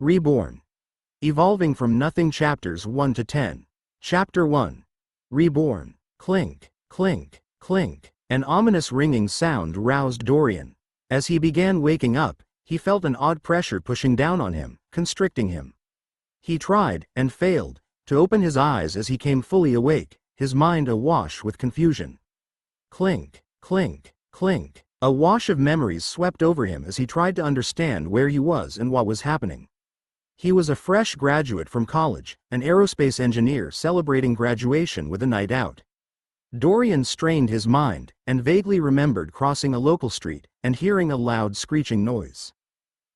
Reborn. Evolving from Nothing Chapters 1 to 10. Chapter 1. Reborn. Clink, clink, clink. An ominous ringing sound roused Dorian. As he began waking up, he felt an odd pressure pushing down on him, constricting him. He tried, and failed, to open his eyes as he came fully awake, his mind awash with confusion. Clink, clink, clink. A wash of memories swept over him as he tried to understand where he was and what was happening. He was a fresh graduate from college, an aerospace engineer celebrating graduation with a night out. Dorian strained his mind, and vaguely remembered crossing a local street, and hearing a loud screeching noise.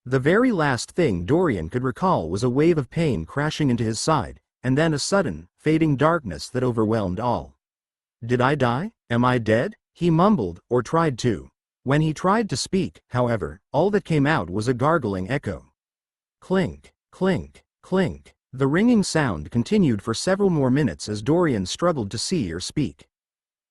The very last thing Dorian could recall was a wave of pain crashing into his side, and then a sudden, fading darkness that overwhelmed all. Did I die? Am I dead? He mumbled, or tried to. When he tried to speak, however, all that came out was a gargling echo. Clink, clink, clink. The ringing sound continued for several more minutes as Dorian struggled to see or speak.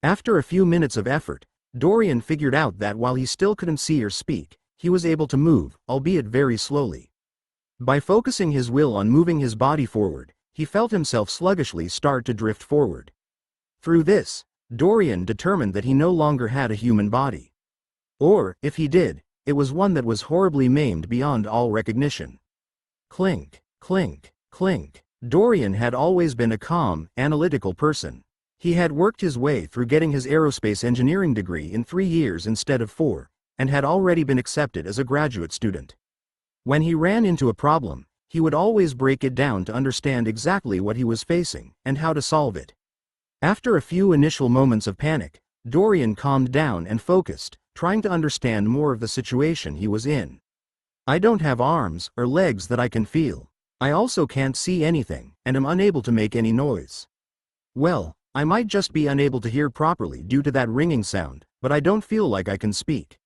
After a few minutes of effort, Dorian figured out that while he still couldn't see or speak, he was able to move, albeit very slowly. By focusing his will on moving his body forward, he felt himself sluggishly start to drift forward. Through this, Dorian determined that he no longer had a human body. Or, if he did, it was one that was horribly maimed beyond all recognition. Clink, clink, clink. Dorian had always been a calm, analytical person. He had worked his way through getting his aerospace engineering degree in 3 years instead of 4, and had already been accepted as a graduate student. When he ran into a problem, he would always break it down to understand exactly what he was facing, and how to solve it. After a few initial moments of panic, Dorian calmed down and focused, trying to understand more of the situation he was in. I don't have arms or legs that I can feel. I also can't see anything, and am unable to make any noise. Well, I might just be unable to hear properly due to that ringing sound, but I don't feel like I can speak.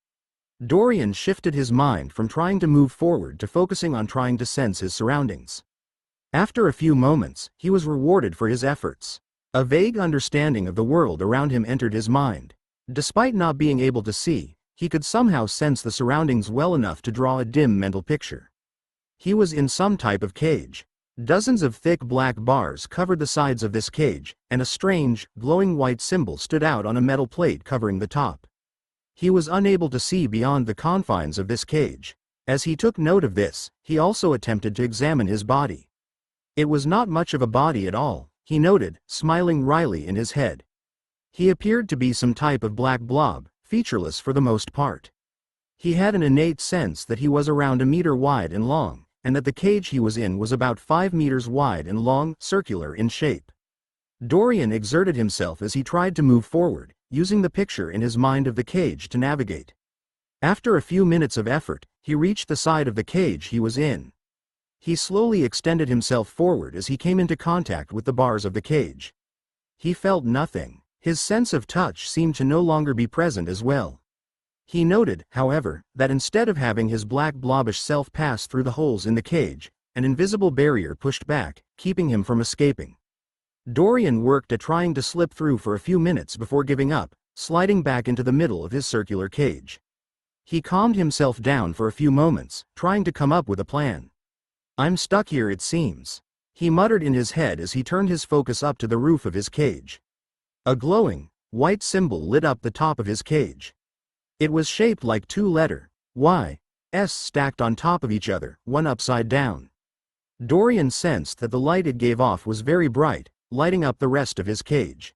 Dorian shifted his mind from trying to move forward to focusing on trying to sense his surroundings. After a few moments, he was rewarded for his efforts. A vague understanding of the world around him entered his mind. Despite not being able to see, he could somehow sense the surroundings well enough to draw a dim mental picture. He was in some type of cage. Dozens of thick black bars covered the sides of this cage, and a strange, glowing white symbol stood out on a metal plate covering the top. He was unable to see beyond the confines of this cage. As he took note of this, he also attempted to examine his body. It was not much of a body at all, he noted, smiling wryly in his head. He appeared to be some type of black blob, featureless for the most part. He had an innate sense that he was around 1 meter wide and long, and that the cage he was in was about 5 meters wide and long, circular in shape. Dorian exerted himself as he tried to move forward, using the picture in his mind of the cage to navigate. After a few minutes of effort, he reached the side of the cage he was in. He slowly extended himself forward as he came into contact with the bars of the cage. He felt nothing. His sense of touch seemed to no longer be present as well. He noted, however, that instead of having his black blobbish self pass through the holes in the cage, an invisible barrier pushed back, keeping him from escaping. Dorian worked at trying to slip through for a few minutes before giving up, sliding back into the middle of his circular cage. He calmed himself down for a few moments, trying to come up with a plan. I'm stuck here, it seems, he muttered in his head as he turned his focus up to the roof of his cage. A glowing, white symbol lit up the top of his cage. It was shaped like 2 letter Y's stacked on top of each other, one upside down. Dorian sensed that the light it gave off was very bright, lighting up the rest of his cage.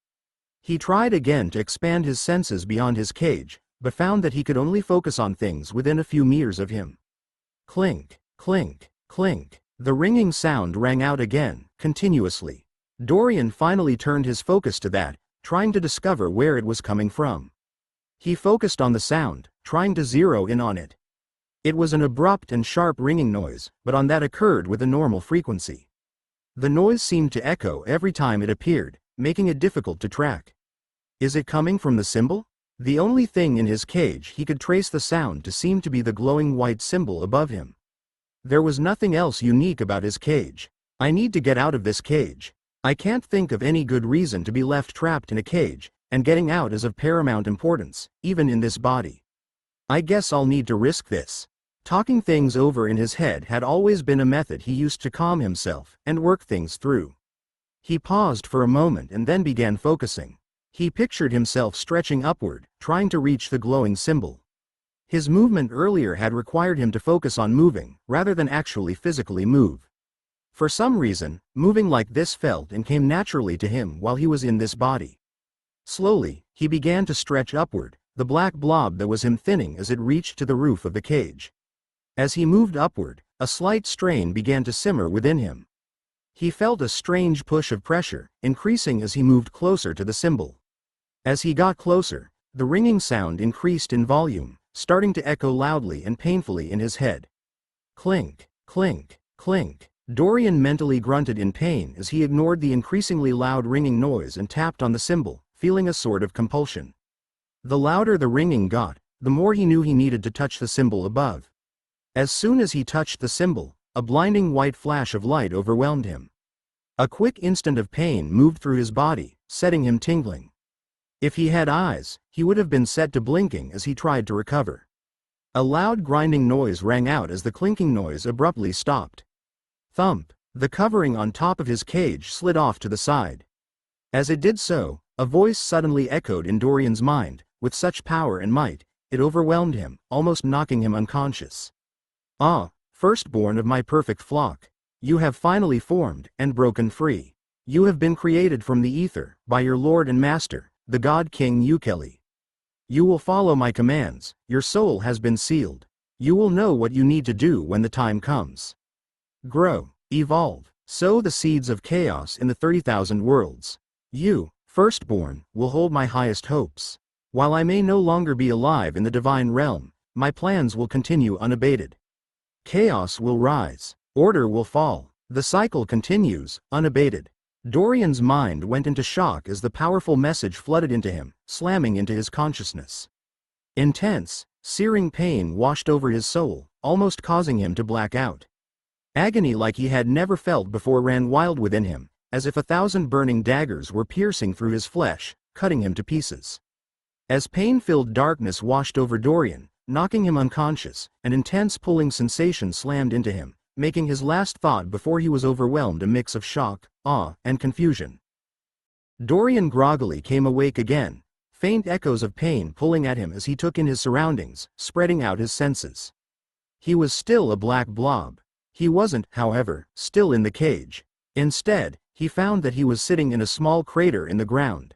He tried again to expand his senses beyond his cage, but found that he could only focus on things within a few meters of him. Clink, clink, clink. The ringing sound rang out again, continuously. Dorian finally turned his focus to that, trying to discover where it was coming from. He focused on the sound, trying to zero in on it. It was an abrupt and sharp ringing noise, but one that occurred with a normal frequency. The noise seemed to echo every time it appeared, making it difficult to track. Is it coming from the symbol? The only thing in his cage he could trace the sound to seemed to be the glowing white symbol above him. There was nothing else unique about his cage. I need to get out of this cage. I can't think of any good reason to be left trapped in a cage, and getting out is of paramount importance, even in this body. I guess I'll need to risk this. Talking things over in his head had always been a method he used to calm himself and work things through. He paused for a moment and then began focusing. He pictured himself stretching upward, trying to reach the glowing symbol. His movement earlier had required him to focus on moving, rather than actually physically move. For some reason, moving like this felt and came naturally to him while he was in this body. Slowly, he began to stretch upward, the black blob that was him thinning as it reached to the roof of the cage. As he moved upward, a slight strain began to simmer within him. He felt a strange push of pressure, increasing as he moved closer to the symbol. As he got closer, the ringing sound increased in volume, starting to echo loudly and painfully in his head. Clink, clink, clink. Dorian mentally grunted in pain as he ignored the increasingly loud ringing noise and tapped on the symbol, feeling a sort of compulsion. The louder the ringing got, the more he knew he needed to touch the symbol above. As soon as he touched the symbol, a blinding white flash of light overwhelmed him. A quick instant of pain moved through his body, setting him tingling. If he had eyes, he would have been set to blinking as he tried to recover. A loud grinding noise rang out as the clinking noise abruptly stopped. Thump! The covering on top of his cage slid off to the side. As it did so, a voice suddenly echoed in Dorian's mind, with such power and might, it overwhelmed him, almost knocking him unconscious. "Ah, firstborn of my perfect flock, you have finally formed and broken free. You have been created from the ether, by your lord and master, the god King Ukeli. You will follow my commands, your soul has been sealed. You will know what you need to do when the time comes. Grow, evolve, sow the seeds of chaos in the 30,000 worlds. You, firstborn, will hold my highest hopes. While I may no longer be alive in the divine realm, my plans will continue unabated. Chaos will rise, order will fall, the cycle continues, unabated." Dorian's mind went into shock as the powerful message flooded into him, slamming into his consciousness. Intense, searing pain washed over his soul, almost causing him to black out. Agony like he had never felt before ran wild within him, as if 1,000 burning daggers were piercing through his flesh, cutting him to pieces. As pain-filled darkness washed over Dorian, knocking him unconscious, an intense pulling sensation slammed into him, making his last thought before he was overwhelmed a mix of shock, awe, and confusion. Dorian groggily came awake again, faint echoes of pain pulling at him as he took in his surroundings, spreading out his senses. He was still a black blob. He wasn't, however, still in the cage. Instead, he found that he was sitting in a small crater in the ground.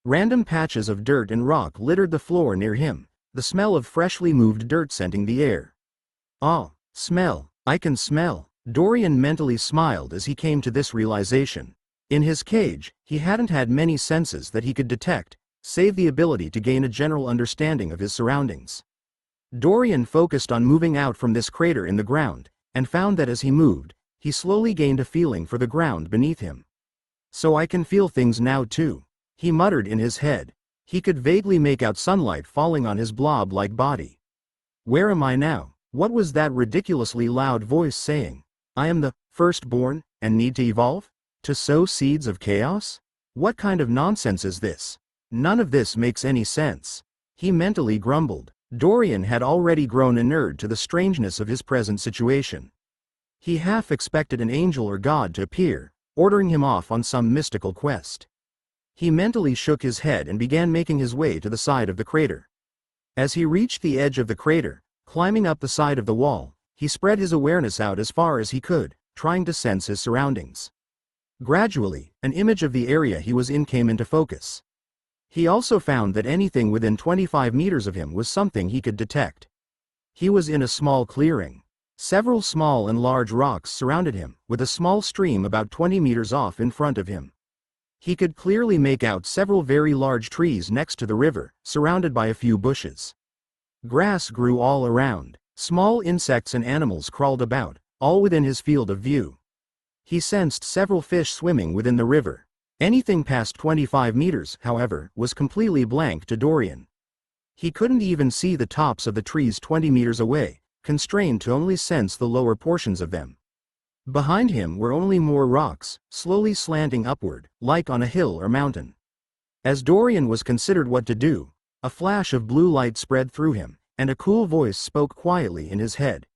Random patches of dirt and rock littered the floor near him, the smell of freshly moved dirt scenting the air. "Ah, smell, I can smell." Dorian mentally smiled as he came to this realization. In his cage, he hadn't had many senses that he could detect, save the ability to gain a general understanding of his surroundings. Dorian focused on moving out from this crater in the ground, and found that as he moved, he slowly gained a feeling for the ground beneath him. "So I can feel things now too," he muttered in his head. He could vaguely make out sunlight falling on his blob-like body. "Where am I now? What was that ridiculously loud voice saying? I am the firstborn, and need to evolve? To sow seeds of chaos? What kind of nonsense is this? None of this makes any sense," he mentally grumbled. Dorian had already grown inured to the strangeness of his present situation. He half expected an angel or god to appear, ordering him off on some mystical quest. He mentally shook his head and began making his way to the side of the crater. As he reached the edge of the crater, climbing up the side of the wall, he spread his awareness out as far as he could, trying to sense his surroundings. Gradually, an image of the area he was in came into focus. He also found that anything within 25 meters of him was something he could detect. He was in a small clearing. Several small and large rocks surrounded him, with a small stream about 20 meters off in front of him. He could clearly make out several very large trees next to the river, surrounded by a few bushes. Grass grew all around. Small insects and animals crawled about, all within his field of view. He sensed several fish swimming within the river. Anything past 25 meters, however, was completely blank to Dorian. He couldn't even see the tops of the trees 20 meters away, constrained to only sense the lower portions of them. Behind him were only more rocks, slowly slanting upward, like on a hill or mountain. As Dorian was considered what to do, a flash of blue light spread through him, and a cool voice spoke quietly in his head.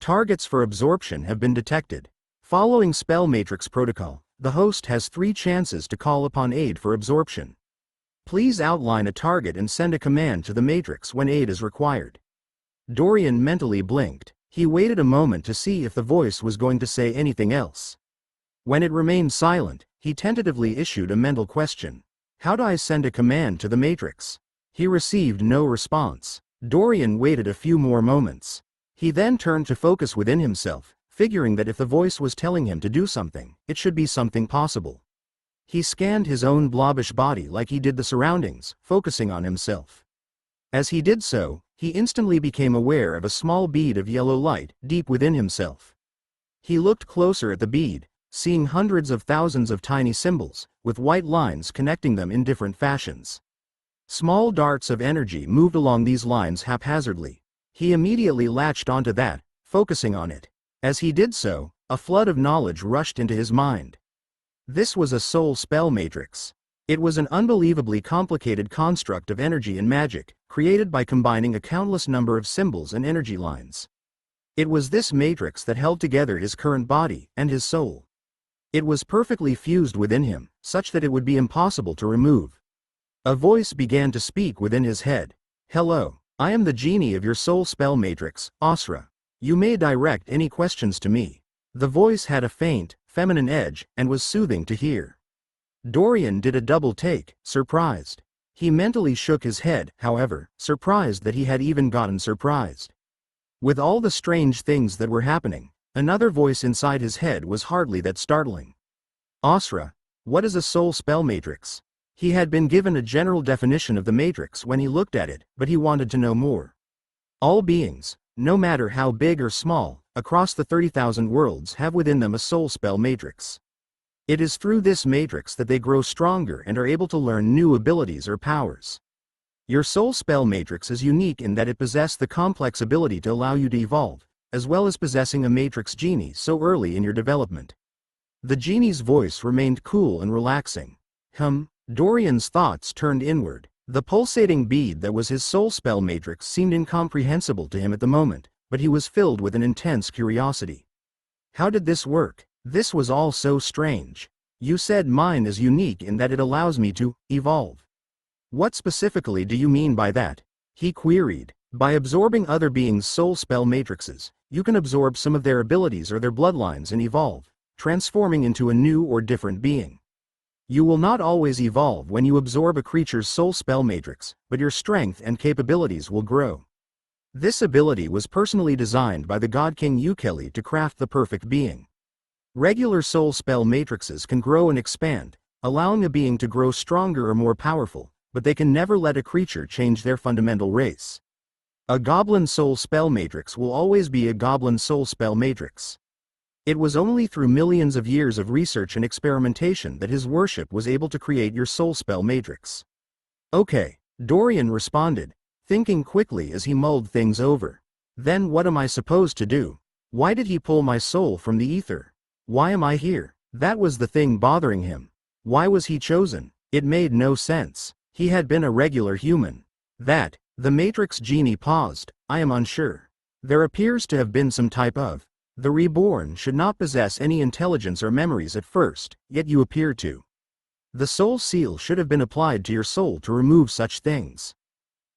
Targets for absorption have been detected. Following spell matrix protocol, the host has 3 chances to call upon aid for absorption. Please outline a target and send a command to the matrix when aid is required. Dorian mentally blinked. He waited a moment to see if the voice was going to say anything else. When it remained silent, he tentatively issued a mental question. How do I send a command to the matrix? He received no response. Dorian waited a few more moments. He then turned to focus within himself, figuring that if the voice was telling him to do something, it should be something possible. He scanned his own blobbish body like he did the surroundings, focusing on himself. As he did so, he instantly became aware of a small bead of yellow light deep within himself. He looked closer at the bead, seeing hundreds of thousands of tiny symbols, with white lines connecting them in different fashions. Small darts of energy moved along these lines haphazardly. He immediately latched onto that, focusing on it. As he did so, a flood of knowledge rushed into his mind. This was a soul spell matrix. It was an unbelievably complicated construct of energy and magic, created by combining a countless number of symbols and energy lines. It was this matrix that held together his current body and his soul. It was perfectly fused within him, such that it would be impossible to remove. A voice began to speak within his head. Hello, I am the genie of your soul spell matrix, Asra. You may direct any questions to me. The voice had a faint, feminine edge, and was soothing to hear. Dorian did a double take, surprised. He mentally shook his head, however, surprised that he had even gotten surprised. With all the strange things that were happening, another voice inside his head was hardly that startling. Asra, what is a soul spell matrix? He had been given a general definition of the matrix when he looked at it, but he wanted to know more. All beings, no matter how big or small, across the 30,000 worlds have within them a soul spell matrix. It is through this matrix that they grow stronger and are able to learn new abilities or powers. Your soul spell matrix is unique in that it possesses the complex ability to allow you to evolve, as well as possessing a matrix genie so early in your development. The genie's voice remained cool and relaxing. Dorian's thoughts turned inward. The pulsating bead that was his soul spell matrix seemed incomprehensible to him at the moment, but he was filled with an intense curiosity. How did this work? This was all so strange. You said mine is unique in that it allows me to evolve. What specifically do you mean by that? He queried. By absorbing other beings' soul spell matrices, you can absorb some of their abilities or their bloodlines and evolve, transforming into a new or different being. You will not always evolve when you absorb a creature's soul spell matrix, but your strength and capabilities will grow. This ability was personally designed by the God King Ukeli to craft the perfect being. Regular soul spell matrices can grow and expand, allowing a being to grow stronger or more powerful, but they can never let a creature change their fundamental race. A goblin soul spell matrix will always be a goblin soul spell matrix. It was only through millions of years of research and experimentation that his worship was able to create your soul spell matrix. Okay, Dorian responded, thinking quickly as he mulled things over. Then what am I supposed to do? Why did he pull my soul from the ether? Why am I here? That was the thing bothering him. Why was he chosen? It made no sense. He had been a regular human. The matrix genie paused. I am unsure. There appears to have been some type of. The Reborn should not possess any intelligence or memories at first, yet you appear to. The soul seal should have been applied to your soul to remove such things.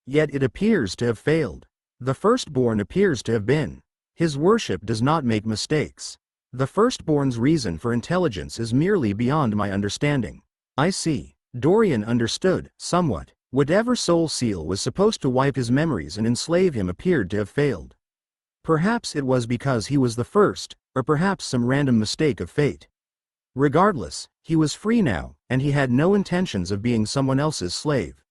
Yet it appears to have failed. The firstborn appears to have been. His worship does not make mistakes. The firstborn's reason for intelligence is merely beyond my understanding. I see. Dorian understood, somewhat. Whatever soul seal was supposed to wipe his memories and enslave him appeared to have failed. Perhaps it was because he was the first, or perhaps some random mistake of fate. Regardless, he was free now, and he had no intentions of being someone else's slave.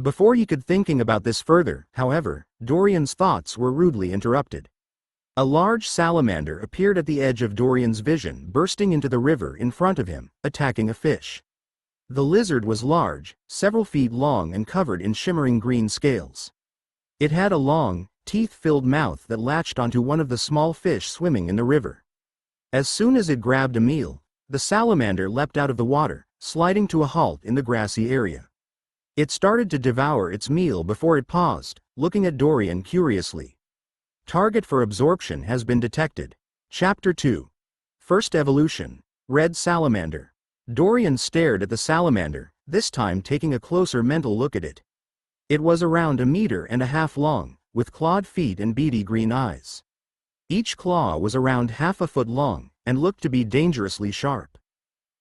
Before he could thinking about this further, however, Dorian's thoughts were rudely interrupted. A large salamander appeared at the edge of Dorian's vision, bursting into the river in front of him, attacking a fish. The lizard was large, several feet long and covered in shimmering green scales. It had a long, teeth-filled mouth that latched onto one of the small fish swimming in the river. As soon as it grabbed a meal, the salamander leapt out of the water, sliding to a halt in the grassy area. It started to devour its meal before it paused, looking at Dorian curiously. Target for absorption has been detected. Chapter 2. First evolution. Red salamander. Dorian stared at the salamander, this time taking a closer mental look at it. It was around 1.5 meters long, with clawed feet and beady green eyes. Each claw was around 1/2 foot long, and looked to be dangerously sharp.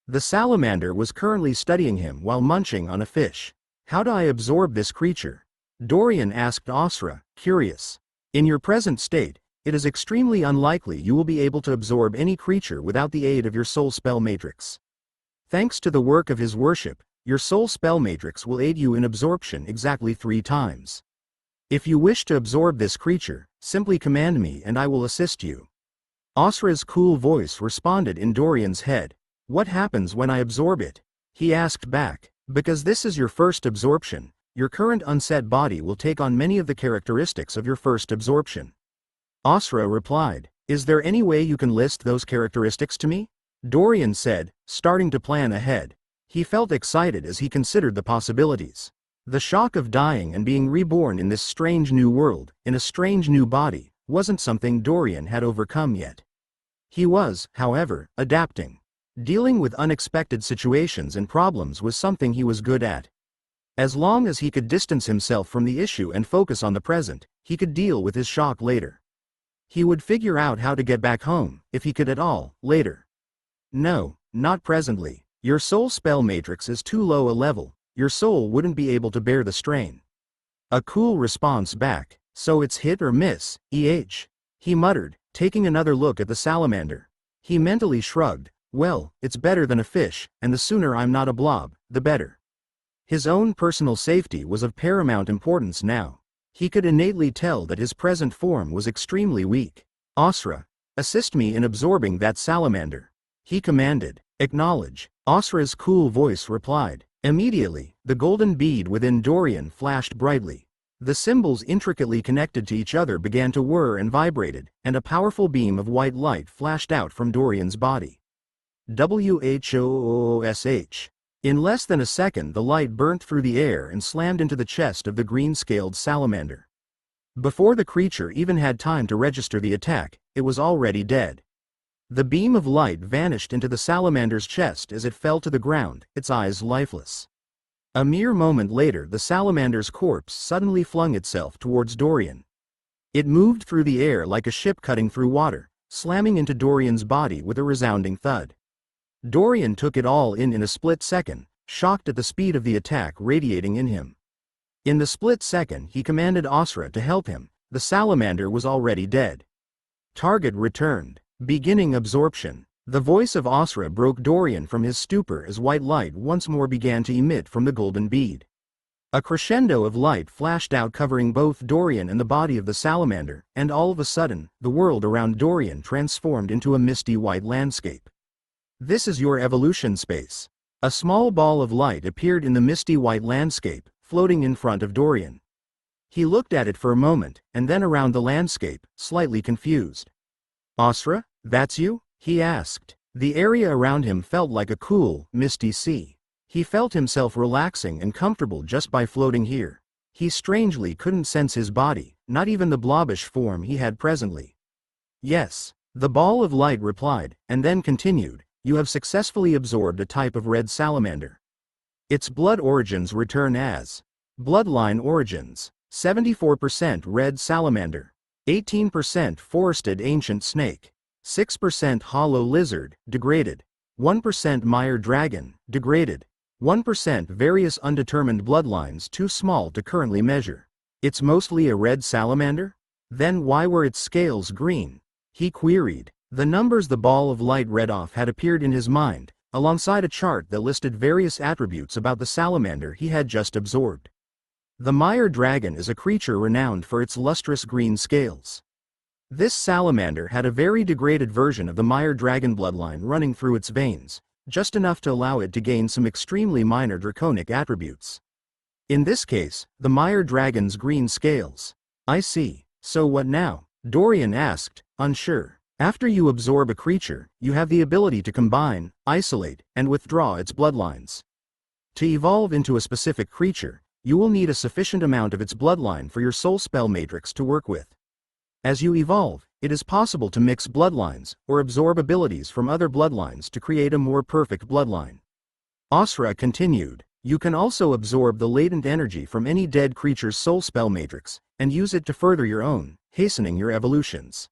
The salamander was currently studying him while munching on a fish. How do I absorb this creature? Dorian asked Asra, curious. In your present state, it is extremely unlikely you will be able to absorb any creature without the aid of your soul spell matrix. Thanks to the work of his worship, your soul spell matrix will aid you in absorption exactly 3 times. If you wish to absorb this creature, simply command me and I will assist you. Asra's cool voice responded in Dorian's head. What happens when I absorb it? He asked back. Because this is your first absorption, your current unset body will take on many of the characteristics of your first absorption. Asra replied, is there any way you can list those characteristics to me? Dorian said, starting to plan ahead. He felt excited as he considered the possibilities. The shock of dying and being reborn in this strange new world, in a strange new body, wasn't something Dorian had overcome yet. He was, however, adapting. Dealing with unexpected situations and problems was something he was good at. As long as he could distance himself from the issue and focus on the present, he could deal with his shock later. He would figure out how to get back home, if he could at all, later. No, not presently. Your soul spell matrix is too low a level, your soul wouldn't be able to bear the strain. A cool response back, so it's hit or miss, he muttered, taking another look at the salamander. He mentally shrugged. Well, it's better than a fish, and the sooner I'm not a blob, the better. His own personal safety was of paramount importance now. He could innately tell that his present form was extremely weak. Asra, assist me in absorbing that salamander. He commanded. Acknowledge. Asra's cool voice replied. Immediately, the golden bead within Dorian flashed brightly. The symbols intricately connected to each other began to whir and vibrated, and a powerful beam of white light flashed out from Dorian's body. WHOOSH. In less than a second the light burnt through the air and slammed into the chest of the green-scaled salamander. Before the creature even had time to register the attack, it was already dead. The beam of light vanished into the salamander's chest as it fell to the ground, its eyes lifeless. A mere moment later the salamander's corpse suddenly flung itself towards Dorian. It moved through the air like a ship cutting through water, slamming into Dorian's body with a resounding thud. Dorian took it all in a split second, shocked at the speed of the attack radiating in him. In the split second he commanded Asra to help him, the salamander was already dead. Target returned. Beginning absorption. The voice of Asra broke Dorian from his stupor as white light once more began to emit from the golden bead. A crescendo of light flashed out covering both Dorian and the body of the salamander, and all of a sudden, the world around Dorian transformed into a misty white landscape. This is your evolution space. A small ball of light appeared in the misty white landscape, floating in front of Dorian. He looked at it for a moment, and then around the landscape, slightly confused. Asra, that's you? He asked. The area around him felt like a cool, misty sea. He felt himself relaxing and comfortable just by floating here. He strangely couldn't sense his body, not even the blobbish form he had presently. Yes, the ball of light replied, and then continued. You have successfully absorbed a type of red salamander. Its blood origins return as bloodline origins, 74% red salamander, 18% forested ancient snake, 6% hollow lizard, degraded, 1% mire dragon, degraded, 1% various undetermined bloodlines too small to currently measure. It's mostly a red salamander? Then why were its scales green? He queried. The numbers the ball of light read off had appeared in his mind, alongside a chart that listed various attributes about the salamander he had just absorbed. The mire dragon is a creature renowned for its lustrous green scales. This salamander had a very degraded version of the mire dragon bloodline running through its veins, just enough to allow it to gain some extremely minor draconic attributes. In this case, the mire dragon's green scales. I see. So what now? Dorian asked, unsure. After you absorb a creature, you have the ability to combine, isolate, and withdraw its bloodlines. To evolve into a specific creature, you will need a sufficient amount of its bloodline for your soul spell matrix to work with. As you evolve, it is possible to mix bloodlines, or absorb abilities from other bloodlines to create a more perfect bloodline. Asra continued, you can also absorb the latent energy from any dead creature's soul spell matrix, and use it to further your own, hastening your evolutions.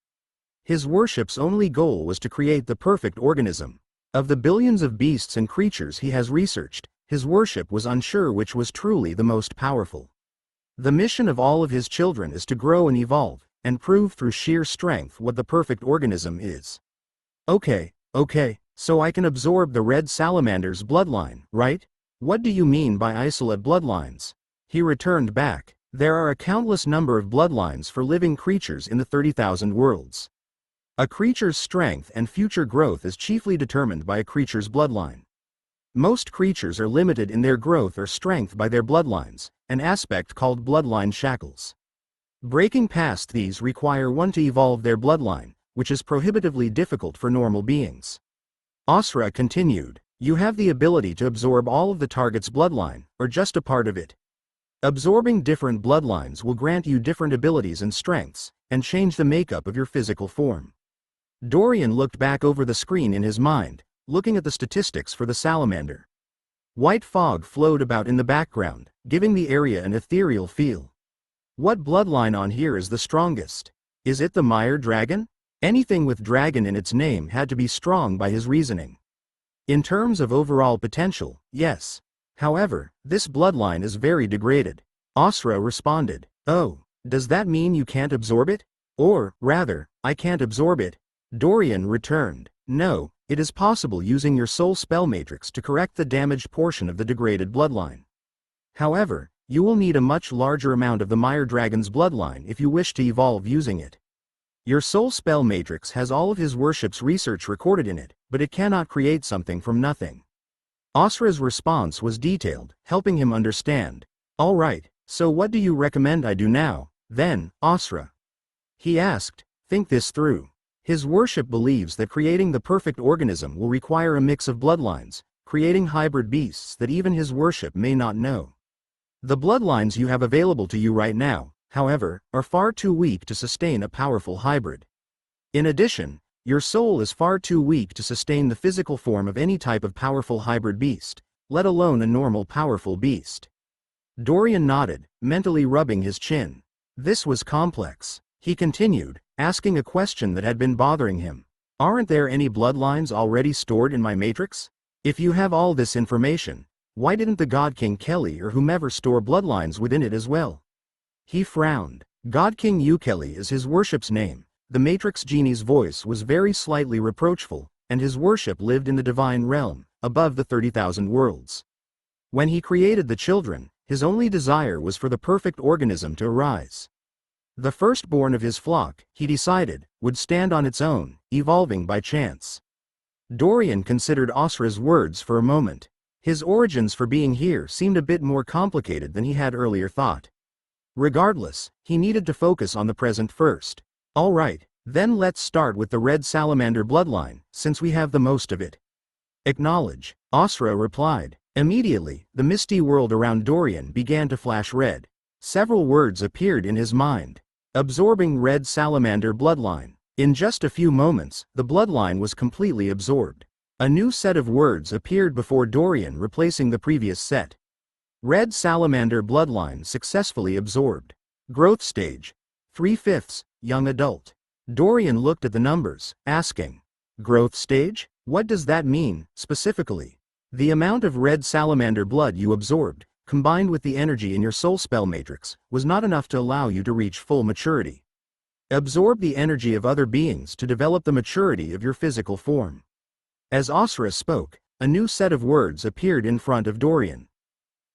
His worship's only goal was to create the perfect organism. Of the billions of beasts and creatures he has researched, his worship was unsure which was truly the most powerful. The mission of all of his children is to grow and evolve, and prove through sheer strength what the perfect organism is. Okay, so I can absorb the red salamander's bloodline, right? What do you mean by isolate bloodlines? He returned back. There are a countless number of bloodlines for living creatures in the 30,000 worlds. A creature's strength and future growth is chiefly determined by a creature's bloodline. Most creatures are limited in their growth or strength by their bloodlines, an aspect called bloodline shackles. Breaking past these require one to evolve their bloodline, which is prohibitively difficult for normal beings. Asra continued, you have the ability to absorb all of the target's bloodline, or just a part of it. Absorbing different bloodlines will grant you different abilities and strengths, and change the makeup of your physical form. Dorian looked back over the screen in his mind, looking at the statistics for the salamander. White fog flowed about in the background, giving the area an ethereal feel. What bloodline on here is the strongest? Is it the Mire dragon? Anything with dragon in its name had to be strong by his reasoning. In terms of overall potential, yes. However, this bloodline is very degraded. Asra responded, oh, does that mean you can't absorb it? Or, rather, I can't absorb it? Dorian returned, no, it is possible using your soul spell matrix to correct the damaged portion of the degraded bloodline. However, you will need a much larger amount of the Mire dragon's bloodline if you wish to evolve using it. Your soul spell matrix has all of his worship's research recorded in it, but it cannot create something from nothing. Asra's response was detailed, helping him understand. All right, so what do you recommend I do now, then, Asra? He asked, think this through. His worship believes that creating the perfect organism will require a mix of bloodlines, creating hybrid beasts that even his worship may not know. The bloodlines you have available to you right now, however, are far too weak to sustain a powerful hybrid. In addition, your soul is far too weak to sustain the physical form of any type of powerful hybrid beast, let alone a normal powerful beast. Dorian nodded, mentally rubbing his chin. This was complex. He continued, asking a question that had been bothering him. Aren't there any bloodlines already stored in my matrix? If you have all this information, why didn't the God King Kelly or whomever store bloodlines within it as well? He frowned. God King Ukeli is his worship's name. The Matrix Genie's voice was very slightly reproachful, and his worship lived in the divine realm, above the 30,000 worlds. When he created the children, his only desire was for the perfect organism to arise. The firstborn of his flock, he decided, would stand on its own, evolving by chance. Dorian considered Asra's words for a moment. His origins for being here seemed a bit more complicated than he had earlier thought. Regardless, he needed to focus on the present first. All right, then let's start with the red salamander bloodline, since we have the most of it. Acknowledge, Asra replied. Immediately, the misty world around Dorian began to flash red. Several words appeared in his mind. Absorbing red salamander bloodline. In just a few moments, the bloodline was completely absorbed. A new set of words appeared before Dorian, replacing the previous set. Red salamander bloodline successfully absorbed. Growth stage. 3/5, young adult. Dorian looked at the numbers, asking, growth stage? What does that mean, specifically? The amount of red salamander blood you absorbed, combined with the energy in your soul spell matrix, was not enough to allow you to reach full maturity. Absorb the energy of other beings to develop the maturity of your physical form. As Asra spoke, a new set of words appeared in front of Dorian.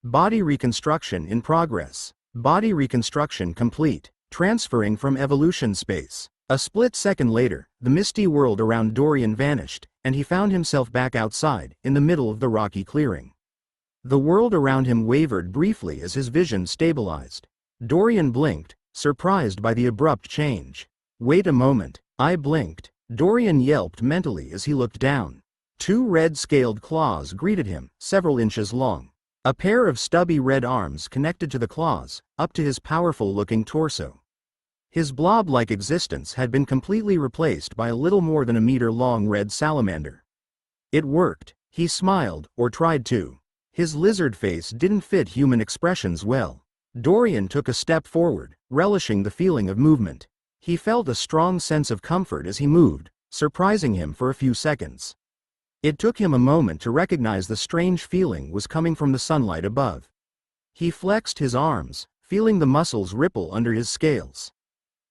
Body reconstruction in progress. Body reconstruction complete. Transferring from evolution space. A split second later, the misty world around Dorian vanished, and he found himself back outside, in the middle of the rocky clearing. The world around him wavered briefly as his vision stabilized. Dorian blinked, surprised by the abrupt change. Wait a moment, I blinked. Dorian yelped mentally as he looked down. Two red-scaled claws greeted him, several inches long. A pair of stubby red arms connected to the claws, up to his powerful-looking torso. His blob-like existence had been completely replaced by a little more than a meter-long red salamander. It worked. He smiled, or tried to. His lizard face didn't fit human expressions well. Dorian took a step forward, relishing the feeling of movement. He felt a strong sense of comfort as he moved, surprising him for a few seconds. It took him a moment to recognize the strange feeling was coming from the sunlight above. He flexed his arms, feeling the muscles ripple under his scales.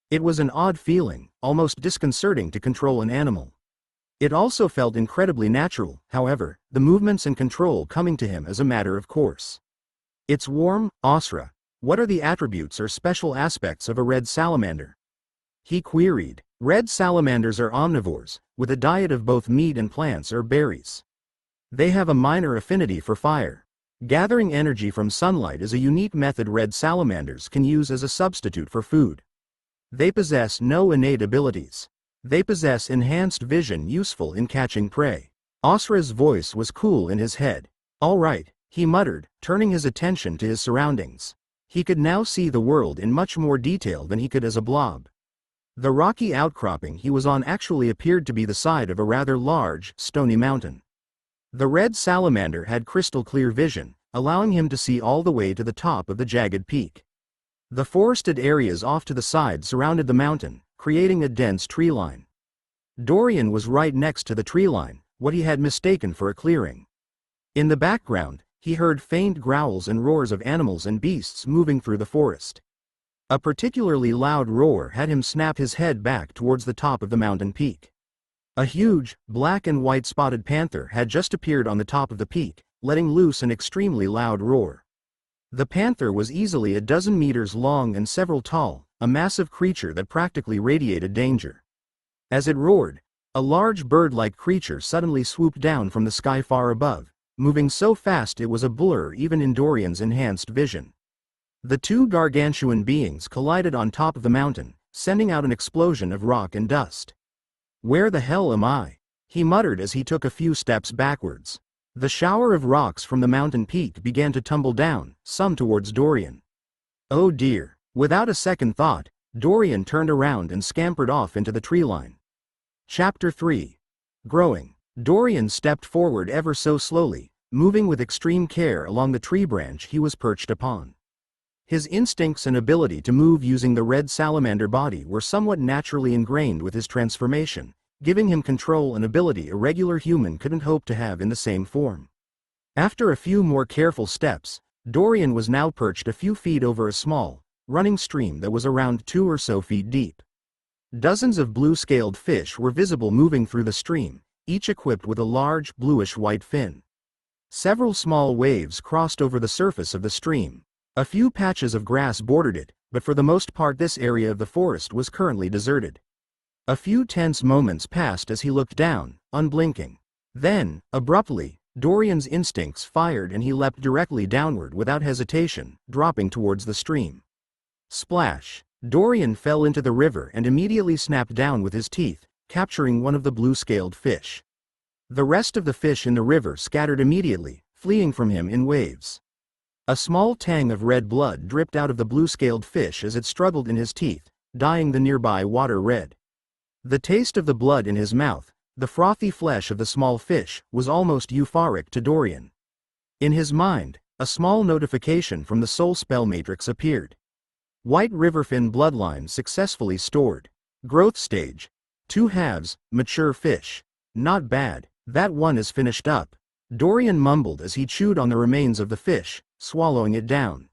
It was an odd feeling, almost disconcerting to control an animal. It also felt incredibly natural, however, the movements and control coming to him as a matter of course. It's warm, Asra. What are the attributes or special aspects of a red salamander? He queried. Red salamanders are omnivores, with a diet of both meat and plants or berries. They have a minor affinity for fire. Gathering energy from sunlight is a unique method red salamanders can use as a substitute for food. They possess no innate abilities. They possess enhanced vision useful in catching prey. Asra's voice was cool in his head. All right, he muttered, turning his attention to his surroundings. He could now see the world in much more detail than he could as a blob. The rocky outcropping he was on actually appeared to be the side of a rather large, stony mountain. The red salamander had crystal-clear vision, allowing him to see all the way to the top of the jagged peak. The forested areas off to the side surrounded the mountain, creating a dense tree line. Dorian was right next to the tree line, what he had mistaken for a clearing. In the background, he heard faint growls and roars of animals and beasts moving through the forest. A particularly loud roar had him snap his head back towards the top of the mountain peak. A huge, black and white spotted panther had just appeared on the top of the peak, letting loose an extremely loud roar. The panther was easily a dozen meters long and several tall, a massive creature that practically radiated danger. As it roared, a large bird-like creature suddenly swooped down from the sky far above, moving so fast it was a blur even in Dorian's enhanced vision. The two gargantuan beings collided on top of the mountain, sending out an explosion of rock and dust. Where the hell am I? He muttered as he took a few steps backwards. The shower of rocks from the mountain peak began to tumble down, some towards Dorian. Oh dear. Without a second thought, Dorian turned around and scampered off into the tree line. Chapter 3. Growing. Dorian stepped forward ever so slowly, moving with extreme care along the tree branch he was perched upon. His instincts and ability to move using the red salamander body were somewhat naturally ingrained with his transformation, giving him control and ability a regular human couldn't hope to have in the same form. After a few more careful steps, Dorian was now perched a few feet over a small, running stream that was around 2 or so feet deep. Dozens of blue-scaled fish were visible moving through the stream, each equipped with a large, bluish-white fin. Several small waves crossed over the surface of the stream. A few patches of grass bordered it, but for the most part this area of the forest was currently deserted. A few tense moments passed as he looked down, unblinking. Then, abruptly, Dorian's instincts fired and he leapt directly downward without hesitation, dropping towards the stream. Splash! Dorian fell into the river and immediately snapped down with his teeth, capturing one of the blue-scaled fish. The rest of the fish in the river scattered immediately, fleeing from him in waves. A small tang of red blood dripped out of the blue-scaled fish as it struggled in his teeth, dyeing the nearby water red. The taste of the blood in his mouth, the frothy flesh of the small fish, was almost euphoric to Dorian. In his mind, a small notification from the soul spell matrix appeared. White riverfin bloodline successfully stored. Growth stage. 2 halves, mature fish. Not bad, that one is finished up. Dorian mumbled as he chewed on the remains of the fish, swallowing it down.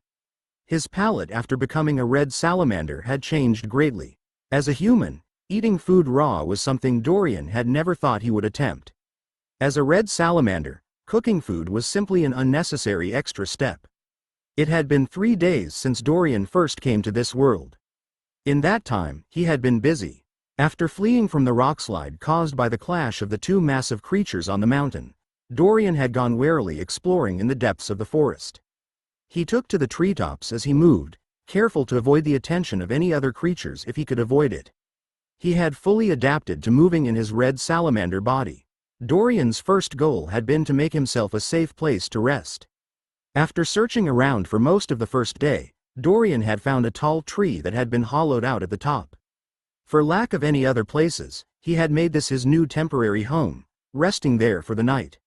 His palate after becoming a red salamander had changed greatly. As a human, eating food raw was something Dorian had never thought he would attempt. As a red salamander, cooking food was simply an unnecessary extra step. It had been 3 days since Dorian first came to this world. In that time, he had been busy. After fleeing from the rockslide caused by the clash of the 2 massive creatures on the mountain, Dorian had gone warily exploring in the depths of the forest. He took to the treetops as he moved, careful to avoid the attention of any other creatures if he could avoid it. He had fully adapted to moving in his red salamander body. Dorian's first goal had been to make himself a safe place to rest. After searching around for most of the first day, Dorian had found a tall tree that had been hollowed out at the top. For lack of any other places, he had made this his new temporary home, resting there for the night.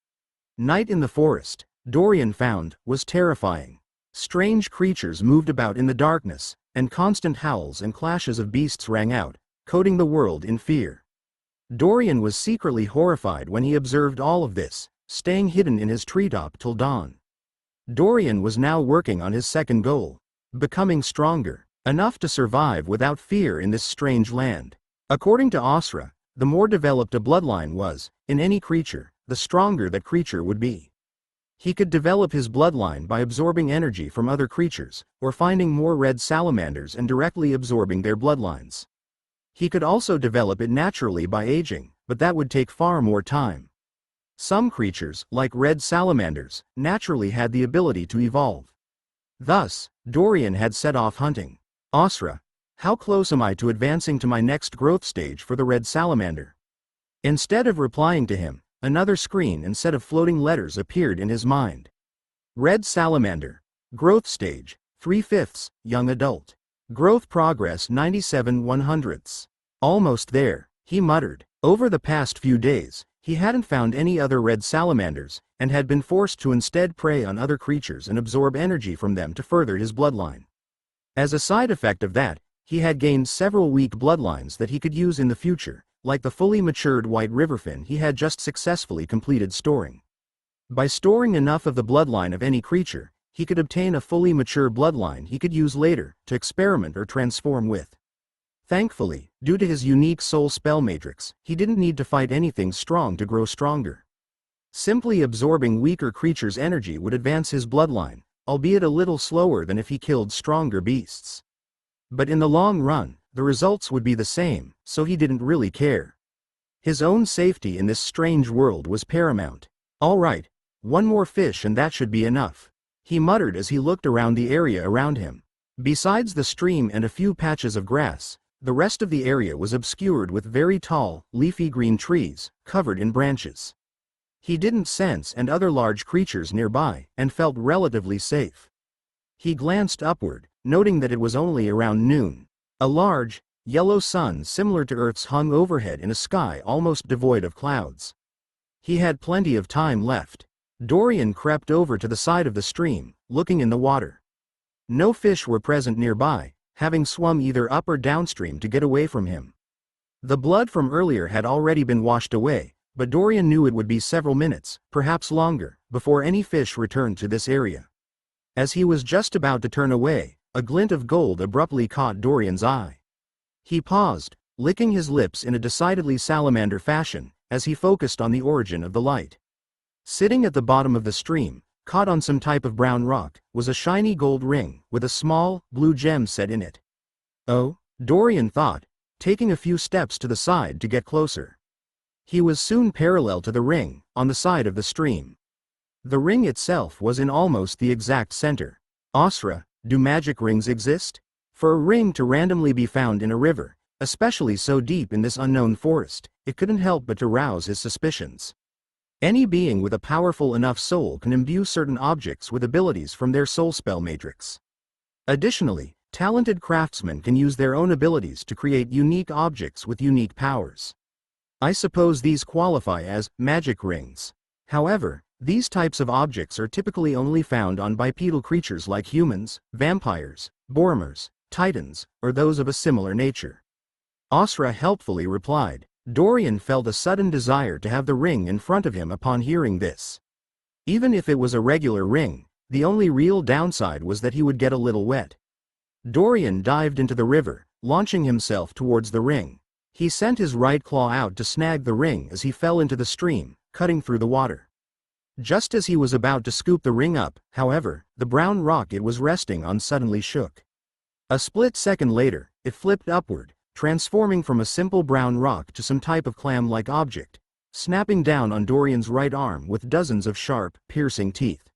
Night in the forest, Dorian found, was terrifying. Strange creatures moved about in the darkness, and constant howls and clashes of beasts rang out, coating the world in fear. Dorian was secretly horrified when he observed all of this, staying hidden in his treetop till dawn. Dorian was now working on his second goal, becoming stronger, enough to survive without fear in this strange land. According to Asra, the more developed a bloodline was, in any creature, the stronger that creature would be. He could develop his bloodline by absorbing energy from other creatures, or finding more red salamanders and directly absorbing their bloodlines. He could also develop it naturally by aging, but that would take far more time. Some creatures, like red salamanders, naturally had the ability to evolve. Thus, Dorian had set off hunting. Asra, how close am I to advancing to my next growth stage for the red salamander? Instead of replying to him, another screen and set of floating letters appeared in his mind. Red salamander. Growth stage, 3/5, young adult. Growth progress 97/100. Almost there, he muttered. Over the past few days, he hadn't found any other red salamanders, and had been forced to instead prey on other creatures and absorb energy from them to further his bloodline. As a side effect of that, he had gained several weak bloodlines that he could use in the future, like the fully matured white riverfin he had just successfully completed storing. By storing enough of the bloodline of any creature, he could obtain a fully mature bloodline he could use later to experiment or transform with. Thankfully, due to his unique soul spell matrix, he didn't need to fight anything strong to grow stronger. Simply absorbing weaker creatures' energy would advance his bloodline, albeit a little slower than if he killed stronger beasts. But in the long run, the results would be the same, so he didn't really care. His own safety in this strange world was paramount. All right, one more fish and that should be enough, he muttered as he looked around the area around him. Besides the stream and a few patches of grass, the rest of the area was obscured with very tall, leafy green trees, covered in branches. He didn't sense any other large creatures nearby, and felt relatively safe. He glanced upward, noting that it was only around noon. A large, yellow sun similar to Earth's hung overhead in a sky almost devoid of clouds. He had plenty of time left. Dorian crept over to the side of the stream, looking in the water. No fish were present nearby, having swum either up or downstream to get away from him. The blood from earlier had already been washed away, but Dorian knew it would be several minutes, perhaps longer, before any fish returned to this area. As he was just about to turn away, a glint of gold abruptly caught Dorian's eye. He paused, licking his lips in a decidedly salamander fashion, as he focused on the origin of the light. Sitting at the bottom of the stream, caught on some type of brown rock, was a shiny gold ring, with a small, blue gem set in it. Oh, Dorian thought, taking a few steps to the side to get closer. He was soon parallel to the ring, on the side of the stream. The ring itself was in almost the exact center. Asra, do magic rings exist? For a ring to randomly be found in a river, especially so deep in this unknown forest, it couldn't help but to rouse his suspicions. Any being with a powerful enough soul can imbue certain objects with abilities from their soul spell matrix. Additionally, talented craftsmen can use their own abilities to create unique objects with unique powers. I suppose these qualify as magic rings. However, these types of objects are typically only found on bipedal creatures like humans, vampires, Boromers, titans, or those of a similar nature. Asra helpfully replied. Dorian felt a sudden desire to have the ring in front of him upon hearing this. Even if it was a regular ring, the only real downside was that he would get a little wet. Dorian dived into the river, launching himself towards the ring. He sent his right claw out to snag the ring as he fell into the stream, cutting through the water. Just as he was about to scoop the ring up, however, the brown rock it was resting on suddenly shook. A split second later, it flipped upward, transforming from a simple brown rock to some type of clam-like object, snapping down on Dorian's right arm with dozens of sharp, piercing teeth.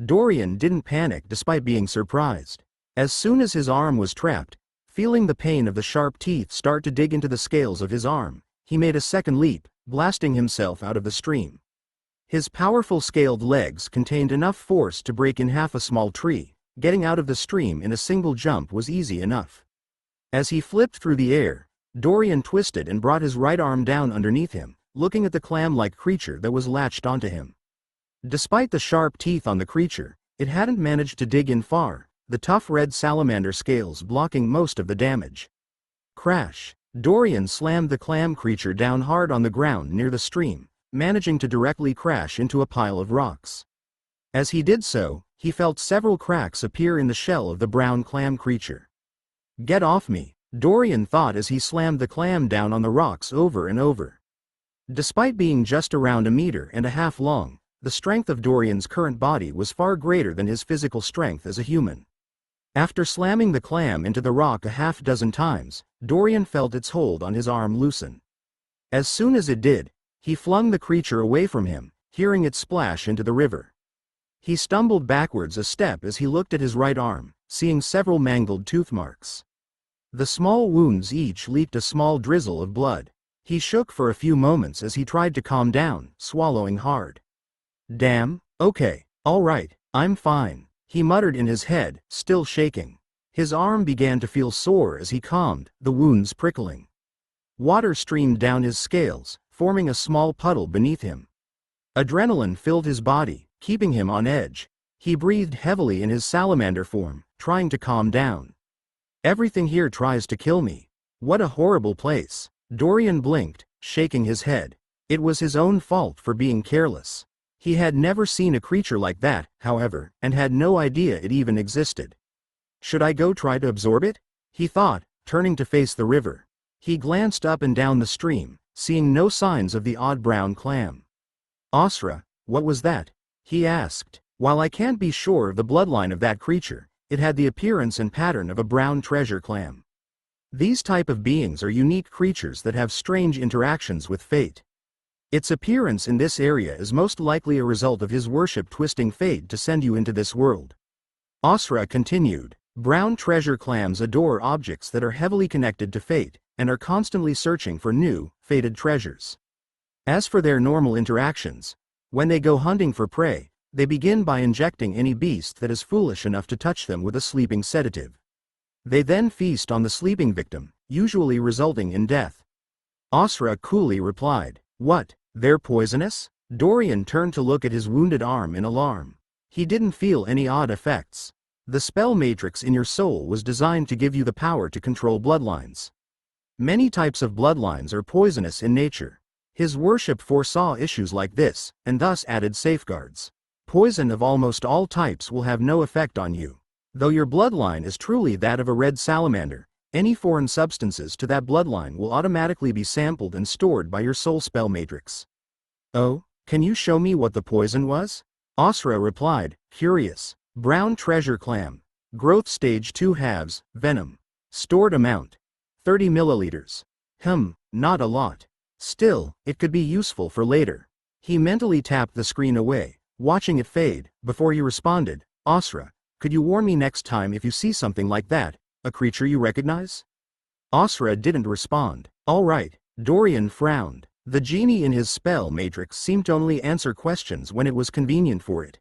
Dorian didn't panic despite being surprised. As soon as his arm was trapped, feeling the pain of the sharp teeth start to dig into the scales of his arm, he made a second leap, blasting himself out of the stream. His powerful scaled legs contained enough force to break in half a small tree. Getting out of the stream in a single jump was easy enough. As he flipped through the air, Dorian twisted and brought his right arm down underneath him, looking at the clam-like creature that was latched onto him. Despite the sharp teeth on the creature, it hadn't managed to dig in far, the tough red salamander scales blocking most of the damage. Crash! Dorian slammed the clam creature down hard on the ground near the stream, managing to directly crash into a pile of rocks. As he did so, he felt several cracks appear in the shell of the brown clam creature. "Get off me," Dorian thought as he slammed the clam down on the rocks over and over. Despite being just around 1.5 meters long, the strength of Dorian's current body was far greater than his physical strength as a human. After slamming the clam into the rock a half-dozen times, Dorian felt its hold on his arm loosen. As soon as it did, he flung the creature away from him, hearing it splash into the river. He stumbled backwards a step as he looked at his right arm, seeing several mangled tooth marks. The small wounds each leaked a small drizzle of blood. He shook for a few moments as he tried to calm down, swallowing hard. "Damn, okay, all right, I'm fine," he muttered in his head, still shaking. His arm began to feel sore as he calmed, the wounds prickling. Water streamed down his scales, forming a small puddle beneath him. Adrenaline filled his body, keeping him on edge. He breathed heavily in his salamander form, trying to calm down. "Everything here tries to kill me. What a horrible place." Dorian blinked, shaking his head. It was his own fault for being careless. He had never seen a creature like that, however, and had no idea it even existed. "Should I go try to absorb it?" he thought, turning to face the river. He glanced up and down the stream, seeing no signs of the odd brown clam. "Osra, what was that?" he asked. "While I can't be sure of the bloodline of that creature, it had the appearance and pattern of a brown treasure clam. These type of beings are unique creatures that have strange interactions with fate. Its appearance in this area is most likely a result of his worship twisting fate to send you into this world." Osra continued, "Brown treasure clams adore objects that are heavily connected to fate, and are constantly searching for new, fated treasures. As for their normal interactions, when they go hunting for prey, they begin by injecting any beast that is foolish enough to touch them with a sleeping sedative. They then feast on the sleeping victim, usually resulting in death." Osra coolly replied, "What, they're poisonous?" Dorian turned to look at his wounded arm in alarm. He didn't feel any odd effects. The spell matrix in your soul was designed to give you the power to control bloodlines. Many types of bloodlines are poisonous in nature. His worship foresaw issues like this, and thus added safeguards. Poison of almost all types will have no effect on you. Though your bloodline is truly that of a red salamander, any foreign substances to that bloodline will automatically be sampled and stored by your soul spell matrix. "Oh, can you show me what the poison was?" Osra replied, curious. "Brown treasure clam. Growth stage 2 halves, venom. Stored amount. 30 milliliters. Not a lot. Still, it could be useful for later." He mentally tapped the screen away, watching it fade, before he responded, "Osra, could you warn me next time if you see something like that, a creature you recognize?" Osra didn't respond. "All right," Dorian frowned. The genie in his spell matrix seemed to only answer questions when it was convenient for it.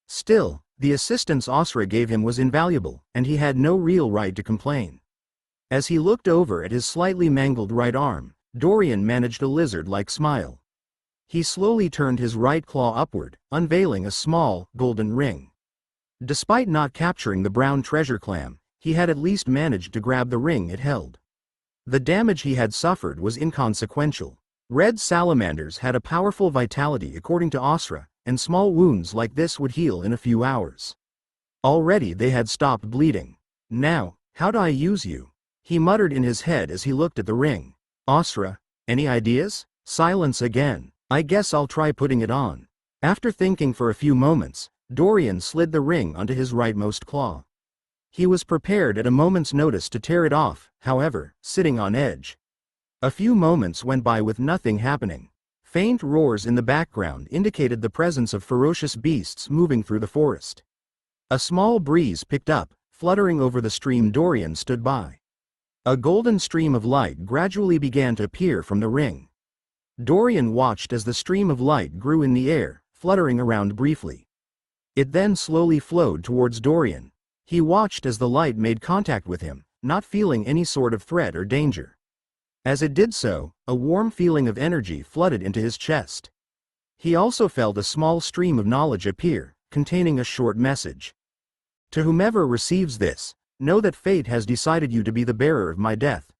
Still, the assistance Osra gave him was invaluable, and he had no real right to complain. As he looked over at his slightly mangled right arm, Dorian managed a lizard-like smile. He slowly turned his right claw upward, unveiling a small, golden ring. Despite not capturing the brown treasure clam, he had at least managed to grab the ring it held. The damage he had suffered was inconsequential. Red salamanders had a powerful vitality according to Osra, and small wounds like this would heal in a few hours. Already they had stopped bleeding. "Now, how do I use you?" he muttered in his head as he looked at the ring. "Osra, any ideas?" Silence again. "I guess I'll try putting it on." After thinking for a few moments, Dorian slid the ring onto his rightmost claw. He was prepared at a moment's notice to tear it off, however, sitting on edge. A few moments went by with nothing happening. Faint roars in the background indicated the presence of ferocious beasts moving through the forest. A small breeze picked up, fluttering over the stream Dorian stood by. A golden stream of light gradually began to appear from the ring. Dorian watched as the stream of light grew in the air, fluttering around briefly. It then slowly flowed towards Dorian. He watched as the light made contact with him, not feeling any sort of threat or danger. As it did so, a warm feeling of energy flooded into his chest. He also felt a small stream of knowledge appear, containing a short message. To whomever receives this, know that fate has decided you to be the bearer of my death.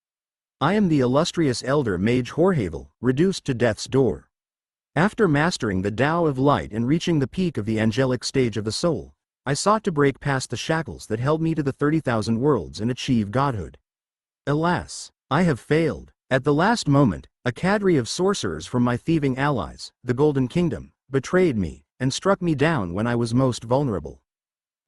I am the illustrious elder mage Horhavel, reduced to death's door. After mastering the Tao of light and reaching the peak of the angelic stage of the soul, I sought to break past the shackles that held me to the 30,000 worlds and achieve godhood. Alas, I have failed. At the last moment, a cadre of sorcerers from my thieving allies, the Golden Kingdom, betrayed me, and struck me down when I was most vulnerable.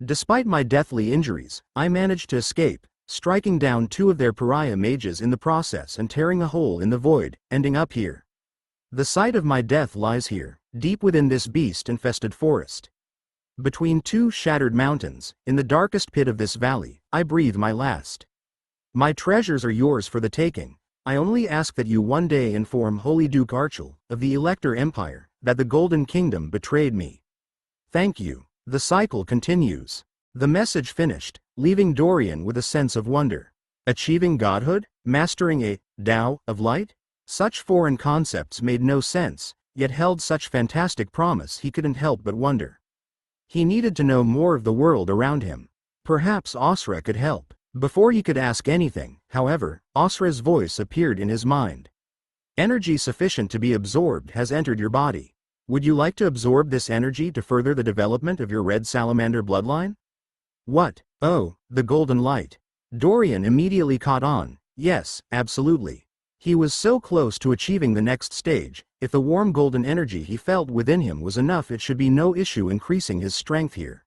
Despite my deathly injuries, I managed to escape, striking down 2 of their pariah mages in the process and tearing a hole in the void, ending up here. The site of my death lies here, deep within this beast-infested forest. Between 2 shattered mountains, in the darkest pit of this valley, I breathe my last. My treasures are yours for the taking. I only ask that you one day inform Holy Duke Archel, of the Elector Empire, that the Golden Kingdom betrayed me. Thank you. The cycle continues. The message finished, leaving Dorian with a sense of wonder. Achieving godhood? Mastering a Tao of light? Such foreign concepts made no sense, yet held such fantastic promise he couldn't help but wonder. He needed to know more of the world around him. Perhaps Osra could help. Before he could ask anything, however, Osra's voice appeared in his mind. Energy sufficient to be absorbed has entered your body. Would you like to absorb this energy to further the development of your red salamander bloodline? What? Oh, the golden light. Dorian immediately caught on. Yes, absolutely. He was so close to achieving the next stage. If the warm golden energy he felt within him was enough, it should be no issue increasing his strength here.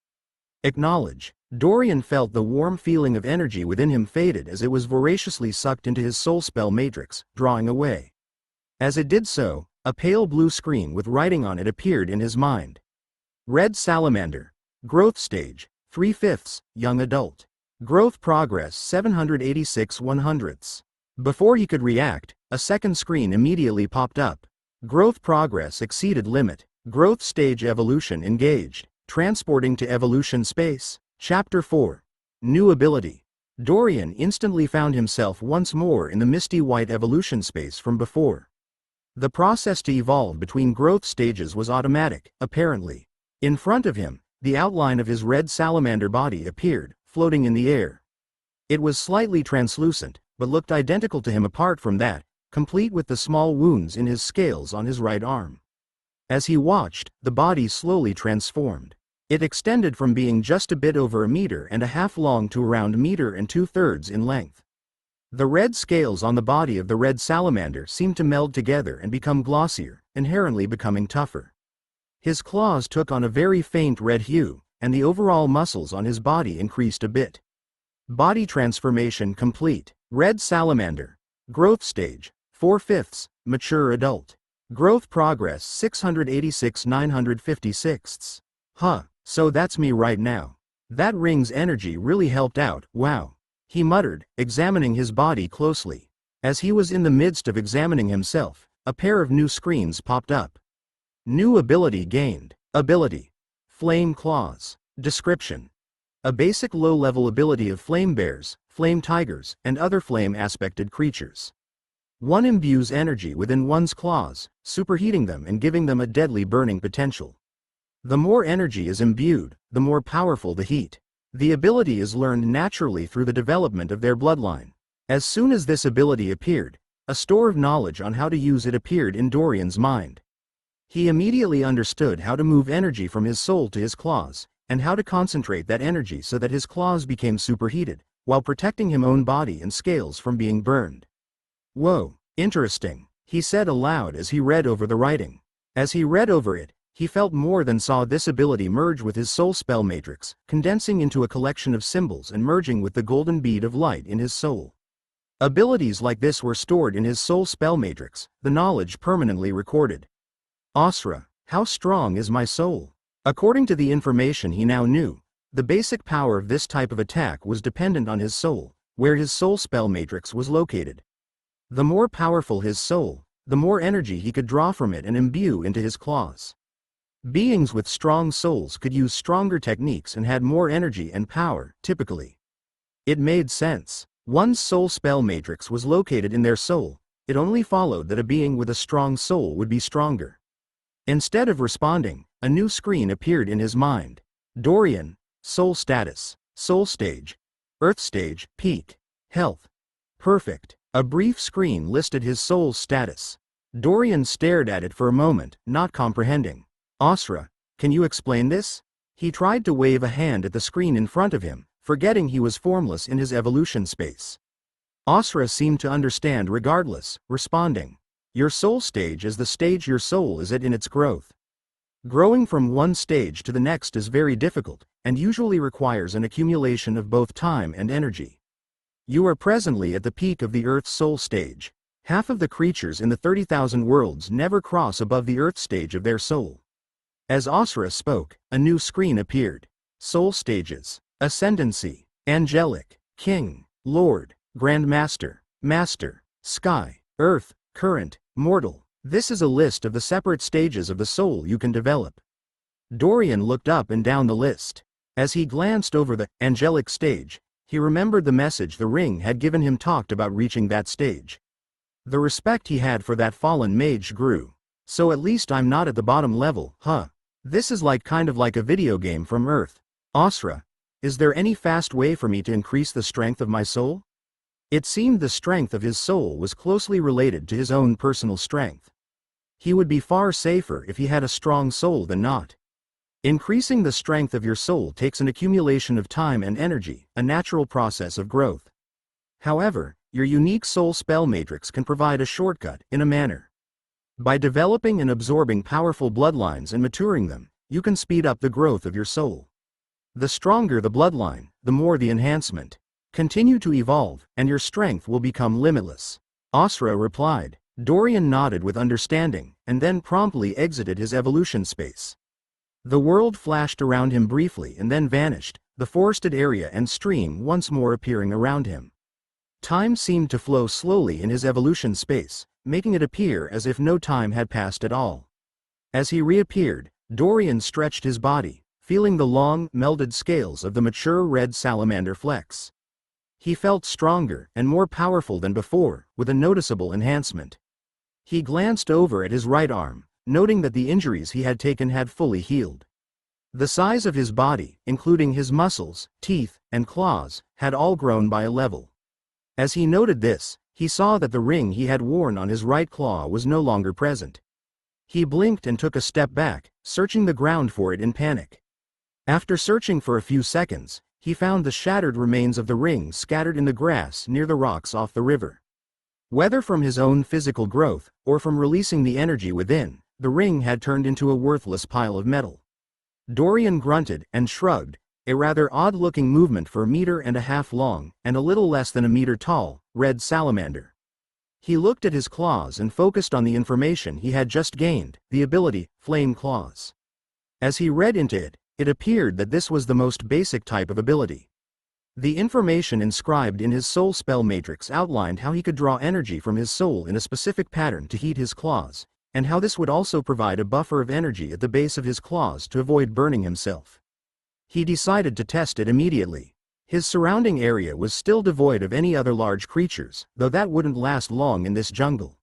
Acknowledge. Dorian felt the warm feeling of energy within him faded as it was voraciously sucked into his soul spell matrix, drawing away. As it did so, a pale blue screen with writing on it appeared in his mind. Red Salamander. Growth stage, 3/5, young adult. Growth progress 786 100ths. Before he could react, a second screen immediately popped up. Growth progress exceeded limit. Growth stage evolution engaged. Transporting to evolution space. Chapter 4. New ability. Dorian instantly found himself once more in the misty white evolution space from before. The process to evolve between growth stages was automatic, apparently. In front of him, the outline of his red salamander body appeared, floating in the air. It was slightly translucent, but looked identical to him apart from that, complete with the small wounds in his scales on his right arm. As he watched, the body slowly transformed. It extended from being just a bit over 1.5 meters long to around 1.2 meters in length. The red scales on the body of the red salamander seemed to meld together and become glossier, inherently becoming tougher. His claws took on a very faint red hue, and the overall muscles on his body increased a bit. Body transformation complete. Red salamander. Growth stage, 4/5, mature adult. Growth progress 686 956ths. Huh. So that's me right now. That ring's energy really helped out, wow. He muttered, examining his body closely. As he was in the midst of examining himself, a pair of new screens popped up. New ability gained. Ability. Flame Claws. Description. A basic low-level ability of flame bears, flame tigers, and other flame-aspected creatures. One imbues energy within one's claws, superheating them and giving them a deadly burning potential. The more energy is imbued, the more powerful the heat. The ability is learned naturally through the development of their bloodline. As soon as this ability appeared, a store of knowledge on how to use it appeared in Dorian's mind. He immediately understood how to move energy from his soul to his claws, and how to concentrate that energy so that his claws became superheated, while protecting his own body and scales from being burned. Whoa, interesting, he said aloud as he read over the writing. As he read over it, he felt more than saw this ability merge with his soul spell matrix, condensing into a collection of symbols and merging with the golden bead of light in his soul. Abilities like this were stored in his soul spell matrix, the knowledge permanently recorded. Osra, how strong is my soul? According to the information he now knew, the basic power of this type of attack was dependent on his soul, where his soul spell matrix was located. The more powerful his soul, the more energy he could draw from it and imbue into his claws. Beings with strong souls could use stronger techniques and had more energy and power, typically. It made sense. One's soul spell matrix was located in their soul. It only followed that a being with a strong soul would be stronger. Instead of responding, a new screen appeared in his mind. Dorian, soul status, soul stage, earth stage, peak, health, perfect. A brief screen listed his soul's status. Dorian stared at it for a moment, not comprehending. Asra, can you explain this? He tried to wave a hand at the screen in front of him, forgetting he was formless in his evolution space. Asra seemed to understand regardless, responding. Your soul stage is the stage your soul is at in its growth. Growing from one stage to the next is very difficult, and usually requires an accumulation of both time and energy. You are presently at the peak of the Earth's soul stage. Half of the creatures in the 30,000 worlds never cross above the Earth stage of their soul. As Asra spoke, a new screen appeared. Soul stages. Ascendancy. Angelic. King. Lord. Grand Master. Master. Sky. Earth. Current. Mortal. This is a list of the separate stages of the soul you can develop. Dorian looked up and down the list. As he glanced over the angelic stage, he remembered the message the ring had given him talked about reaching that stage. The respect he had for that fallen mage grew. So at least I'm not at the bottom level, huh? This is kind of like a video game from Earth. Asra, is there any fast way for me to increase the strength of my soul? It seemed the strength of his soul was closely related to his own personal strength. He would be far safer if he had a strong soul than not. Increasing the strength of your soul takes an accumulation of time and energy, a natural process of growth. However, your unique soul spell matrix can provide a shortcut, in a manner. By developing and absorbing powerful bloodlines and maturing them, you can speed up the growth of your soul. The stronger the bloodline, the more the enhancement. Continue to evolve, and your strength will become limitless. Asra replied. Dorian nodded with understanding, and then promptly exited his evolution space. The world flashed around him briefly and then vanished, the forested area and stream once more appearing around him. Time seemed to flow slowly in his evolution space, making it appear as if no time had passed at all. As he reappeared, Dorian stretched his body, feeling the long, melded scales of the mature red salamander flex. He felt stronger and more powerful than before, with a noticeable enhancement. He glanced over at his right arm, noting that the injuries he had taken had fully healed. The size of his body, including his muscles, teeth, and claws, had all grown by a level. As he noted this, he saw that the ring he had worn on his right claw was no longer present. He blinked and took a step back, searching the ground for it in panic. After searching for a few seconds, he found the shattered remains of the ring scattered in the grass near the rocks off the river. Whether from his own physical growth, or from releasing the energy within, the ring had turned into a worthless pile of metal. Dorian grunted and shrugged, a rather odd-looking movement for 1.5 meters long, and a little less than 1 meter tall, red salamander. He looked at his claws and focused on the information he had just gained, the ability, Flame Claws. As he read into it, it appeared that this was the most basic type of ability. The information inscribed in his soul spell matrix outlined how he could draw energy from his soul in a specific pattern to heat his claws, and how this would also provide a buffer of energy at the base of his claws to avoid burning himself. He decided to test it immediately. His surrounding area was still devoid of any other large creatures, though that wouldn't last long in this jungle.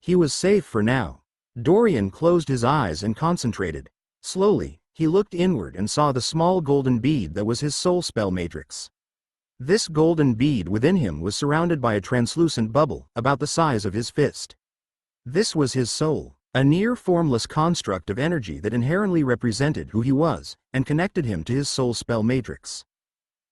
He was safe for now. Dorian closed his eyes and concentrated. Slowly, he looked inward and saw the small golden bead that was his soul spell matrix. This golden bead within him was surrounded by a translucent bubble, about the size of his fist. This was his soul, a near-formless construct of energy that inherently represented who he was, and connected him to his soul spell matrix.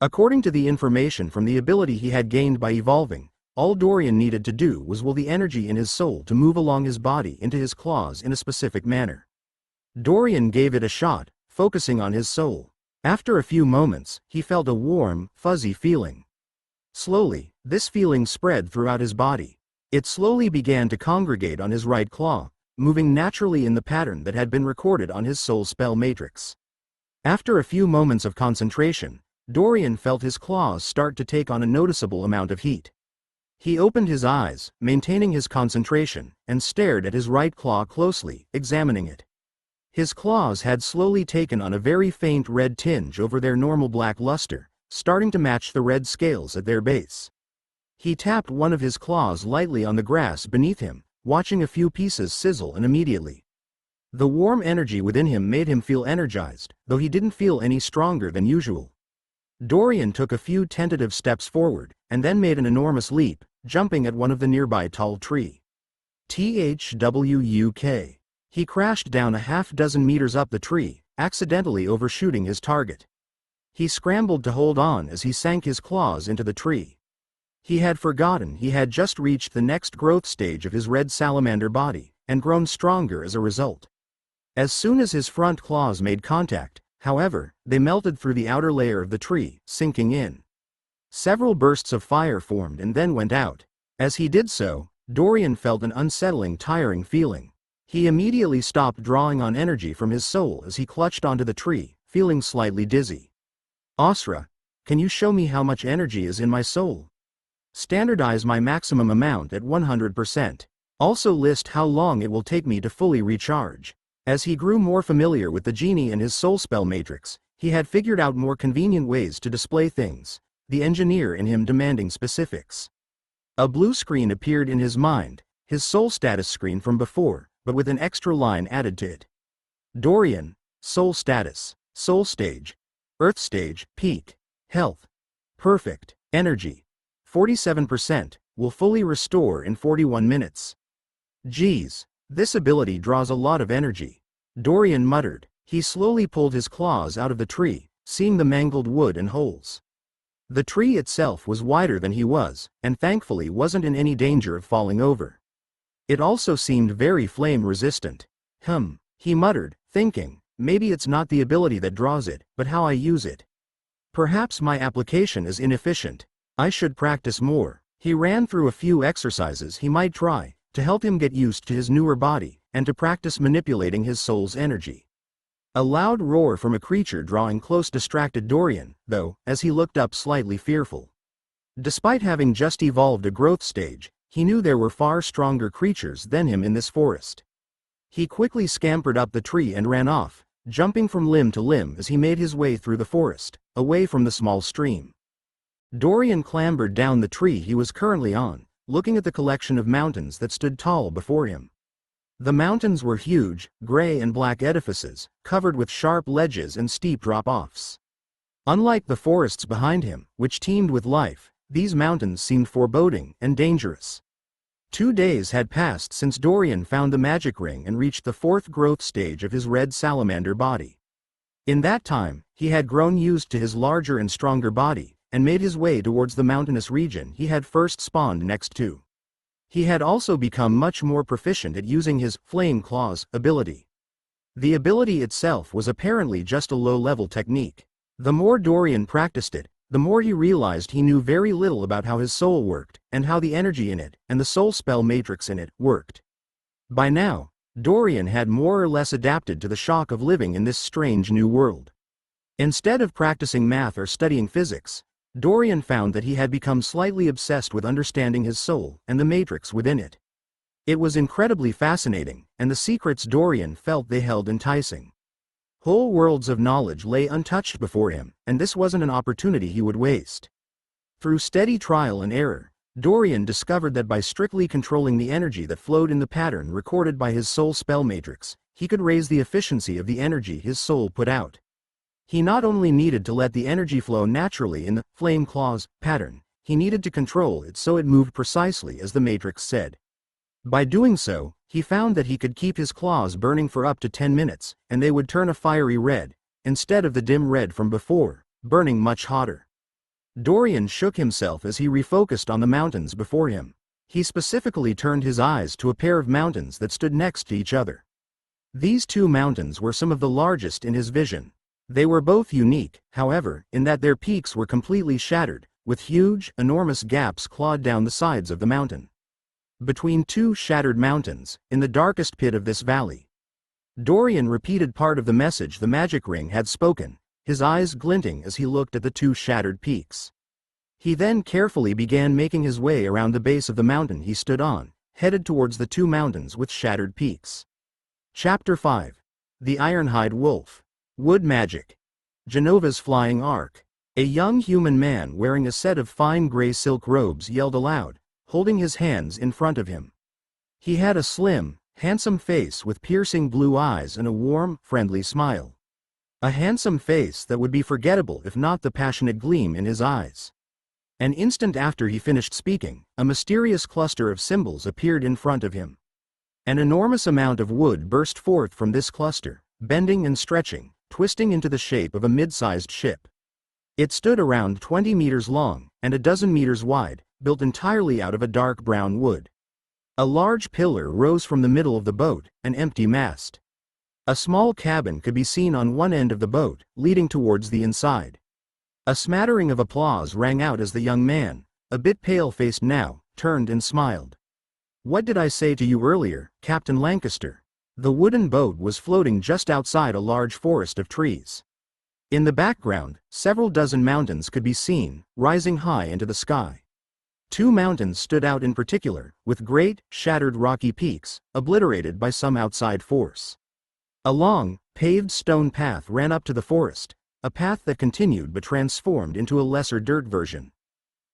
According to the information from the ability he had gained by evolving, all Dorian needed to do was will the energy in his soul to move along his body into his claws in a specific manner. Dorian gave it a shot, focusing on his soul. After a few moments, he felt a warm, fuzzy feeling. Slowly, this feeling spread throughout his body. It slowly began to congregate on his right claw, moving naturally in the pattern that had been recorded on his soul spell matrix. After a few moments of concentration, Dorian felt his claws start to take on a noticeable amount of heat. He opened his eyes, maintaining his concentration, and stared at his right claw closely, examining it. His claws had slowly taken on a very faint red tinge over their normal black luster, starting to match the red scales at their base. He tapped one of his claws lightly on the grass beneath him, watching a few pieces sizzle, and immediately the warm energy within him made him feel energized, though he didn't feel any stronger than usual. Dorian took a few tentative steps forward, and then made an enormous leap, jumping at one of the nearby tall tree. THWUK. He crashed down a half-dozen meters up the tree, accidentally overshooting his target. He scrambled to hold on as he sank his claws into the tree. He had forgotten he had just reached the next growth stage of his red salamander body, and grown stronger as a result. As soon as his front claws made contact, however, they melted through the outer layer of the tree, sinking in. Several bursts of fire formed and then went out. As he did so, Dorian felt an unsettling, tiring feeling. He immediately stopped drawing on energy from his soul as he clutched onto the tree, feeling slightly dizzy. Asra, can you show me how much energy is in my soul? Standardize my maximum amount at 100%. Also list how long it will take me to fully recharge. As he grew more familiar with the genie and his soul spell matrix, he had figured out more convenient ways to display things, the engineer in him demanding specifics. A blue screen appeared in his mind, his soul status screen from before, but with an extra line added to it. Dorian, soul status, soul stage, earth stage, peak, health, perfect, energy, 47%, will fully restore in 41 minutes. Geez, this ability draws a lot of energy. Dorian muttered. He slowly pulled his claws out of the tree, seeing the mangled wood and holes. The tree itself was wider than he was, and thankfully wasn't in any danger of falling over. It also seemed very flame-resistant. He muttered, thinking, maybe it's not the ability that draws it, but how I use it. Perhaps my application is inefficient. I should practice more. He ran through a few exercises he might try, to help him get used to his newer body, and to practice manipulating his soul's energy. A loud roar from a creature drawing close distracted Dorian, though, as he looked up slightly fearful. Despite having just evolved a growth stage, he knew there were far stronger creatures than him in this forest. He quickly scampered up the tree and ran off, jumping from limb to limb as he made his way through the forest, away from the small stream. Dorian clambered down the tree he was currently on, looking at the collection of mountains that stood tall before him. The mountains were huge, gray and black edifices, covered with sharp ledges and steep drop-offs. Unlike the forests behind him, which teemed with life, these mountains seemed foreboding and dangerous. 2 days had passed since Dorian found the magic ring and reached the 4th growth stage of his red salamander body. In that time, he had grown used to his larger and stronger body, and made his way towards the mountainous region he had first spawned next to. He had also become much more proficient at using his Flame Claws ability. The ability itself was apparently just a low-level technique. The more Dorian practiced it, the more he realized he knew very little about how his soul worked, and how the energy in it, and the soul spell matrix in it, worked. By now, Dorian had more or less adapted to the shock of living in this strange new world. Instead of practicing math or studying physics, Dorian found that he had become slightly obsessed with understanding his soul and the matrix within it. It was incredibly fascinating, and the secrets Dorian felt they held enticing. Whole worlds of knowledge lay untouched before him, and this wasn't an opportunity he would waste. Through steady trial and error, Dorian discovered that by strictly controlling the energy that flowed in the pattern recorded by his soul spell matrix, he could raise the efficiency of the energy his soul put out. He not only needed to let the energy flow naturally in the Flame Claws pattern, he needed to control it so it moved precisely as the matrix said. By doing so, he found that he could keep his claws burning for up to 10 minutes, and they would turn a fiery red, instead of the dim red from before, burning much hotter. Dorian shook himself as he refocused on the mountains before him. He specifically turned his eyes to a pair of mountains that stood next to each other. These 2 mountains were some of the largest in his vision. They were both unique, however, in that their peaks were completely shattered, with huge, enormous gaps clawed down the sides of the mountain. Between 2 shattered mountains, in the darkest pit of this valley. Dorian repeated part of the message the magic ring had spoken, his eyes glinting as he looked at the 2 shattered peaks. He then carefully began making his way around the base of the mountain he stood on, headed towards the two mountains with shattered peaks. Chapter 5. The Ironhide Wolf. Wood Magic. Genova's Flying Ark. A young human man wearing a set of fine gray silk robes yelled aloud, holding his hands in front of him. He had a slim, handsome face with piercing blue eyes and a warm, friendly smile. A handsome face that would be forgettable if not the passionate gleam in his eyes. An instant after he finished speaking, a mysterious cluster of symbols appeared in front of him. An enormous amount of wood burst forth from this cluster, bending and stretching, twisting into the shape of a mid-sized ship. It stood around 20 meters long, and a dozen meters wide, built entirely out of a dark brown wood. A large pillar rose from the middle of the boat, an empty mast. A small cabin could be seen on one end of the boat, leading towards the inside. A smattering of applause rang out as the young man, a bit pale-faced now, turned and smiled. "What did I say to you earlier, Captain Lancaster?" The wooden boat was floating just outside a large forest of trees. In the background, several dozen mountains could be seen, rising high into the sky. Two mountains stood out in particular, with great, shattered rocky peaks, obliterated by some outside force. A long, paved stone path ran up to the forest, a path that continued but transformed into a lesser dirt version.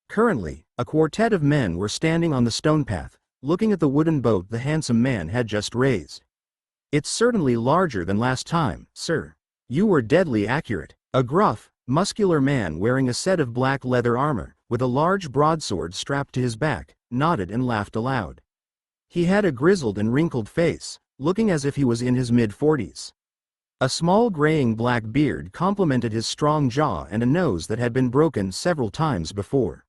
Currently, a quartet of men were standing on the stone path, looking at the wooden boat the handsome man had just raised. "It's certainly larger than last time, sir. You were deadly accurate." A gruff, muscular man wearing a set of black leather armor, with a large broadsword strapped to his back, nodded and laughed aloud. He had a grizzled and wrinkled face, looking as if he was in his mid-40s. A small graying black beard complemented his strong jaw and a nose that had been broken several times before.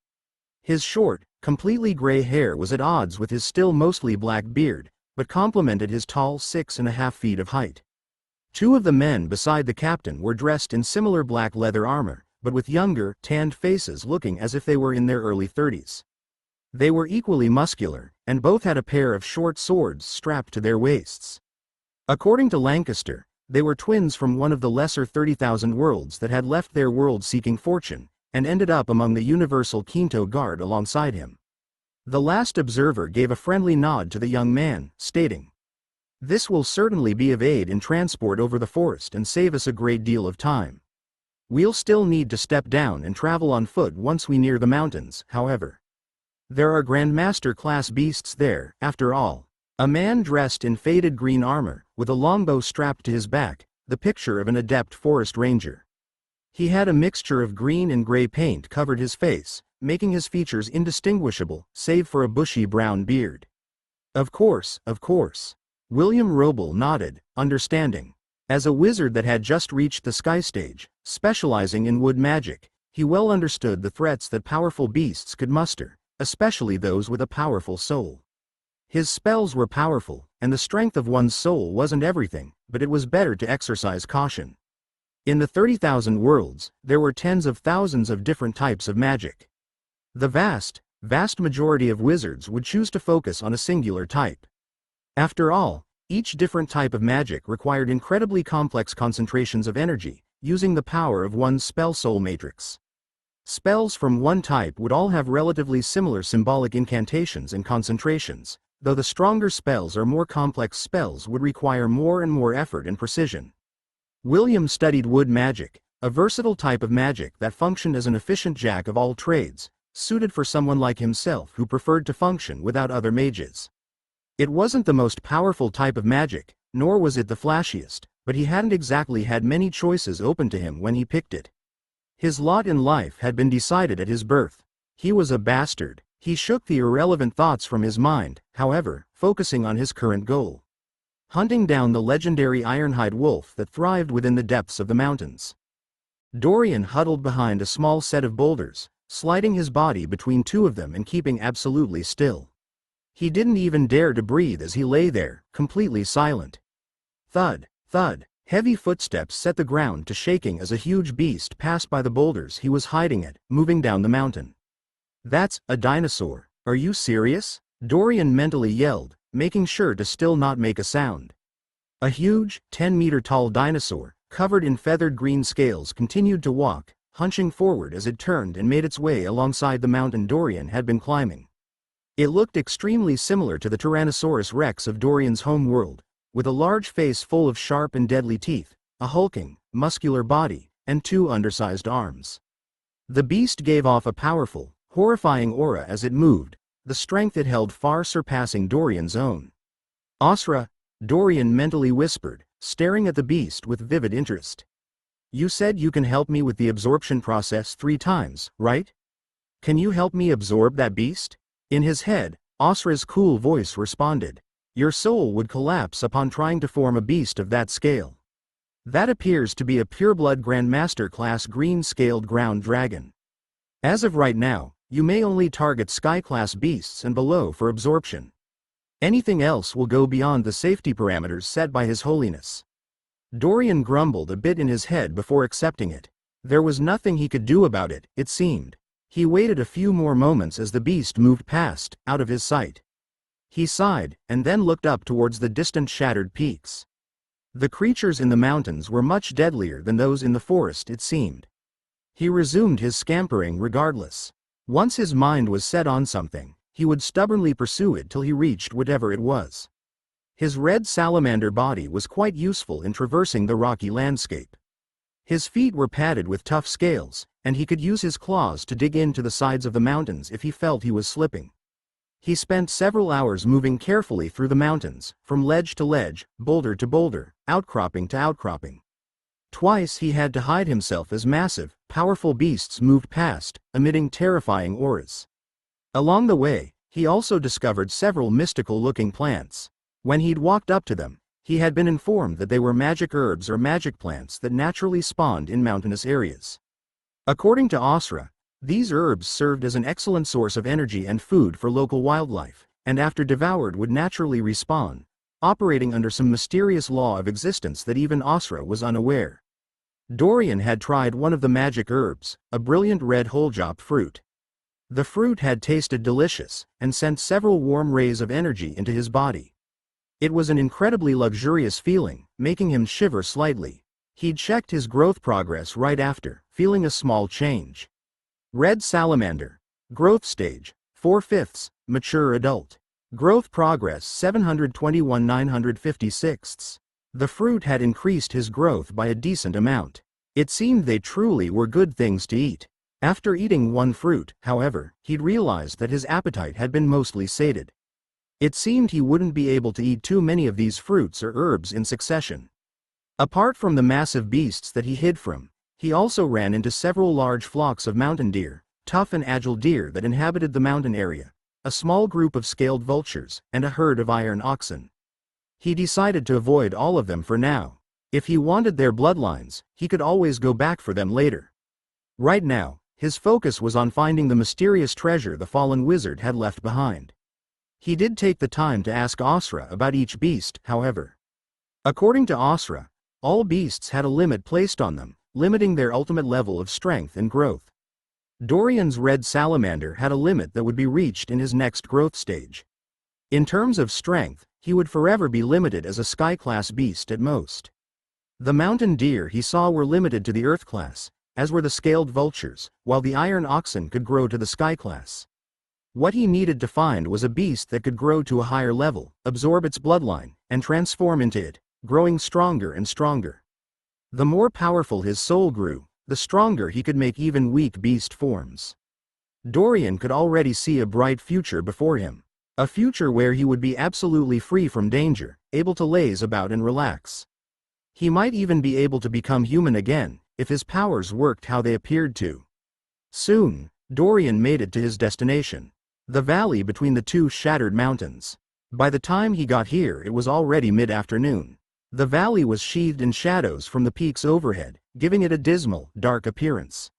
His short, completely gray hair was at odds with his still mostly black beard, but complemented his tall 6.5 feet of height. Two of the men beside the captain were dressed in similar black leather armor, but with younger, tanned faces looking as if they were in their early 30s. They were equally muscular, and both had a pair of short swords strapped to their waists. According to Lancaster, they were twins from one of the lesser 30,000 worlds that had left their world seeking fortune, and ended up among the Universal Quinto Guard alongside him. The last observer gave a friendly nod to the young man, stating, "This will certainly be of aid in transport over the forest and save us a great deal of time. We'll still need to step down and travel on foot once we near the mountains, however. There are Grandmaster-class beasts there, after all." A man dressed in faded green armor, with a longbow strapped to his back, the picture of an adept forest ranger. He had a mixture of green and gray paint covered his face, making his features indistinguishable, save for a bushy brown beard. Of course. William Roble nodded, understanding. As a wizard that had just reached the sky stage, specializing in wood magic, he well understood the threats that powerful beasts could muster, especially those with a powerful soul. His spells were powerful, and the strength of one's soul wasn't everything, but it was better to exercise caution. In the 30,000 worlds, there were tens of thousands of different types of magic. The vast majority of wizards would choose to focus on a singular type. After all, each different type of magic required incredibly complex concentrations of energy, using the power of one's spell soul matrix. Spells from one type would all have relatively similar symbolic incantations and concentrations, though the stronger spells or more complex spells would require more and more effort and precision. William studied wood magic, a versatile type of magic that functioned as an efficient jack of all trades, suited for someone like himself who preferred to function without other mages. It wasn't the most powerful type of magic, nor was it the flashiest, but he hadn't exactly had many choices open to him when he picked it. His lot in life had been decided at his birth. He was a bastard. He shook the irrelevant thoughts from his mind, however, focusing on his current goal: hunting down the legendary Ironhide wolf that thrived within the depths of the mountains. Dorian huddled behind a small set of boulders, sliding his body between two of them and keeping absolutely still. He didn't even dare to breathe as he lay there, completely silent. Thud, thud, heavy footsteps set the ground to shaking as a huge beast passed by the boulders he was hiding at, moving down the mountain. "That's a dinosaur. Are you serious?" Dorian mentally yelled, making sure to still not make a sound. A huge, 10-meter tall dinosaur, covered in feathered green scales, continued to walk, hunching forward as it turned and made its way alongside the mountain Dorian had been climbing. It looked extremely similar to the Tyrannosaurus Rex of Dorian's home world, with a large face full of sharp and deadly teeth, a hulking, muscular body, and 2 undersized arms. The beast gave off a powerful, horrifying aura as it moved, the strength it held far surpassing Dorian's own. "Asra," Dorian mentally whispered, staring at the beast with vivid interest. "You said you can help me with the absorption process 3 times, right? Can you help me absorb that beast?" In his head, Asra's cool voice responded. "Your soul would collapse upon trying to form a beast of that scale. That appears to be a pureblood Grandmaster class green-scaled ground dragon. As of right now, you may only target Sky-class beasts and below for absorption. Anything else will go beyond the safety parameters set by His Holiness." Dorian grumbled a bit in his head before accepting it. There was nothing he could do about it, it seemed. He waited a few more moments as the beast moved past, out of his sight. He sighed, and then looked up towards the distant shattered peaks. The creatures in the mountains were much deadlier than those in the forest, it seemed. He resumed his scampering regardless. Once his mind was set on something, he would stubbornly pursue it till he reached whatever it was. His red salamander body was quite useful in traversing the rocky landscape. His feet were padded with tough scales, and he could use his claws to dig into the sides of the mountains if he felt he was slipping. He spent several hours moving carefully through the mountains, from ledge to ledge, boulder to boulder, outcropping to outcropping. Twice he had to hide himself as massive, powerful beasts moved past, emitting terrifying auras. Along the way, he also discovered several mystical-looking plants. When he'd walked up to them, he had been informed that they were magic herbs or magic plants that naturally spawned in mountainous areas. According to Asra, these herbs served as an excellent source of energy and food for local wildlife, and after devoured would naturally respawn, operating under some mysterious law of existence that even Asra was unaware. Dorian had tried one of the magic herbs, a brilliant red holejop fruit. The fruit had tasted delicious, and sent several warm rays of energy into his body. It was an incredibly luxurious feeling, making him shiver slightly. He'd checked his growth progress right after, feeling a small change. Red salamander. Growth stage, 4/5, mature adult. Growth progress 721,956. The fruit had increased his growth by a decent amount. It seemed they truly were good things to eat. After eating one fruit, however, he'd realized that his appetite had been mostly sated. It seemed he wouldn't be able to eat too many of these fruits or herbs in succession. Apart from the massive beasts that he hid from, he also ran into several large flocks of mountain deer, tough and agile deer that inhabited the mountain area, a small group of scaled vultures, and a herd of iron oxen. He decided to avoid all of them for now. If he wanted their bloodlines, he could always go back for them later. Right now, his focus was on finding the mysterious treasure the fallen wizard had left behind. He did take the time to ask Asra about each beast, however. According to Asra, all beasts had a limit placed on them, limiting their ultimate level of strength and growth. Dorian's red salamander had a limit that would be reached in his next growth stage. In terms of strength, he would forever be limited as a sky-class beast at most. The mountain deer he saw were limited to the earth class, as were the scaled vultures, while the iron oxen could grow to the sky class. What he needed to find was a beast that could grow to a higher level, absorb its bloodline, and transform into it, growing stronger and stronger. The more powerful his soul grew, the stronger he could make even weak beast forms. Dorian could already see a bright future before him. A future where he would be absolutely free from danger, able to laze about and relax. He might even be able to become human again, if his powers worked how they appeared to. Soon, Dorian made it to his destination. The valley between the 2 shattered mountains. By the time he got here it was already mid-afternoon. The valley was sheathed in shadows from the peaks overhead, giving it a dismal, dark appearance.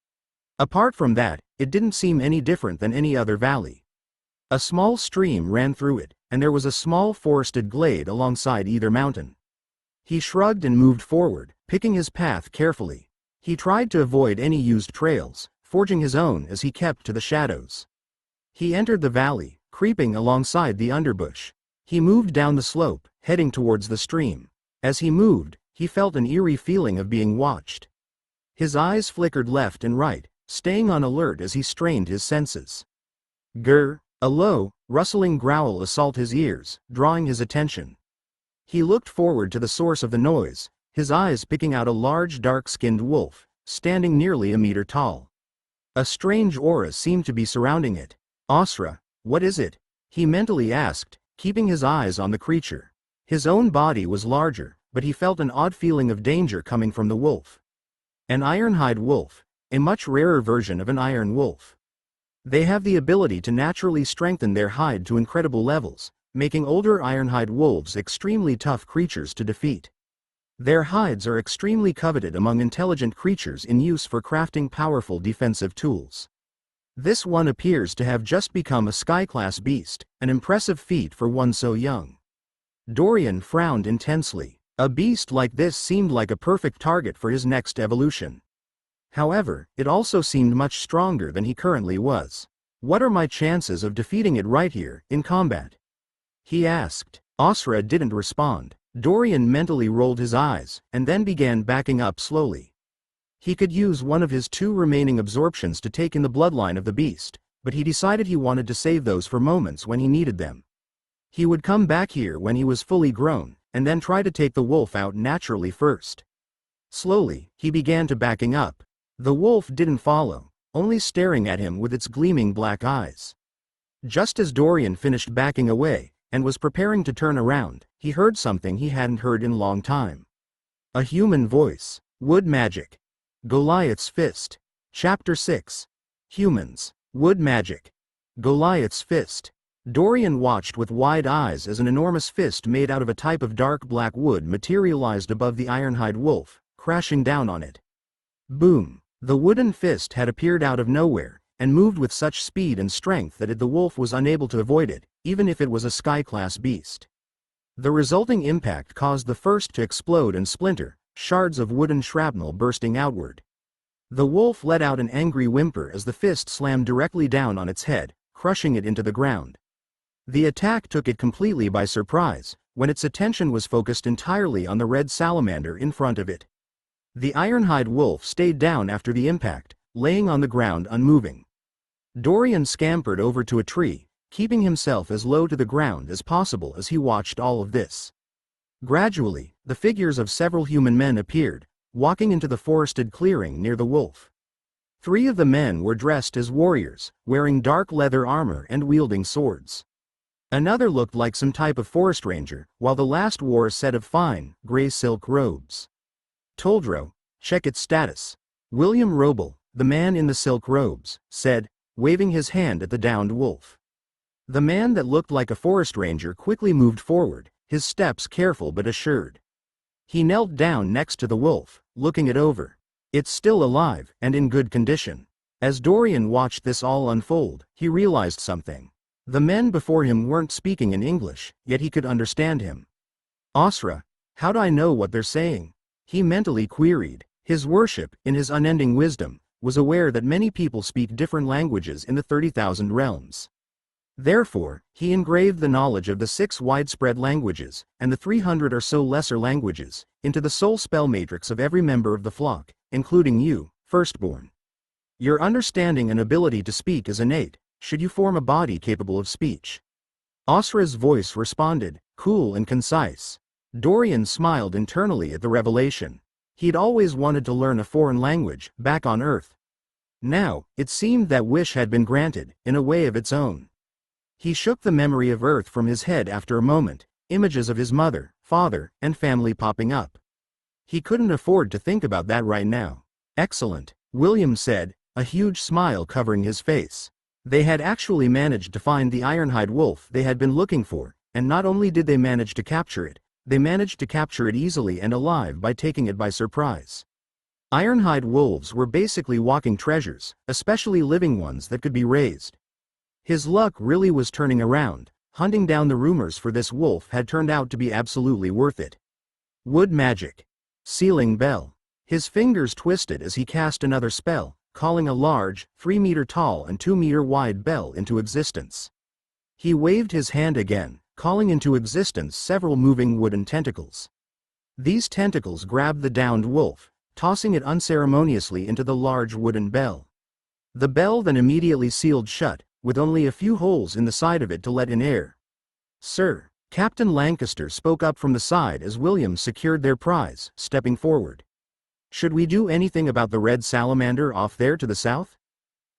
Apart from that, it didn't seem any different than any other valley. A small stream ran through it, and there was a small forested glade alongside either mountain. He shrugged and moved forward, picking his path carefully. He tried to avoid any used trails, forging his own as he kept to the shadows. He entered the valley, creeping alongside the underbush. He moved down the slope, heading towards the stream. As he moved, he felt an eerie feeling of being watched. His eyes flickered left and right, staying on alert as he strained his senses. Grr! A low, rustling growl assaulted his ears, drawing his attention. He looked forward to the source of the noise, his eyes picking out a large dark-skinned wolf, standing nearly a meter tall. A strange aura seemed to be surrounding it. Asra, what is it? He mentally asked, keeping his eyes on the creature. His own body was larger, but he felt an odd feeling of danger coming from the wolf. An ironhide wolf, a much rarer version of an iron wolf. They have the ability to naturally strengthen their hide to incredible levels, making older ironhide wolves extremely tough creatures to defeat. Their hides are extremely coveted among intelligent creatures in use for crafting powerful defensive tools. This one appears to have just become a sky-class beast, an impressive feat for one so young. Dorian frowned intensely. A beast like this seemed like a perfect target for his next evolution. However, it also seemed much stronger than he currently was. What are my chances of defeating it right here, in combat? He asked. Asra didn't respond. Dorian mentally rolled his eyes, and then began backing up slowly. He could use one of his 2 remaining absorptions to take in the bloodline of the beast, but he decided he wanted to save those for moments when he needed them. He would come back here when he was fully grown, and then try to take the wolf out naturally first. Slowly, he began to backing up. The wolf didn't follow, only staring at him with its gleaming black eyes. Just as Dorian finished backing away, and was preparing to turn around, he heard something he hadn't heard in a long time. A human voice. Wood magic. Goliath's fist. Chapter 6. Humans. Wood magic. Goliath's fist. Dorian watched with wide eyes as an enormous fist made out of a type of dark black wood materialized above the ironhide wolf, crashing down on it. Boom! The wooden fist had appeared out of nowhere, and moved with such speed and strength that the wolf was unable to avoid it, even if it was a sky-class beast. The resulting impact caused the first to explode and splinter, shards of wooden shrapnel bursting outward. The wolf let out an angry whimper as the fist slammed directly down on its head, crushing it into the ground. The attack took it completely by surprise, when its attention was focused entirely on the red salamander in front of it. The ironhide wolf stayed down after the impact, laying on the ground unmoving. Dorian scampered over to a tree, keeping himself as low to the ground as possible as he watched all of this. Gradually, the figures of several human men appeared, walking into the forested clearing near the wolf. 3 of the men were dressed as warriors, wearing dark leather armor and wielding swords. Another looked like some type of forest ranger, while the last wore a set of fine, gray silk robes. Toldro, check its status. William Roble, the man in the silk robes, said, waving his hand at the downed wolf. The man that looked like a forest ranger quickly moved forward, his steps careful but assured. He knelt down next to the wolf, looking it over. It's still alive, and in good condition. As Dorian watched this all unfold, he realized something. The men before him weren't speaking in English, yet he could understand him. Asra, how do I know what they're saying? He mentally queried. His worship, in his unending wisdom, was aware that many people speak different languages in the 30,000 realms. Therefore, he engraved the knowledge of the 6 widespread languages, and the 300 or so lesser languages, into the soul spell matrix of every member of the flock, including you, firstborn. Your understanding and ability to speak is innate, should you form a body capable of speech. Asra's voice responded, cool and concise. Dorian smiled internally at the revelation. He'd always wanted to learn a foreign language, back on Earth. Now, it seemed that wish had been granted, in a way of its own. He shook the memory of Earth from his head after a moment, images of his mother, father, and family popping up. He couldn't afford to think about that right now. Excellent, William said, a huge smile covering his face. They had actually managed to find the ironhide wolf they had been looking for, and not only did they manage to capture it, they managed to capture it easily and alive by taking it by surprise. Ironhide wolves were basically walking treasures, especially living ones that could be raised. His luck really was turning around. Hunting down the rumors for this wolf had turned out to be absolutely worth it. Wood magic. Sealing bell. His fingers twisted as he cast another spell, calling a large, 3-meter tall and 2-meter wide bell into existence. He waved his hand again, calling into existence several moving wooden tentacles. These tentacles grabbed the downed wolf, tossing it unceremoniously into the large wooden bell. The bell then immediately sealed shut, with only a few holes in the side of it to let in air. "Sir," Captain Lancaster spoke up from the side as William secured their prize, stepping forward. "Should we do anything about the red salamander off there to the south?"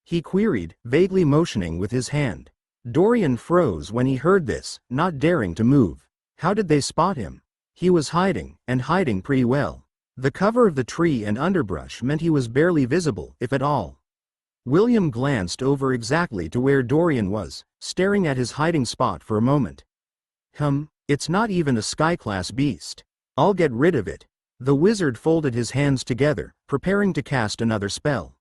he queried, vaguely motioning with his hand. Dorian froze when he heard this, not daring to move. How did they spot him? He was hiding, and hiding pretty well. The cover of the tree and underbrush meant he was barely visible, if at all. William glanced over exactly to where Dorian was, staring at his hiding spot for a moment. It's not even a sky-class beast. I'll get rid of it." The wizard folded his hands together, preparing to cast another spell.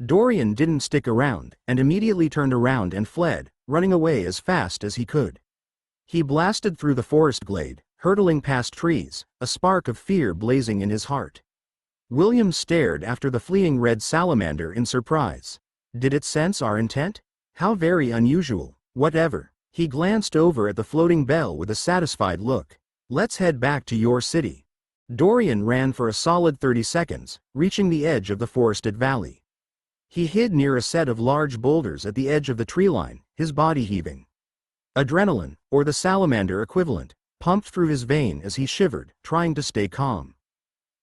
Dorian didn't stick around, and immediately turned around and fled, running away as fast as he could. He blasted through the forest glade, hurtling past trees, a spark of fear blazing in his heart. William stared after the fleeing red salamander in surprise. Did it sense our intent? How very unusual. Whatever. He glanced over at the floating bell with a satisfied look. "Let's head back to your city." Dorian ran for a solid 30 seconds, reaching the edge of the forested valley. He hid near a set of large boulders at the edge of the tree line, his body heaving. Adrenaline, or the salamander equivalent, pumped through his vein as he shivered, trying to stay calm.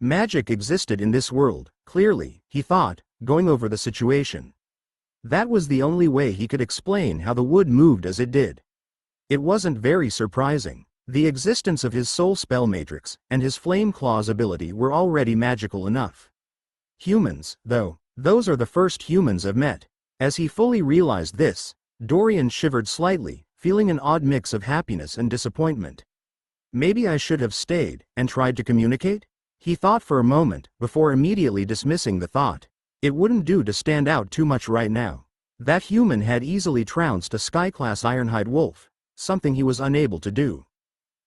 Magic existed in this world, clearly, he thought, going over the situation. That was the only way he could explain how the wood moved as it did. It wasn't very surprising. The existence of his soul spell matrix and his flame claws ability were already magical enough. Humans, though, those are the first humans I've met. As he fully realized this, Dorian shivered slightly, feeling an odd mix of happiness and disappointment. Maybe I should have stayed and tried to communicate? He thought for a moment, before immediately dismissing the thought. It wouldn't do to stand out too much right now. That human had easily trounced a sky-class ironhide wolf, something he was unable to do.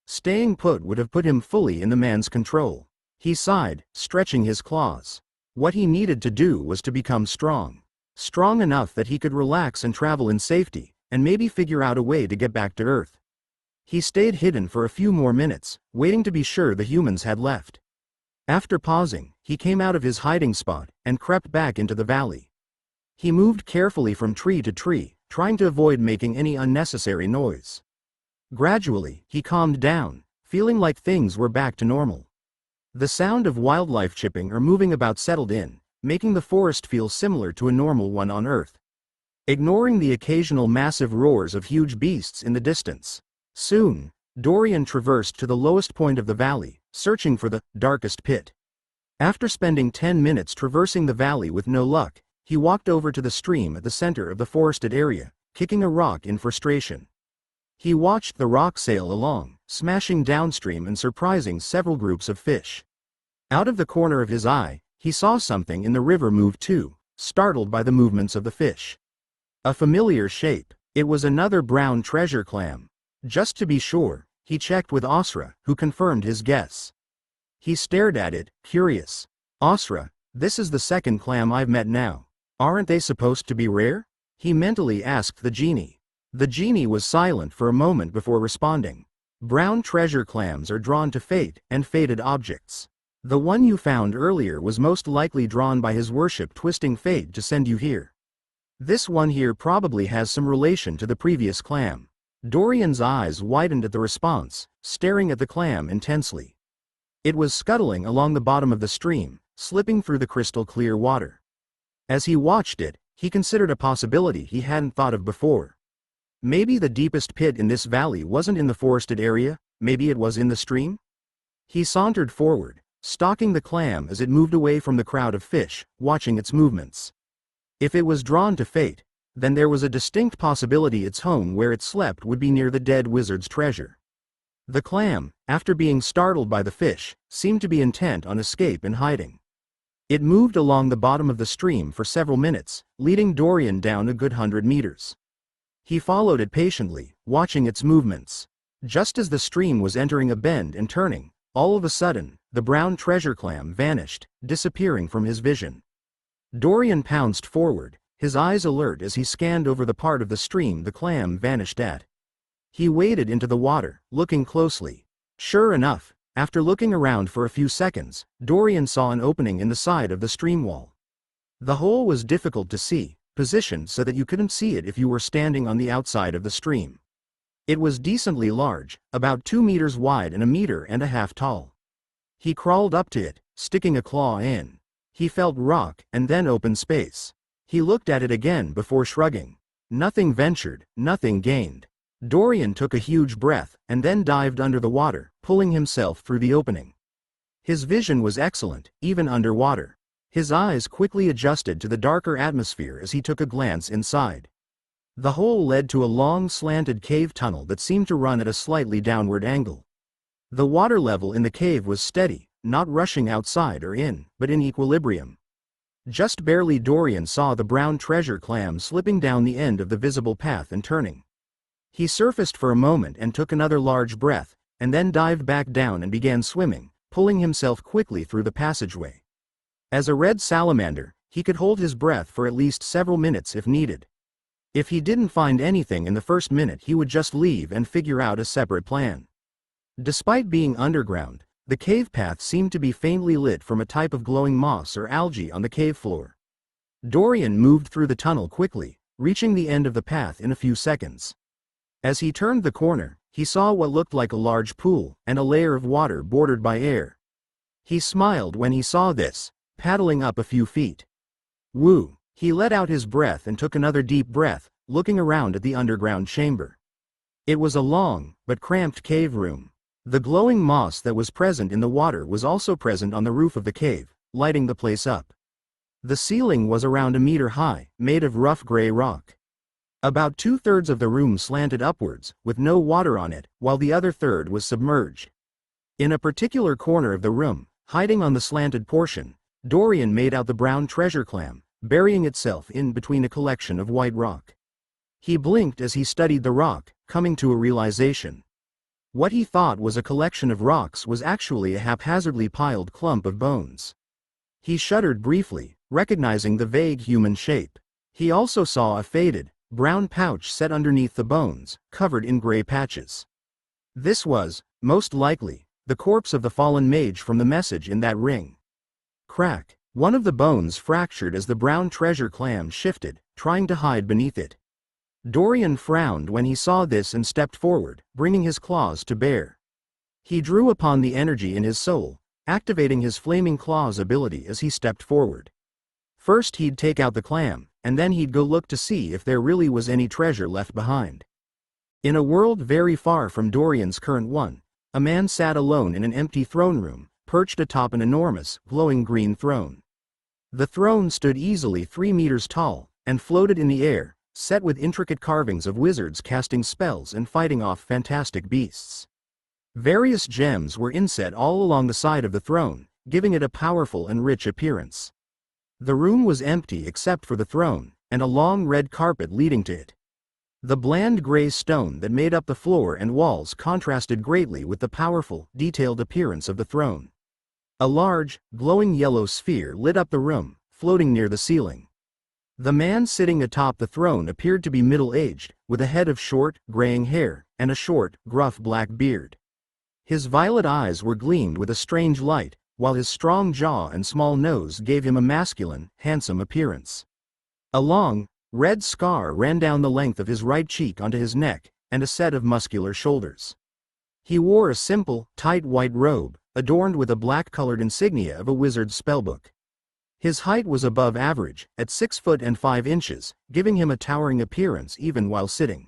Staying put would have put him fully in the man's control. He sighed, stretching his claws. What he needed to do was to become strong. Strong enough that he could relax and travel in safety, and maybe figure out a way to get back to Earth. He stayed hidden for a few more minutes, waiting to be sure the humans had left. After pausing, he came out of his hiding spot and crept back into the valley. He moved carefully from tree to tree, trying to avoid making any unnecessary noise. Gradually, he calmed down, feeling like things were back to normal. The sound of wildlife chipping or moving about settled in, making the forest feel similar to a normal one on Earth. Ignoring the occasional massive roars of huge beasts in the distance. Soon, Dorian traversed to the lowest point of the valley, searching for the darkest pit. After spending 10 minutes traversing the valley with no luck, he walked over to the stream at the center of the forested area, kicking a rock in frustration. He watched the rock sail along, smashing downstream and surprising several groups of fish. Out of the corner of his eye, he saw something in the river move too, startled by the movements of the fish. A familiar shape. It was another brown treasure clam. Just to be sure, he checked with Osra, who confirmed his guess. He stared at it, curious. "Osra, this is the second clam I've met now. Aren't they supposed to be rare?" he mentally asked the genie. The genie was silent for a moment before responding. "Brown treasure clams are drawn to fate and fated objects. The one you found earlier was most likely drawn by his worship twisting fate to send you here. This one here probably has some relation to the previous clam." Dorian's eyes widened at the response, staring at the clam intensely. It was scuttling along the bottom of the stream, slipping through the crystal clear water. As he watched it, he considered a possibility he hadn't thought of before. Maybe the deepest pit in this valley wasn't in the forested area, maybe it was in the stream? He sauntered forward, stalking the clam as it moved away from the crowd of fish, watching its movements. If it was drawn to fate, then there was a distinct possibility its home where it slept would be near the dead wizard's treasure. The clam, after being startled by the fish, seemed to be intent on escape and hiding. It moved along the bottom of the stream for several minutes, leading Dorian down a good 100 meters. He followed it patiently, watching its movements. Just as the stream was entering a bend and turning, all of a sudden, the brown treasure clam vanished, disappearing from his vision. Dorian pounced forward, his eyes alert as he scanned over the part of the stream the clam vanished at. He waded into the water, looking closely. Sure enough, After looking around for a few seconds, Dorian saw an opening in the side of the stream wall. The hole was difficult to see, positioned so that you couldn't see it if you were standing on the outside of the stream. It was decently large, about 2 meters wide and 1.5 meters tall. He crawled up to it, sticking a claw in. He felt rock and then open space. He looked at it again before shrugging. Nothing ventured, nothing gained. Dorian took a huge breath and then dived under the water, pulling himself through the opening. His vision was excellent, even underwater. His eyes quickly adjusted to the darker atmosphere as he took a glance inside. The hole led to a long slanted cave tunnel that seemed to run at a slightly downward angle. The water level in the cave was steady, not rushing outside or in, but in equilibrium. Just barely Dorian saw the brown treasure clam slipping down the end of the visible path and turning. He surfaced for a moment and took another large breath, and then dived back down and began swimming, pulling himself quickly through the passageway. As a red salamander, he could hold his breath for at least several minutes if needed. If he didn't find anything in the first minute, he would just leave and figure out a separate plan. Despite being underground, the cave path seemed to be faintly lit from a type of glowing moss or algae on the cave floor. Dorian moved through the tunnel quickly, reaching the end of the path in a few seconds. As he turned the corner, he saw what looked like a large pool and a layer of water bordered by air. He smiled when he saw this, paddling up a few feet. Woo! He let out his breath and took another deep breath, looking around at the underground chamber. It was a long, but cramped cave room. The glowing moss that was present in the water was also present on the roof of the cave, lighting the place up. The ceiling was around 1 meter high, made of rough gray rock. About 2/3 of the room slanted upwards, with no water on it, while the other third was submerged. In a particular corner of the room, hiding on the slanted portion, Dorian made out the brown treasure clam, burying itself in between a collection of white rock. He blinked as he studied the rock, coming to a realization. What he thought was a collection of rocks was actually a haphazardly piled clump of bones. He shuddered briefly, recognizing the vague human shape. He also saw a faded, brown pouch set underneath the bones, covered in gray patches. This was, most likely, the corpse of the fallen mage from the message in that ring. Crack! One of the bones fractured as the brown treasure clam shifted, trying to hide beneath it. Dorian frowned when he saw this and stepped forward, bringing his claws to bear. He drew upon the energy in his soul, activating his flaming claws ability as he stepped forward. First he'd take out the clam, and then he'd go look to see if there really was any treasure left behind. In a world very far from Dorian's current one, a man sat alone in an empty throne room, perched atop an enormous, glowing green throne. The throne stood easily 3 meters tall, and floated in the air, set with intricate carvings of wizards casting spells and fighting off fantastic beasts. Various gems were inset all along the side of the throne, giving it a powerful and rich appearance. The room was empty except for the throne, and a long red carpet leading to it. The bland gray stone that made up the floor and walls contrasted greatly with the powerful, detailed appearance of the throne. A large, glowing yellow sphere lit up the room, floating near the ceiling. The man sitting atop the throne appeared to be middle-aged, with a head of short, graying hair, and a short, gruff black beard. His violet eyes were gleamed with a strange light, while his strong jaw and small nose gave him a masculine, handsome appearance. A long, red scar ran down the length of his right cheek onto his neck, and a set of muscular shoulders. He wore a simple, tight white robe, adorned with a black-colored insignia of a wizard's spellbook. His height was above average, at 6 foot and 5 inches, giving him a towering appearance even while sitting.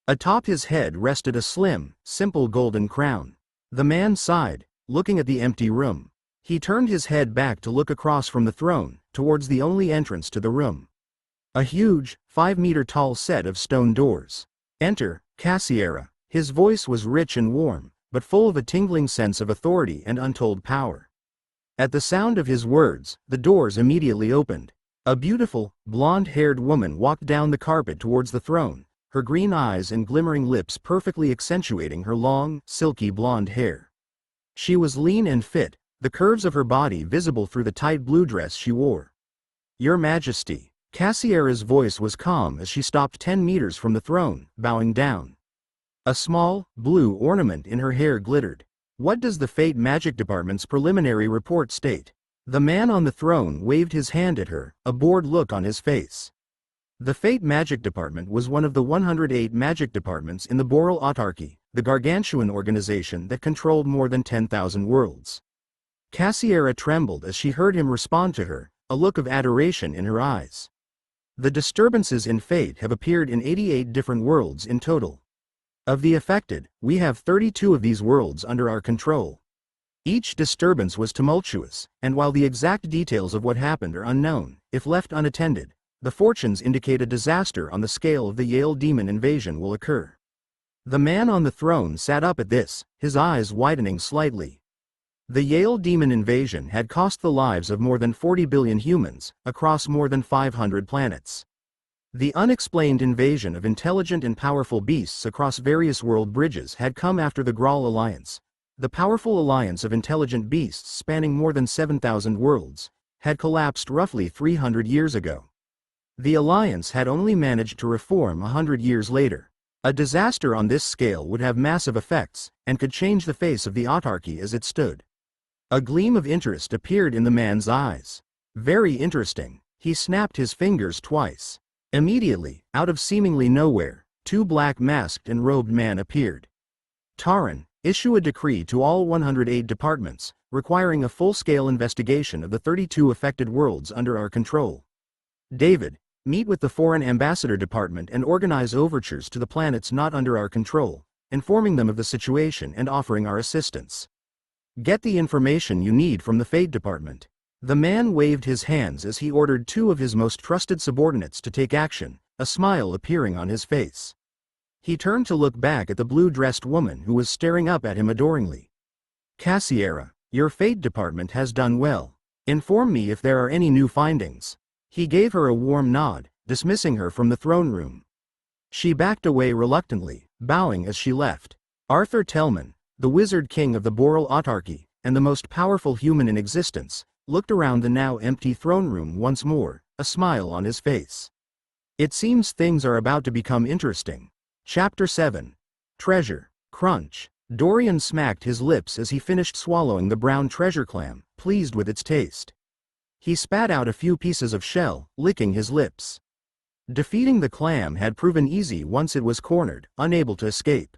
Atop his head rested a slim, simple golden crown. The man sighed, looking at the empty room. He turned his head back to look across from the throne, towards the only entrance to the room. A huge, 5-meter-tall set of stone doors. "Enter, Cassiera." His voice was rich and warm, but full of a tingling sense of authority and untold power. At the sound of his words, the doors immediately opened. A beautiful, blonde-haired woman walked down the carpet towards the throne, her green eyes and glimmering lips perfectly accentuating her long, silky blonde hair. She was lean and fit, the curves of her body visible through the tight blue dress she wore. "Your Majesty." Cassiera's voice was calm as she stopped 10 meters from the throne, bowing down. A small, blue ornament in her hair glittered. What does the Fate Magic Department's preliminary report state? The man on the throne waved his hand at her, a bored look on his face. The Fate Magic Department was one of the 108 magic departments in the Boral Autarky, the gargantuan organization that controlled more than 10,000 worlds. Cassiera trembled as she heard him respond to her, a look of adoration in her eyes. The disturbances in Fate have appeared in 88 different worlds in total. Of the affected, we have 32 of these worlds under our control. Each disturbance was tumultuous, and while the exact details of what happened are unknown, if left unattended, the fortunes indicate a disaster on the scale of the Yale demon invasion will occur. The man on the throne sat up at this, his eyes widening slightly. The Yale demon invasion had cost the lives of more than 40 billion humans, across more than 500 planets. The unexplained invasion of intelligent and powerful beasts across various world bridges had come after the Graal Alliance. The powerful alliance of intelligent beasts spanning more than 7,000 worlds had collapsed roughly 300 years ago. The alliance had only managed to reform 100 years later. A disaster on this scale would have massive effects, and could change the face of the autarky as it stood. A gleam of interest appeared in the man's eyes. Very interesting. He snapped his fingers twice. Immediately, out of seemingly nowhere, two black masked and robed men appeared. Taran, issue a decree to all 108 departments, requiring a full-scale investigation of the 32 affected worlds under our control. David, meet with the Foreign Ambassador Department and organize overtures to the planets not under our control, informing them of the situation and offering our assistance. Get the information you need from the Fate Department. The man waved his hands as he ordered two of his most trusted subordinates to take action, a smile appearing on his face. He turned to look back at the blue-dressed woman who was staring up at him adoringly. Cassiera, your Fate Department has done well. Inform me if there are any new findings. He gave her a warm nod, dismissing her from the throne room. She backed away reluctantly, bowing as she left. Arthur Tellman, the Wizard King of the Boral Autarky, and the most powerful human in existence, looked around the now empty throne room once more, a smile on his face. It seems things are about to become interesting. Chapter 7. Treasure. Crunch. Dorian smacked his lips as he finished swallowing the brown treasure clam, pleased with its taste. He spat out a few pieces of shell, licking his lips. Defeating the clam had proven easy once it was cornered, unable to escape.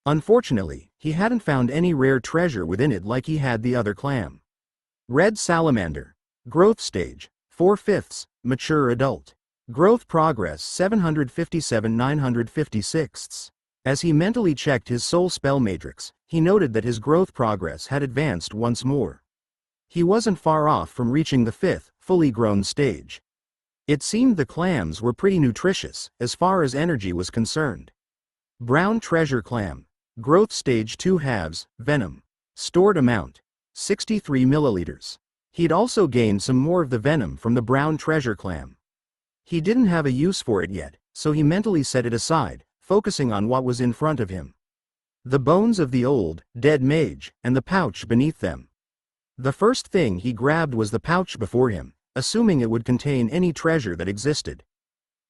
Unfortunately, he hadn't found any rare treasure within it like he had the other clam. Red salamander. Growth stage, 4/5, mature adult. Growth progress 757-956. As he mentally checked his soul spell matrix, he noted that his growth progress had advanced once more. He wasn't far off from reaching the 5th, fully grown stage. It seemed the clams were pretty nutritious, as far as energy was concerned. Brown treasure clam. Growth stage 2/2, venom. Stored amount, 63 milliliters. He'd also gained some more of the venom from the brown treasure clam. He didn't have a use for it yet, so he mentally set it aside, focusing on what was in front of him. The bones of the old, dead mage, and the pouch beneath them. The first thing he grabbed was the pouch before him, assuming it would contain any treasure that existed.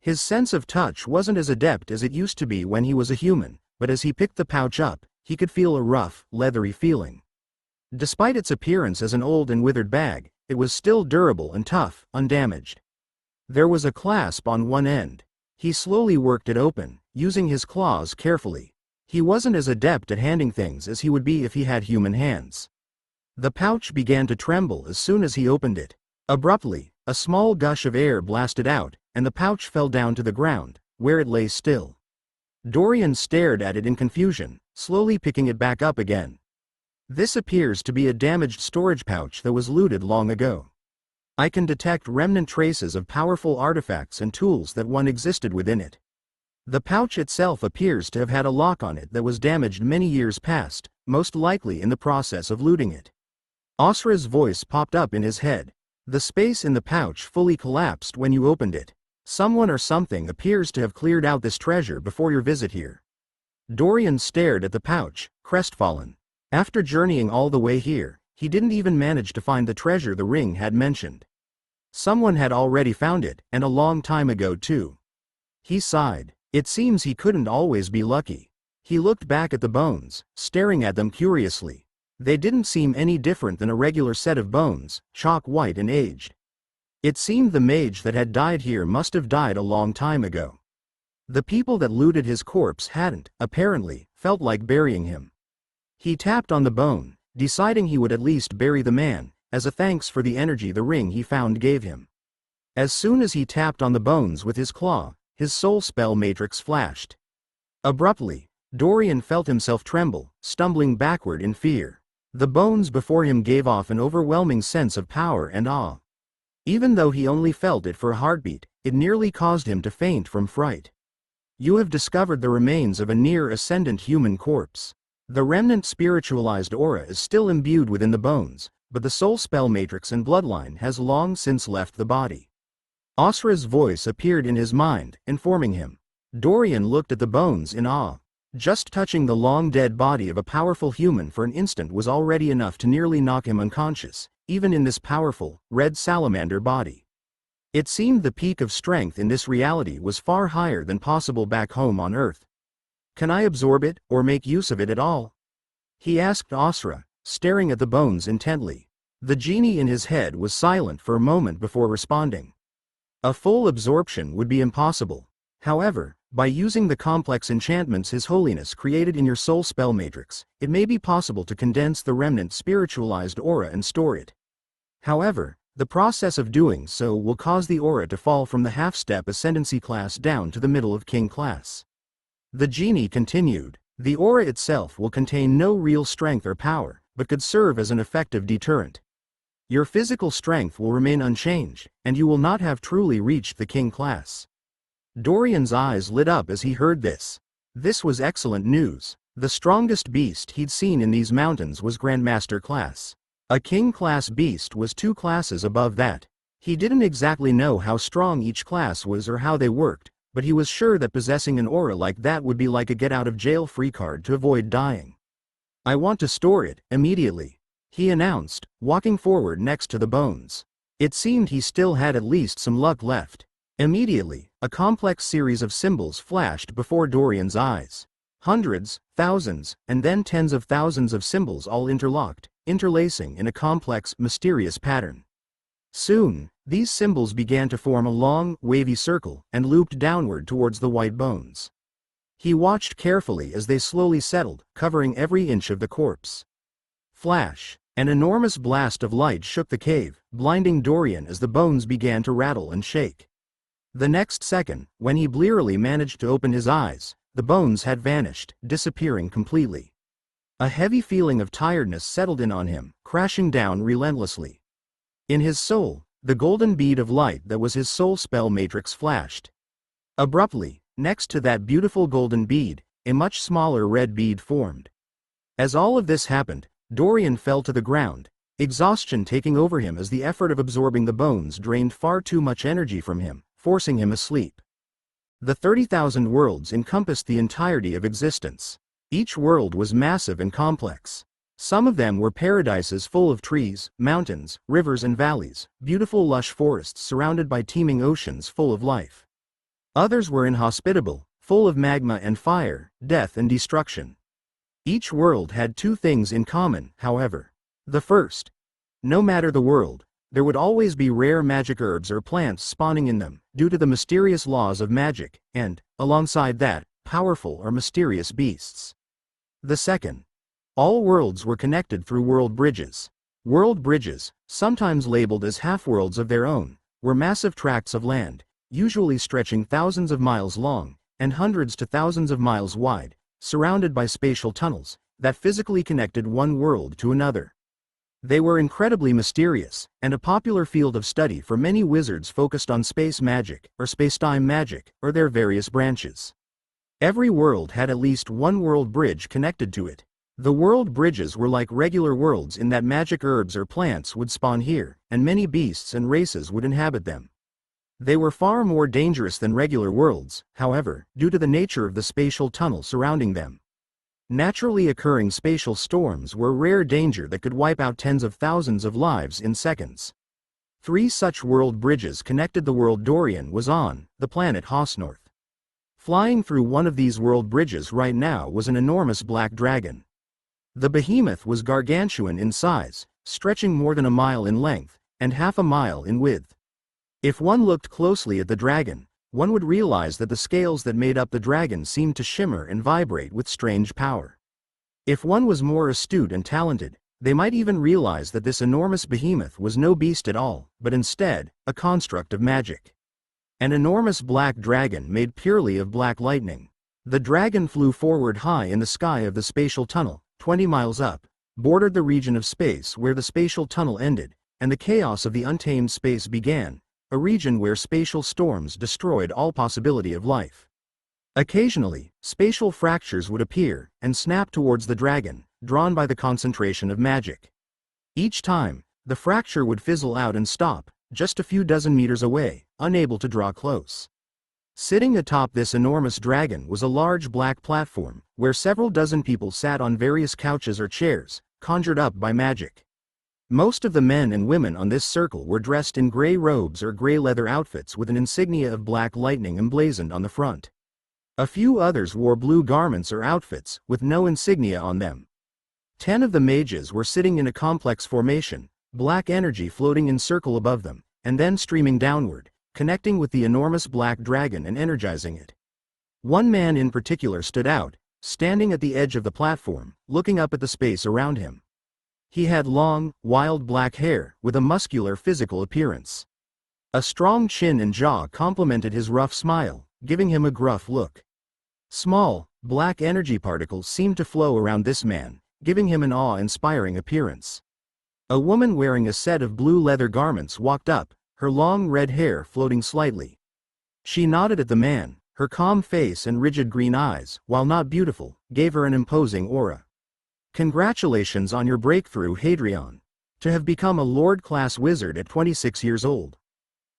His sense of touch wasn't as adept as it used to be when he was a human, but as he picked the pouch up, he could feel a rough, leathery feeling. Despite its appearance as an old and withered bag, it was still durable and tough, undamaged. There was a clasp on one end. He slowly worked it open, using his claws carefully. He wasn't as adept at handling things as he would be if he had human hands. The pouch began to tremble as soon as he opened it. Abruptly, a small gush of air blasted out, and the pouch fell down to the ground, where it lay still. Dorian stared at it in confusion, slowly picking it back up again. This appears to be a damaged storage pouch that was looted long ago. I can detect remnant traces of powerful artifacts and tools that once existed within it. The pouch itself appears to have had a lock on it that was damaged many years past, most likely in the process of looting it. Osra's voice popped up in his head. The space in the pouch fully collapsed when you opened it. Someone or something appears to have cleared out this treasure before your visit here. Dorian stared at the pouch, crestfallen. After journeying all the way here, he didn't even manage to find the treasure the ring had mentioned. Someone had already found it, and a long time ago too. He sighed. It seems he couldn't always be lucky. He looked back at the bones, staring at them curiously. They didn't seem any different than a regular set of bones, chalk white and aged. It seemed the mage that had died here must have died a long time ago. The people that looted his corpse hadn't, apparently, felt like burying him. He tapped on the bone, deciding he would at least bury the man, as a thanks for the energy the ring he found gave him. As soon as he tapped on the bones with his claw, his soul spell matrix flashed. Abruptly, Dorian felt himself tremble, stumbling backward in fear. The bones before him gave off an overwhelming sense of power and awe. Even though he only felt it for a heartbeat, it nearly caused him to faint from fright. You have discovered the remains of a near-ascendant human corpse. The remnant spiritualized aura is still imbued within the bones, but the soul spell matrix and bloodline has long since left the body. Asra's voice appeared in his mind, informing him. Dorian looked at the bones in awe. Just touching the long-dead body of a powerful human for an instant was already enough to nearly knock him unconscious, even in this powerful, red salamander body. It seemed the peak of strength in this reality was far higher than possible back home on Earth. Can I absorb it, or make use of it at all? He asked Asra, staring at the bones intently. The genie in his head was silent for a moment before responding. A full absorption would be impossible. However, by using the complex enchantments His Holiness created in your soul spell matrix, it may be possible to condense the remnant spiritualized aura and store it. However, the process of doing so will cause the aura to fall from the half-step ascendancy class down to the middle of king class. The genie continued, the aura itself will contain no real strength or power, but could serve as an effective deterrent. Your physical strength will remain unchanged, and you will not have truly reached the king class. Dorian's eyes lit up as he heard this. This was excellent news. The strongest beast he'd seen in these mountains was Grandmaster class. A king-class beast was 2 classes above that. He didn't exactly know how strong each class was or how they worked, but he was sure that possessing an aura like that would be like a get-out-of-jail-free card to avoid dying. I want to store it, immediately, he announced, walking forward next to the bones. It seemed he still had at least some luck left. Immediately, a complex series of symbols flashed before Dorian's eyes. Hundreds, thousands, and then tens of thousands of symbols all interlocked, interlacing in a complex, mysterious pattern. Soon, these symbols began to form a long, wavy circle and looped downward towards the white bones. He watched carefully as they slowly settled, covering every inch of the corpse. Flash! An enormous blast of light shook the cave, blinding Dorian as the bones began to rattle and shake. The next second, when he blearily managed to open his eyes, the bones had vanished, disappearing completely. A heavy feeling of tiredness settled in on him, crashing down relentlessly. In his soul, the golden bead of light that was his soul spell matrix flashed. Abruptly, next to that beautiful golden bead, a much smaller red bead formed. As all of this happened, Dorian fell to the ground, exhaustion taking over him as the effort of absorbing the bones drained far too much energy from him, forcing him asleep. The 30,000 worlds encompassed the entirety of existence. Each world was massive and complex. Some of them were paradises full of trees, mountains, rivers and valleys, beautiful lush forests surrounded by teeming oceans full of life. Others were inhospitable, full of magma and fire, death and destruction. Each world had 2 things in common, however. The first, no matter the world, there would always be rare magic herbs or plants spawning in them, due to the mysterious laws of magic, and, alongside that, powerful or mysterious beasts. The second, all worlds were connected through world bridges. World bridges, sometimes labeled as half-worlds of their own, were massive tracts of land, usually stretching thousands of miles long, and hundreds to thousands of miles wide, surrounded by spatial tunnels, that physically connected one world to another. They were incredibly mysterious, and a popular field of study for many wizards focused on space magic, or spacetime magic, or their various branches. Every world had at least one world bridge connected to it. The world bridges were like regular worlds in that magic herbs or plants would spawn here, and many beasts and races would inhabit them. They were far more dangerous than regular worlds, however, due to the nature of the spatial tunnel surrounding them. Naturally occurring spatial storms were rare danger that could wipe out tens of thousands of lives in seconds. 3 such world bridges connected the world Dorian was on, the planet Hosnorth. Flying through one of these world bridges right now was an enormous black dragon. The behemoth was gargantuan in size, stretching more than a mile in length, and half a mile in width. If one looked closely at the dragon, one would realize that the scales that made up the dragon seemed to shimmer and vibrate with strange power. If one was more astute and talented, they might even realize that this enormous behemoth was no beast at all, but instead, a construct of magic. An enormous black dragon made purely of black lightning. The dragon flew forward high in the sky of the spatial tunnel, 20 miles up, bordered the region of space where the spatial tunnel ended, and the chaos of the untamed space began, a region where spatial storms destroyed all possibility of life. Occasionally, spatial fractures would appear and snap towards the dragon, drawn by the concentration of magic. Each time, the fracture would fizzle out and stop, just a few dozen meters away, unable to draw close. Sitting atop this enormous dragon was a large black platform, where several dozen people sat on various couches or chairs, conjured up by magic. Most of the men and women on this circle were dressed in gray robes or gray leather outfits with an insignia of black lightning emblazoned on the front. A few others wore blue garments or outfits, with no insignia on them. 10 of the mages were sitting in a complex formation, black energy floating in circle above them, and then streaming downward, connecting with the enormous black dragon and energizing it. One man in particular stood out, standing at the edge of the platform, looking up at the space around him. He had long, wild black hair, with a muscular physical appearance. A strong chin and jaw complemented his rough smile, giving him a gruff look. Small, black energy particles seemed to flow around this man, giving him an awe-inspiring appearance. A woman wearing a set of blue leather garments walked up, her long red hair floating slightly. She nodded at the man, her calm face and rigid green eyes, while not beautiful, gave her an imposing aura. Congratulations on your breakthrough, Hadrian. To have become a Lord-class wizard at 26 years old.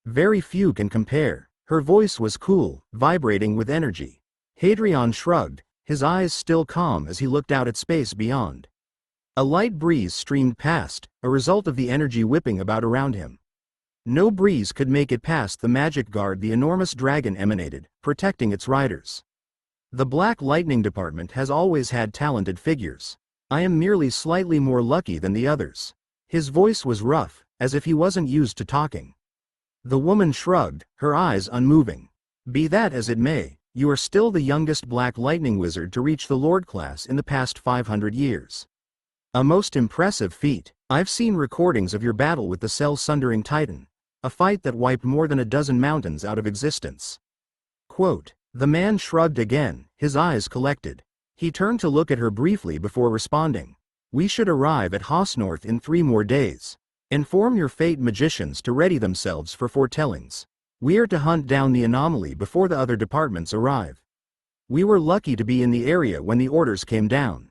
Very few can compare. Her voice was cool, vibrating with energy. Hadrian shrugged, his eyes still calm as he looked out at space beyond. A light breeze streamed past, a result of the energy whipping about around him. No breeze could make it past the magic guard the enormous dragon emanated, protecting its riders. The Black Lightning Department has always had talented figures. I am merely slightly more lucky than the others. His voice was rough, as if he wasn't used to talking. The woman shrugged, her eyes unmoving. Be that as it may, you are still the youngest Black Lightning Wizard to reach the Lord class in the past 500 years. A most impressive feat. I've seen recordings of your battle with the Cell-Sundering Titan, a fight that wiped more than a dozen mountains out of existence. Quote, the man shrugged again, his eyes collected. He turned to look at her briefly before responding. We should arrive at Hausnorth in 3 more days. Inform your fate magicians to ready themselves for foretellings. We are to hunt down the anomaly before the other departments arrive. We were lucky to be in the area when the orders came down.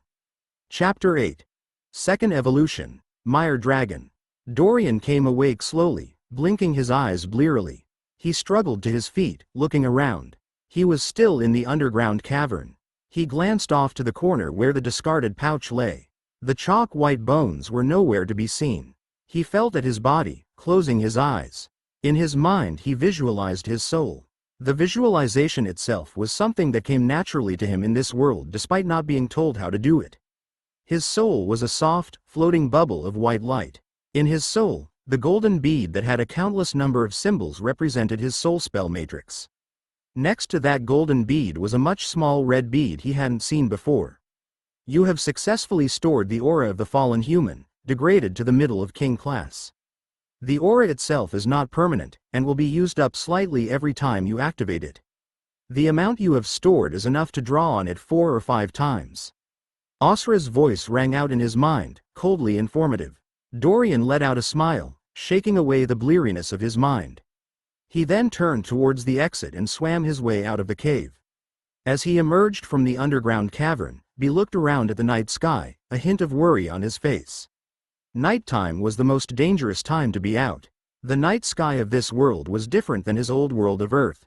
Chapter 8. Second Evolution, Mire Dragon. Dorian came awake slowly, blinking his eyes blearily. He struggled to his feet, looking around. He was still in the underground cavern. He glanced off to the corner where the discarded pouch lay. The chalk-white bones were nowhere to be seen. He felt at his body, closing his eyes. In his mind he visualized his soul. The visualization itself was something that came naturally to him in this world despite not being told how to do it. His soul was a soft, floating bubble of white light. In his soul, the golden bead that had a countless number of symbols represented his soul spell matrix. Next to that golden bead was a much small red bead he hadn't seen before. You have successfully stored the aura of the fallen human, degraded to the middle of king class. The aura itself is not permanent, and will be used up slightly every time you activate it. The amount you have stored is enough to draw on it 4 or 5 times. Osra's voice rang out in his mind, coldly informative. Dorian let out a smile, shaking away the bleariness of his mind. He then turned towards the exit and swam his way out of the cave. As he emerged from the underground cavern, he looked around at the night sky, a hint of worry on his face. Nighttime was the most dangerous time to be out. The night sky of this world was different than his old world of Earth.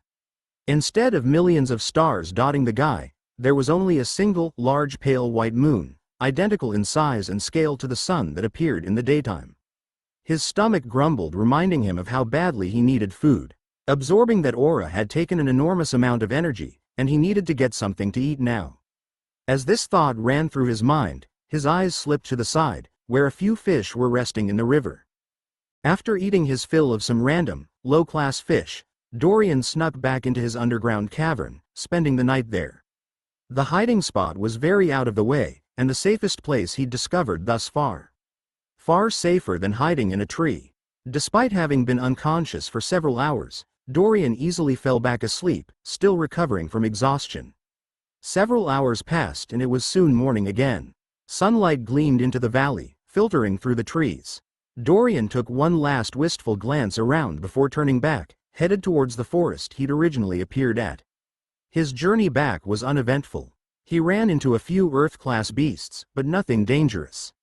Instead of millions of stars dotting the sky, there was only a single, large pale white moon, identical in size and scale to the sun that appeared in the daytime. His stomach grumbled, reminding him of how badly he needed food. Absorbing that aura had taken an enormous amount of energy, and he needed to get something to eat now. As this thought ran through his mind, his eyes slipped to the side, where a few fish were resting in the river. After eating his fill of some random, low-class fish, Dorian snuck back into his underground cavern, spending the night there. The hiding spot was very out of the way, and the safest place he'd discovered thus far. Far safer than hiding in a tree. Despite having been unconscious for several hours, Dorian easily fell back asleep, still recovering from exhaustion. Several hours passed and it was soon morning again. Sunlight gleamed into the valley, filtering through the trees. Dorian took one last wistful glance around before turning back, headed towards the forest he'd originally appeared at. His journey back was uneventful. He ran into a few Earth-class beasts, but nothing dangerous.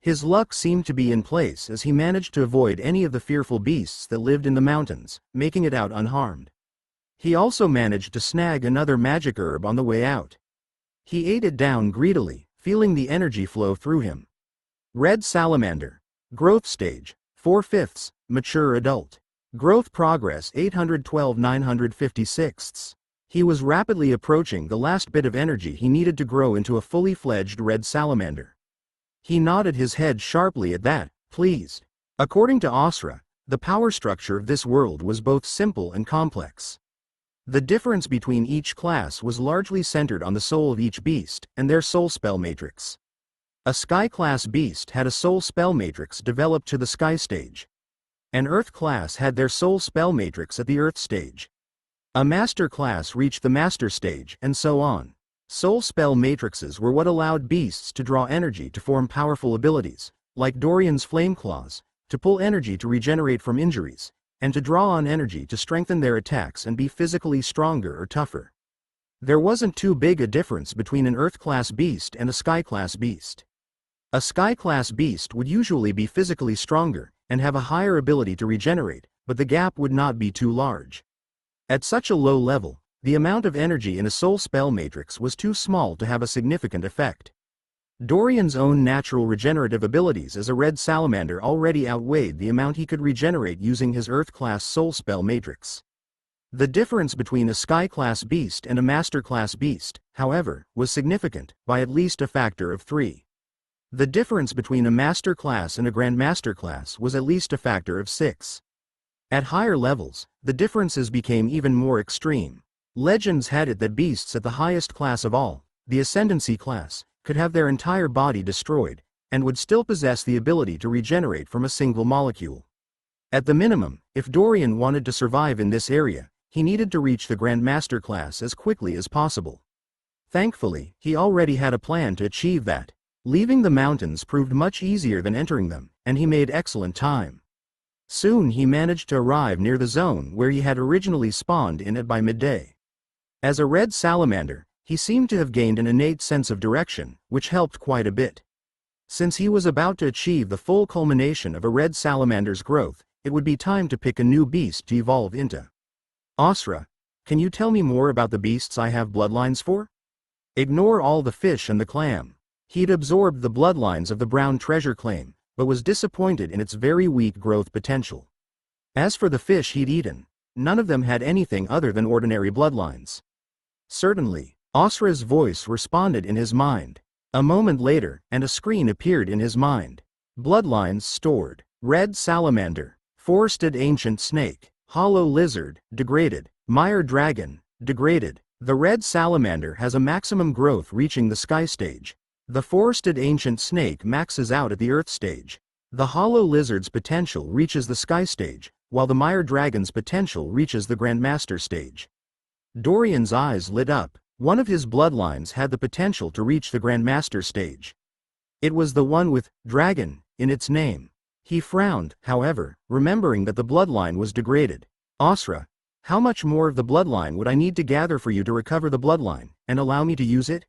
His luck seemed to be in place as he managed to avoid any of the fearful beasts that lived in the mountains, making it out unharmed. He also managed to snag another magic herb on the way out. He ate it down greedily, feeling the energy flow through him. Red Salamander. Growth stage, 4/5, mature adult. Growth progress 812/956. He was rapidly approaching the last bit of energy he needed to grow into a fully fledged red salamander. He nodded his head sharply at that, pleased. According to Asra, the power structure of this world was both simple and complex. The difference between each class was largely centered on the soul of each beast and their soul spell matrix. A Sky-class beast had a soul spell matrix developed to the Sky stage. An Earth class had their soul spell matrix at the Earth stage. A Master class reached the Master stage, and so on. Soul spell matrices were what allowed beasts to draw energy to form powerful abilities, like Dorian's Flame Claws, to pull energy to regenerate from injuries, and to draw on energy to strengthen their attacks and be physically stronger or tougher. There wasn't too big a difference between an Earth-class beast and a Sky-class beast. A Sky-class beast would usually be physically stronger, and have a higher ability to regenerate, but the gap would not be too large. At such a low level, the amount of energy in a soul spell matrix was too small to have a significant effect. Dorian's own natural regenerative abilities as a red salamander already outweighed the amount he could regenerate using his Earth-class soul spell matrix. The difference between a Sky-class beast and a Master-class beast, however, was significant, by at least a factor of 3. The difference between a Master class and a Grandmaster class was at least a factor of 6. At higher levels, the differences became even more extreme. Legends had it that beasts at the highest class of all, the Ascendancy class, could have their entire body destroyed, and would still possess the ability to regenerate from a single molecule. At the minimum, if Dorian wanted to survive in this area, he needed to reach the Grandmaster class as quickly as possible. Thankfully, he already had a plan to achieve that. Leaving the mountains proved much easier than entering them, and he made excellent time. Soon he managed to arrive near the zone where he had originally spawned in it by midday. As a red salamander, he seemed to have gained an innate sense of direction, which helped quite a bit. Since he was about to achieve the full culmination of a red salamander's growth, it would be time to pick a new beast to evolve into. Asra, can you tell me more about the beasts I have bloodlines for? Ignore all the fish and the clam. He'd absorbed the bloodlines of the brown treasure claim, but was disappointed in its very weak growth potential. As for the fish he'd eaten, none of them had anything other than ordinary bloodlines. Certainly, Asra's voice responded in his mind. A moment later, and a screen appeared in his mind. Bloodlines stored. Red salamander. Forested ancient snake. Hollow lizard, degraded. Mire dragon, degraded. The red salamander has a maximum growth reaching the Sky stage. The forested ancient snake maxes out at the Earth stage. The hollow lizard's potential reaches the Sky stage, while the mire dragon's potential reaches the Grandmaster stage. Dorian's eyes lit up. One of his bloodlines had the potential to reach the Grandmaster stage. It was the one with dragon in its name. He frowned, however, remembering that the bloodline was degraded. Asra, how much more of the bloodline would I need to gather for you to recover the bloodline, and allow me to use it?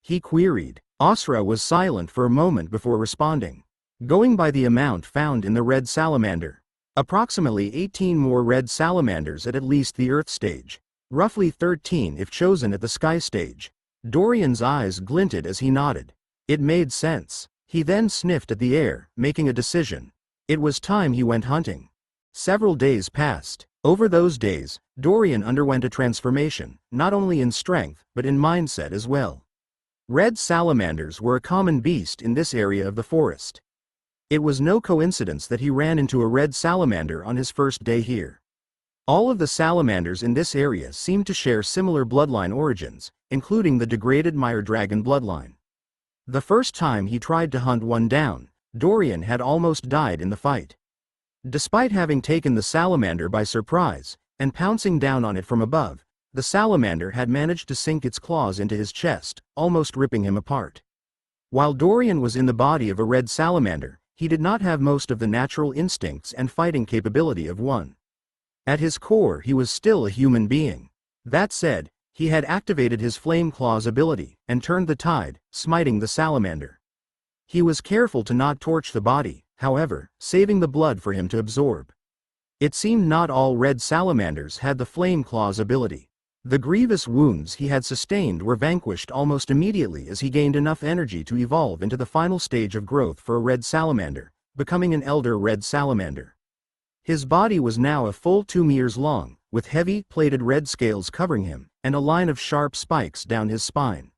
He queried. Asra was silent for a moment before responding. Going by the amount found in the red salamander. Approximately 18 more red salamanders at least the Earth stage. Roughly 13 if chosen at the Sky stage. Dorian's eyes glinted as he nodded. It made sense. He then sniffed at the air, making a decision. It was time he went hunting. Several days passed. Over those days, Dorian underwent a transformation, not only in strength, but in mindset as well. Red salamanders were a common beast in this area of the forest. It was no coincidence that he ran into a red salamander on his first day here. All of the salamanders in this area seemed to share similar bloodline origins, including the degraded mire dragon bloodline. The first time he tried to hunt one down, Dorian had almost died in the fight. Despite having taken the salamander by surprise, and pouncing down on it from above, the salamander had managed to sink its claws into his chest, almost ripping him apart. While Dorian was in the body of a red salamander, he did not have most of the natural instincts and fighting capability of one. At his core he was still a human being. That said, he had activated his flame claws ability, and turned the tide, smiting the salamander. He was careful to not torch the body, however, saving the blood for him to absorb. It seemed not all red salamanders had the flame claws ability. The grievous wounds he had sustained were vanquished almost immediately as he gained enough energy to evolve into the final stage of growth for a red salamander, becoming an elder red salamander. His body was now a full 2 meters long, with heavy, plated red scales covering him, and a line of sharp spikes down his spine.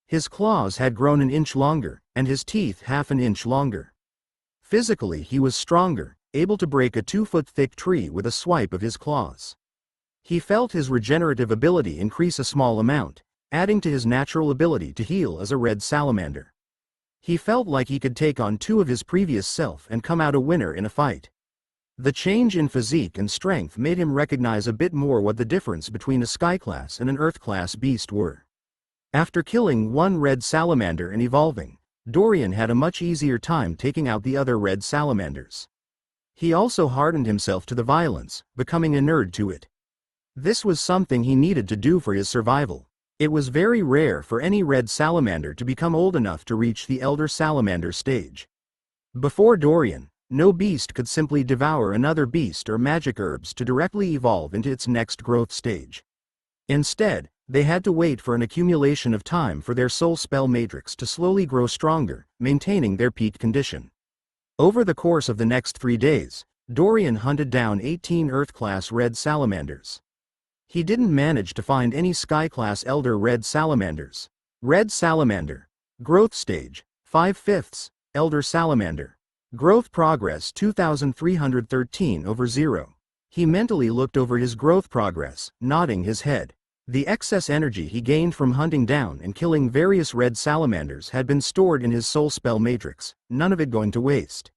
His claws had grown an inch longer, and his teeth half an inch longer. Physically he was stronger, able to break a 2-foot-thick tree with a swipe of his claws. He felt his regenerative ability increase a small amount, adding to his natural ability to heal as a red salamander. He felt like he could take on 2 of his previous self and come out a winner in a fight. The change in physique and strength made him recognize a bit more what the difference between a sky-class and an earth-class beast were. After killing one red salamander and evolving, Dorian had a much easier time taking out the other red salamanders. He also hardened himself to the violence, becoming inured to it. This was something he needed to do for his survival. It was very rare for any red salamander to become old enough to reach the elder salamander stage. Before Dorian, no beast could simply devour another beast or magic herbs to directly evolve into its next growth stage. Instead, they had to wait for an accumulation of time for their soul spell matrix to slowly grow stronger, maintaining their peak condition. Over the course of the next 3 days, Dorian hunted down 18 Earth-class red salamanders. He didn't manage to find any Sky-class elder red salamanders. Red salamander. Growth stage, 5/5, elder salamander. Growth progress 2313/0. He mentally looked over his growth progress, nodding his head. The excess energy he gained from hunting down and killing various red salamanders had been stored in his soul spell matrix, none of it going to waste.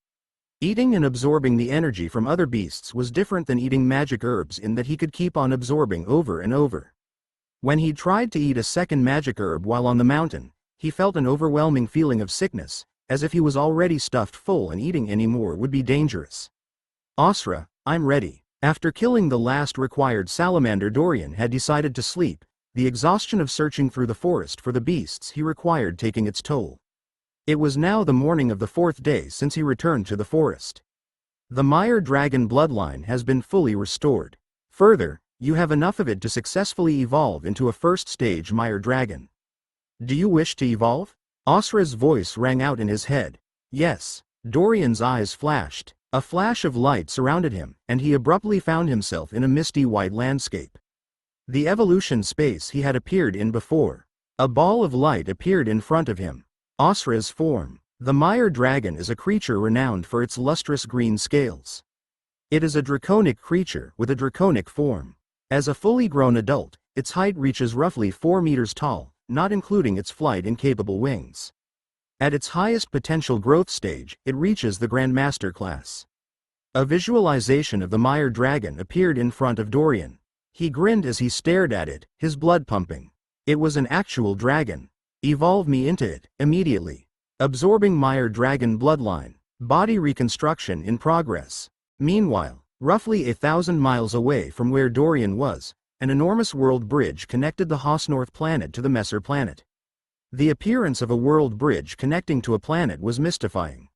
Eating and absorbing the energy from other beasts was different than eating magic herbs in that he could keep on absorbing over and over. When he tried to eat a second magic herb while on the mountain, he felt an overwhelming feeling of sickness, as if he was already stuffed full and eating any more would be dangerous. Osra, I'm ready. After killing the last required salamander, Dorian had decided to sleep, the exhaustion of searching through the forest for the beasts he required taking its toll. It was now the morning of the 4th day since he returned to the forest. The mire dragon bloodline has been fully restored. Further, you have enough of it to successfully evolve into a first-stage mire dragon. Do you wish to evolve? Osra's voice rang out in his head. Yes. Dorian's eyes flashed. A flash of light surrounded him, and he abruptly found himself in a misty white landscape. The evolution space he had appeared in before. A ball of light appeared in front of him. Osra's form. The mire dragon is a creature renowned for its lustrous green scales. It is a draconic creature with a draconic form. As a fully grown adult, its height reaches roughly 4 meters tall, not including its flight-incapable wings. At its highest potential growth stage, it reaches the Grandmaster class. A visualization of the mire dragon appeared in front of Dorian. He grinned as he stared at it, his blood pumping. It was an actual dragon. Evolve me into it, immediately. Absorbing mire dragon bloodline. Body reconstruction in progress. Meanwhile, roughly 1,000 miles away from where Dorian was, an enormous world bridge connected the Hausnorth planet to the Messer planet. The appearance of a world bridge connecting to a planet was mystifying.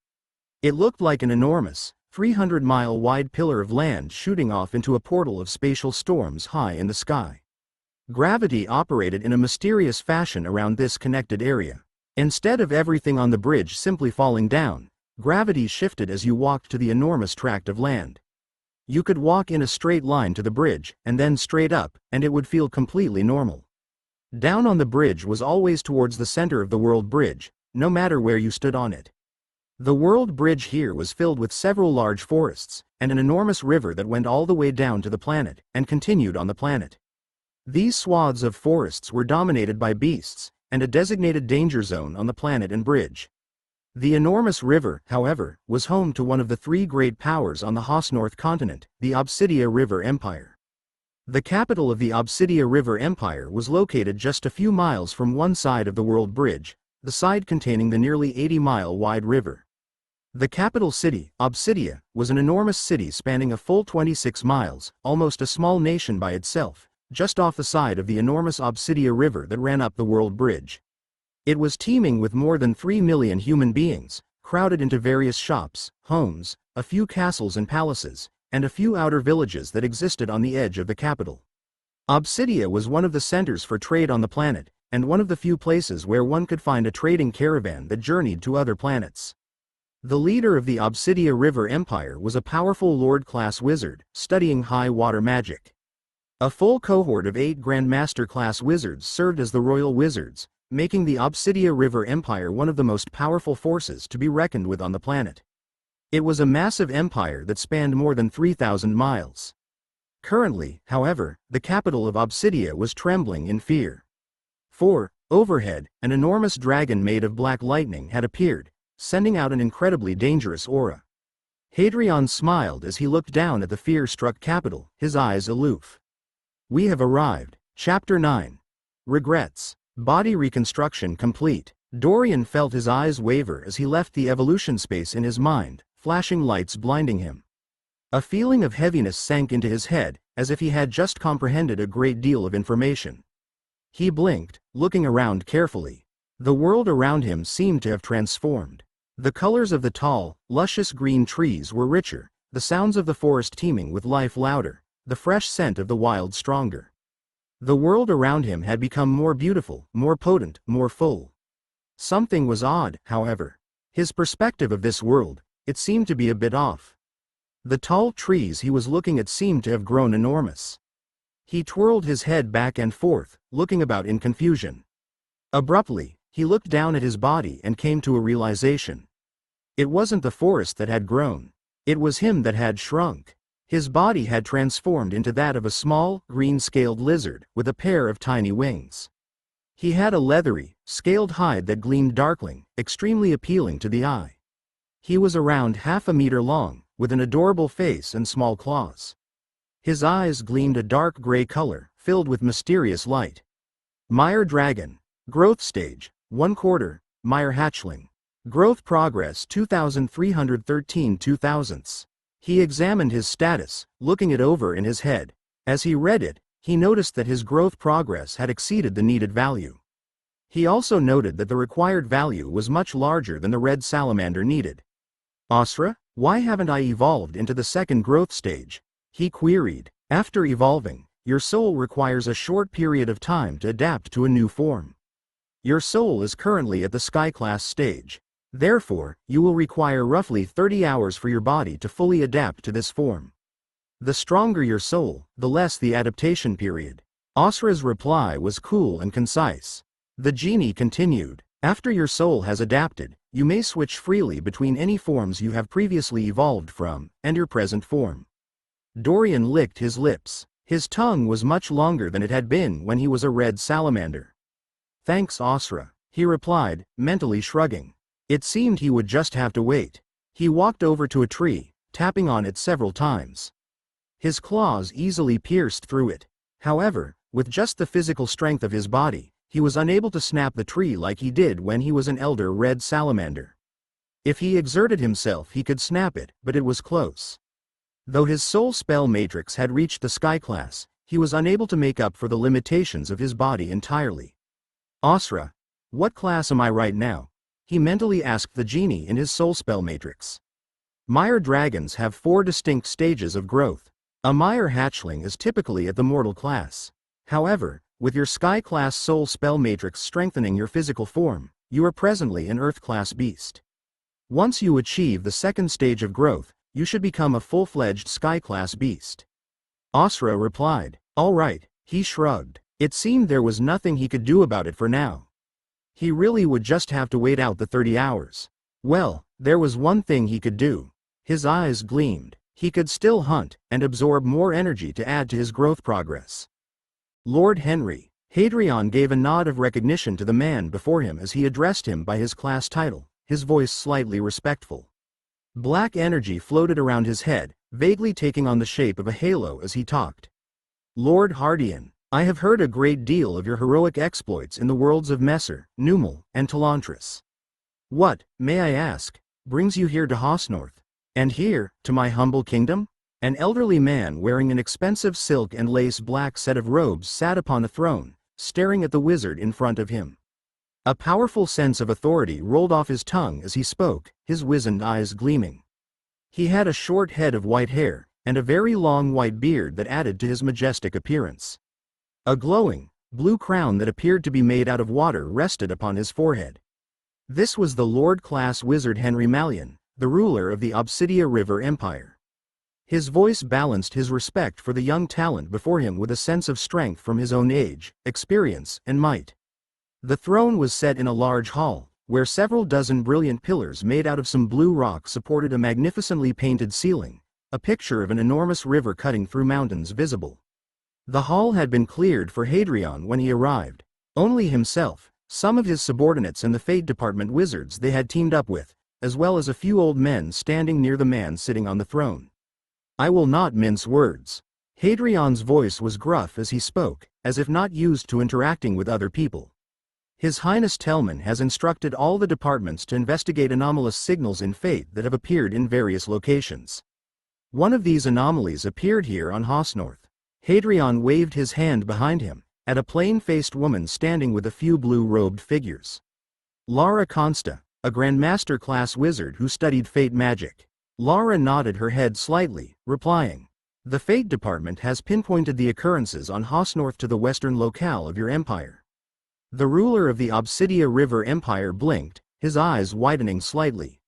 It looked like an enormous, 300-mile-wide pillar of land shooting off into a portal of spatial storms high in the sky. Gravity operated in a mysterious fashion around this connected area. Instead of everything on the bridge simply falling down, gravity shifted as you walked to the enormous tract of land. You could walk in a straight line to the bridge, and then straight up, and it would feel completely normal. Down on the bridge was always towards the center of the world bridge, no matter where you stood on it. The world bridge here was filled with several large forests, and an enormous river that went all the way down to the planet, and continued on the planet. These swaths of forests were dominated by beasts, and a designated danger zone on the planet and bridge. The enormous river, however, was home to one of the three great powers on the Haas North continent, the Obsidia River Empire. The capital of the Obsidia River Empire was located just a few miles from one side of the world bridge, the side containing the nearly 80-mile-wide river. The capital city, Obsidia, was an enormous city spanning a full 26 miles, almost a small nation by itself, just off the side of the enormous Obsidia River that ran up the world bridge. It was teeming with more than 3 million human beings, crowded into various shops, homes, a few castles and palaces, and a few outer villages that existed on the edge of the capital. Obsidia was one of the centers for trade on the planet, and one of the few places where one could find a trading caravan that journeyed to other planets. The leader of the Obsidia River Empire was a powerful Lord-class wizard, studying high water magic. A full cohort of 8 Grandmaster-class wizards served as the royal wizards, making the Obsidia River Empire one of the most powerful forces to be reckoned with on the planet. It was a massive empire that spanned more than 3,000 miles. Currently, however, the capital of Obsidia was trembling in fear. For, overhead, an enormous dragon made of black lightning had appeared, sending out an incredibly dangerous aura. Hadrian smiled as he looked down at the fear-struck capital, his eyes aloof. We have arrived. Chapter 9. Regrets. Body reconstruction complete. Dorian felt his eyes waver as he left the evolution space in his mind, flashing lights blinding him. A feeling of heaviness sank into his head, as if he had just comprehended a great deal of information. He blinked, looking around carefully. The world around him seemed to have transformed. The colors of the tall, luscious green trees were richer, the sounds of the forest teeming with life louder, the fresh scent of the wild stronger. The world around him had become more beautiful, more potent, more full. Something was odd, however. His perspective of this world, it seemed to be a bit off. The tall trees he was looking at seemed to have grown enormous. He twirled his head back and forth, looking about in confusion. Abruptly, he looked down at his body and came to a realization. It wasn't the forest that had grown. It was him that had shrunk. His body had transformed into that of a small, green-scaled lizard, with a pair of tiny wings. He had a leathery, scaled hide that gleamed darkling, extremely appealing to the eye. He was around half a meter long, with an adorable face and small claws. His eyes gleamed a dark gray color, filled with mysterious light. Meyer Dragon. Growth stage, 1/4, Meyer hatchling. Growth progress 2313 2000ths. He examined his status, looking it over in his head. As he read it, he noticed that his growth progress had exceeded the needed value. He also noted that the required value was much larger than the red salamander needed. Asra, why haven't I evolved into the second growth stage? He queried. After evolving, your soul requires a short period of time to adapt to a new form. Your soul is currently at the Sky class stage. Therefore, you will require roughly 30 hours for your body to fully adapt to this form. The stronger your soul, the less the adaptation period. Asra's reply was cool and concise. The genie continued. After your soul has adapted, you may switch freely between any forms you have previously evolved from, and your present form. Dorian licked his lips. His tongue was much longer than it had been when he was a red salamander. Thanks, Asra, he replied, mentally shrugging. It seemed he would just have to wait. He walked over to a tree, tapping on it several times. His claws easily pierced through it. However, with just the physical strength of his body, he was unable to snap the tree like he did when he was an elder red salamander. If he exerted himself he could snap it, but it was close. Though his soul spell matrix had reached the Sky class, he was unable to make up for the limitations of his body entirely. Asra, what class am I right now? He mentally asked the genie in his soul spell matrix. Meyer dragons have 4 distinct stages of growth. A Meyer hatchling is typically at the mortal class. However, with your Sky class soul spell matrix strengthening your physical form, you are presently an Earth class beast. Once you achieve the second stage of growth, you should become a full-fledged Sky class beast. Asra replied. All right, he shrugged. It seemed there was nothing he could do about it for now. He really would just have to wait out the 30 hours. Well, there was one thing he could do. His eyes gleamed. He could still hunt, and absorb more energy to add to his growth progress. Lord Henry. Hadrian gave a nod of recognition to the man before him as he addressed him by his class title, his voice slightly respectful. Black energy floated around his head, vaguely taking on the shape of a halo as he talked. Lord Hadrian, I have heard a great deal of your heroic exploits in the worlds of Messer, Numel, and Telantris. What, may I ask, brings you here to Hosnorth? And here, to my humble kingdom? An elderly man wearing an expensive silk and lace black set of robes sat upon a throne, staring at the wizard in front of him. A powerful sense of authority rolled off his tongue as he spoke, his wizened eyes gleaming. He had a short head of white hair, and a very long white beard that added to his majestic appearance. A glowing, blue crown that appeared to be made out of water rested upon his forehead. This was the Lord-class wizard Henry Mallion, the ruler of the Obsidia River Empire. His voice balanced his respect for the young talent before him with a sense of strength from his own age, experience, and might. The throne was set in a large hall, where several dozen brilliant pillars made out of some blue rock supported a magnificently painted ceiling, a picture of an enormous river cutting through mountains visible. The hall had been cleared for Hadrian when he arrived. Only himself, some of his subordinates and the Fate Department wizards they had teamed up with, as well as a few old men standing near the man sitting on the throne. I will not mince words. Hadrian's voice was gruff as he spoke, as if not used to interacting with other people. His Highness Telman has instructed all the departments to investigate anomalous signals in Fate that have appeared in various locations. One of these anomalies appeared here on Hosnorth. Hadrian waved his hand behind him, at a plain-faced woman standing with a few blue-robed figures. Lara Consta, a Grandmaster-class wizard who studied Fate magic. Lara nodded her head slightly, replying, The Fate Department has pinpointed the occurrences on Hosnorth to the western locale of your empire. The ruler of the Obsidia River Empire blinked, his eyes widening slightly.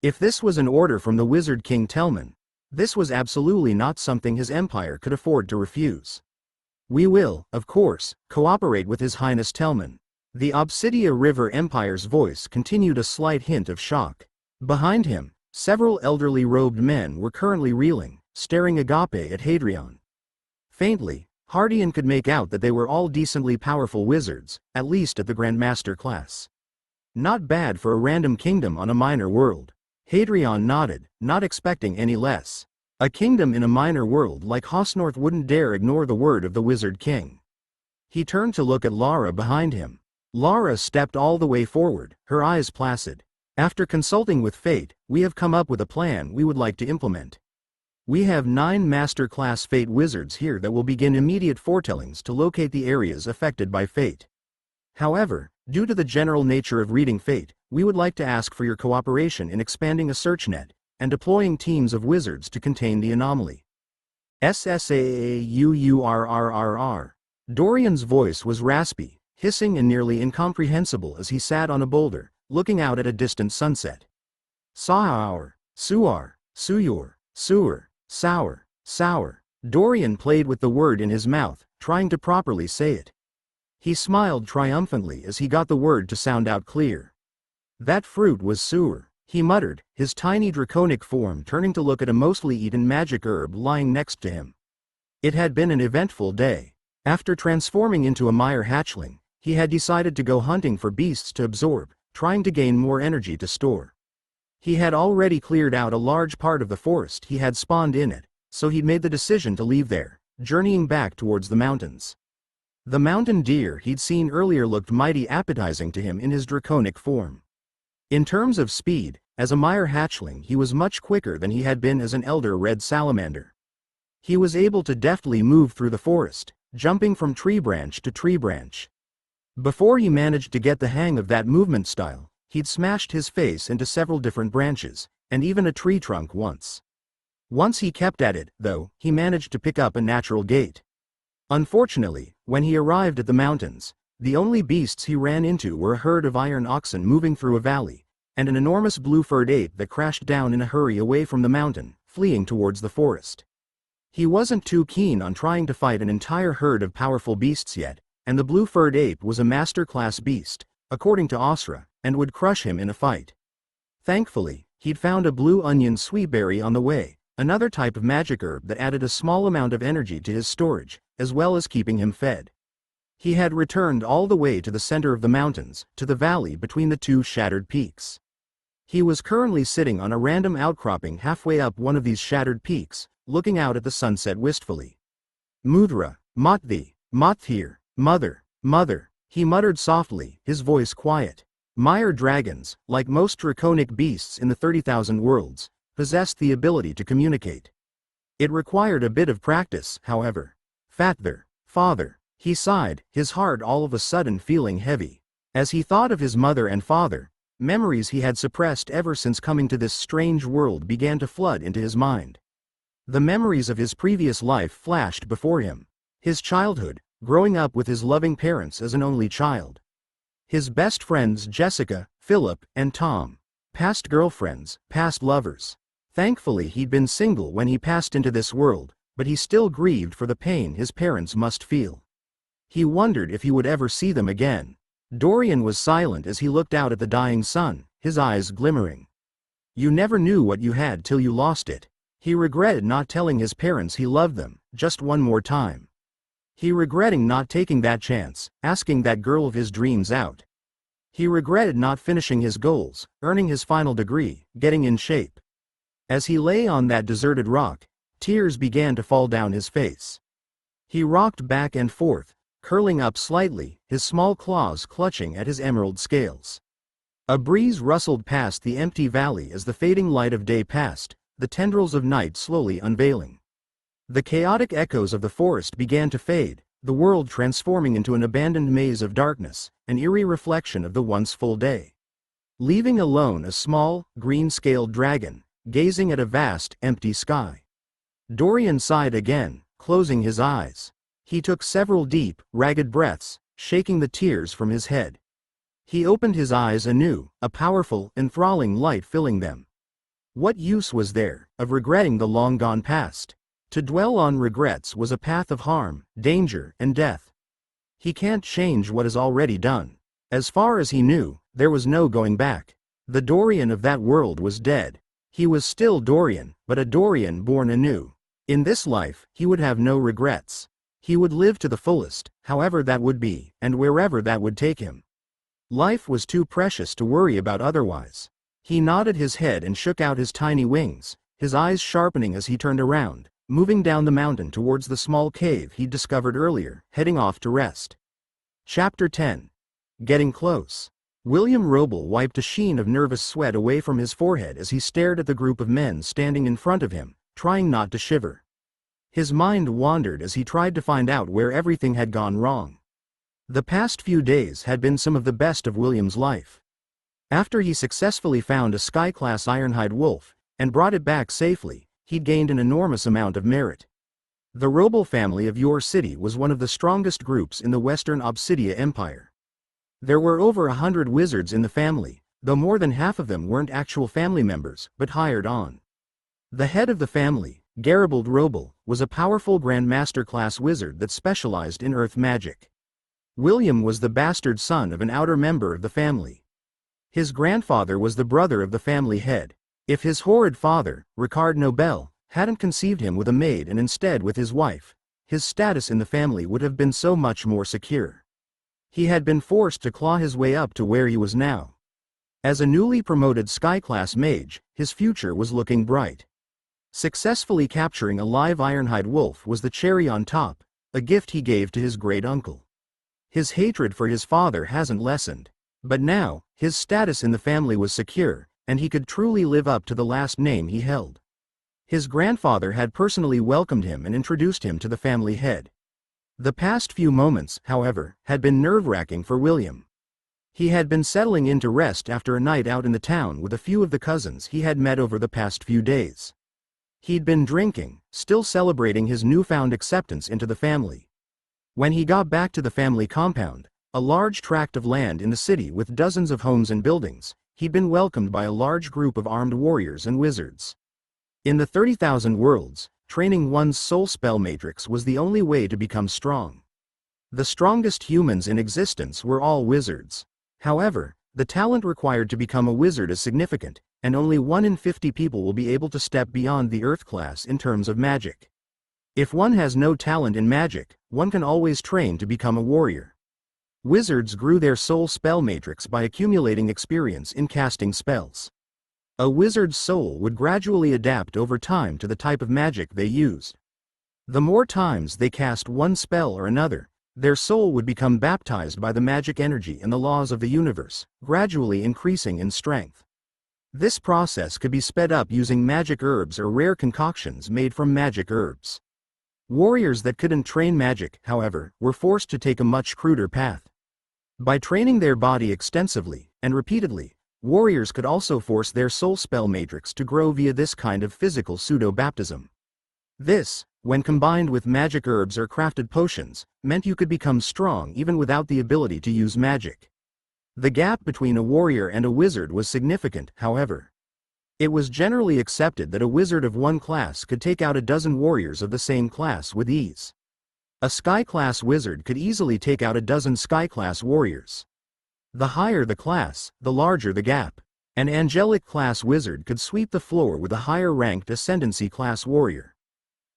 If this was an order from the wizard King Telman, this was absolutely not something his empire could afford to refuse. We will, of course, cooperate with His Highness Telman. The Obsidia River Empire's voice continued a slight hint of shock. Behind him, several elderly robed men were currently reeling, staring agape at Hadrian. Faintly, Hadrian could make out that they were all decently powerful wizards, at least at the Grandmaster class. Not bad for a random kingdom on a minor world. Hadrian nodded, not expecting any less. A kingdom in a minor world like Hosnorth wouldn't dare ignore the word of the Wizard King. He turned to look at Lara behind him. Lara stepped all the way forward, her eyes placid. After consulting with Fate, we have come up with a plan we would like to implement. We have 9 Master-class Fate wizards here that will begin immediate foretellings to locate the areas affected by Fate. However, due to the general nature of reading Fate, we would like to ask for your cooperation in expanding a search net, and deploying teams of wizards to contain the anomaly. SSAAUURRRR. Dorian's voice was raspy, hissing and nearly incomprehensible as he sat on a boulder, looking out at a distant sunset. Saur, Suar, Suyur, Sewer, Sour, Sour. Dorian played with the word in his mouth, trying to properly say it. He smiled triumphantly as he got the word to sound out clear. That fruit was sewer, he muttered, his tiny draconic form turning to look at a mostly eaten magic herb lying next to him. It had been an eventful day. After transforming into a mire hatchling, he had decided to go hunting for beasts to absorb, trying to gain more energy to store. He had already cleared out a large part of the forest he had spawned in it, so he'd made the decision to leave there, journeying back towards the mountains. The mountain deer he'd seen earlier looked mighty appetizing to him in his draconic form. In terms of speed, as a mire hatchling he was much quicker than he had been as an elder red salamander. He was able to deftly move through the forest, jumping from tree branch to tree branch. Before he managed to get the hang of that movement style, he'd smashed his face into several different branches, and even a tree trunk once. Once he kept at it, though, he managed to pick up a natural gait. Unfortunately, when he arrived at the mountains, the only beasts he ran into were a herd of iron oxen moving through a valley, and an enormous blue-furred ape that crashed down in a hurry away from the mountain, fleeing towards the forest. He wasn't too keen on trying to fight an entire herd of powerful beasts yet, and the blue-furred ape was a master-class beast, according to Asra, and would crush him in a fight. Thankfully, he'd found a blue onion sweetberry on the way, another type of magic herb that added a small amount of energy to his storage, as well as keeping him fed. He had returned all the way to the center of the mountains, to the valley between the two shattered peaks. He was currently sitting on a random outcropping halfway up one of these shattered peaks, looking out at the sunset wistfully. Mudra, Matthi, Mathir, mother, mother, he muttered softly, his voice quiet. Mire dragons, like most draconic beasts in the 30,000 worlds, possessed the ability to communicate. It required a bit of practice, however. Father, father, he sighed, his heart all of a sudden feeling heavy. As he thought of his mother and father, memories he had suppressed ever since coming to this strange world began to flood into his mind. The memories of his previous life flashed before him. His childhood, growing up with his loving parents as an only child. His best friends Jessica, Philip, and Tom. Past girlfriends, past lovers. Thankfully he'd been single when he passed into this world, but he still grieved for the pain his parents must feel. He wondered if he would ever see them again. Dorian was silent as he looked out at the dying sun, his eyes glimmering. You never knew what you had till you lost it. He regretted not telling his parents he loved them, just one more time. He regretting not taking that chance, asking that girl of his dreams out. He regretted not finishing his goals, earning his final degree, getting in shape. As he lay on that deserted rock, tears began to fall down his face. He rocked back and forth, curling up slightly, his small claws clutching at his emerald scales. A breeze rustled past the empty valley as the fading light of day passed, the tendrils of night slowly unveiling. The chaotic echoes of the forest began to fade, the world transforming into an abandoned maze of darkness, an eerie reflection of the once full day. Leaving alone a small, green-scaled dragon, gazing at a vast, empty sky. Dorian sighed again, closing his eyes. He took several deep, ragged breaths, shaking the tears from his head. He opened his eyes anew, a powerful, enthralling light filling them. What use was there of regretting the long-gone past? To dwell on regrets was a path of harm, danger, and death. He can't change what is already done. As far as he knew, there was no going back. The Dorian of that world was dead. He was still Dorian, but a Dorian born anew. In this life, he would have no regrets. He would live to the fullest, however that would be, and wherever that would take him. Life was too precious to worry about otherwise. He nodded his head and shook out his tiny wings, his eyes sharpening as he turned around, moving down the mountain towards the small cave he'd discovered earlier, heading off to rest. Chapter 10. Getting close. William Roble wiped a sheen of nervous sweat away from his forehead as he stared at the group of men standing in front of him, trying not to shiver. His mind wandered as he tried to find out where everything had gone wrong. The past few days had been some of the best of William's life. After he successfully found a sky-class ironhide wolf, and brought it back safely, he'd gained an enormous amount of merit. The Roble family of Yor City was one of the strongest groups in the Western Obsidia Empire. There were over 100 wizards in the family, though more than half of them weren't actual family members, but hired on. The head of the family, Garibald Roble, was a powerful Grand Master-class wizard that specialized in earth magic. William was the bastard son of an outer member of the family. His grandfather was the brother of the family head. If his horrid father, Ricard Nobel, hadn't conceived him with a maid and instead with his wife, his status in the family would have been so much more secure. He had been forced to claw his way up to where he was now. As a newly promoted sky-class mage, his future was looking bright. Successfully capturing a live ironhide wolf was the cherry on top, a gift he gave to his great-uncle. His hatred for his father hasn't lessened, but now, his status in the family was secure, and he could truly live up to the last name he held. His grandfather had personally welcomed him and introduced him to the family head. The past few moments, however, had been nerve-wracking for William. He had been settling in to rest after a night out in the town with a few of the cousins he had met over the past few days. He'd been drinking, still celebrating his newfound acceptance into the family. When he got back to the family compound, a large tract of land in the city with dozens of homes and buildings, he'd been welcomed by a large group of armed warriors and wizards. In the 30,000 worlds, training one's soul spell matrix was the only way to become strong. The strongest humans in existence were all wizards. However, the talent required to become a wizard is significant, and only 1 in 50 people will be able to step beyond the Earth class in terms of magic. If one has no talent in magic, one can always train to become a warrior. Wizards grew their soul spell matrix by accumulating experience in casting spells. A wizard's soul would gradually adapt over time to the type of magic they used. The more times they cast one spell or another, their soul would become baptized by the magic energy and the laws of the universe, gradually increasing in strength. This process could be sped up using magic herbs or rare concoctions made from magic herbs. Warriors that couldn't train magic, however, were forced to take a much cruder path. By training their body extensively and repeatedly, warriors could also force their soul spell matrix to grow via this kind of physical pseudo-baptism. This, when combined with magic herbs or crafted potions, meant you could become strong even without the ability to use magic. The gap between a warrior and a wizard was significant, however. It was generally accepted that a wizard of one class could take out a dozen warriors of the same class with ease. A sky-class wizard could easily take out a dozen sky-class warriors. The higher the class, the larger the gap. An angelic-class wizard could sweep the floor with a higher-ranked ascendancy-class warrior.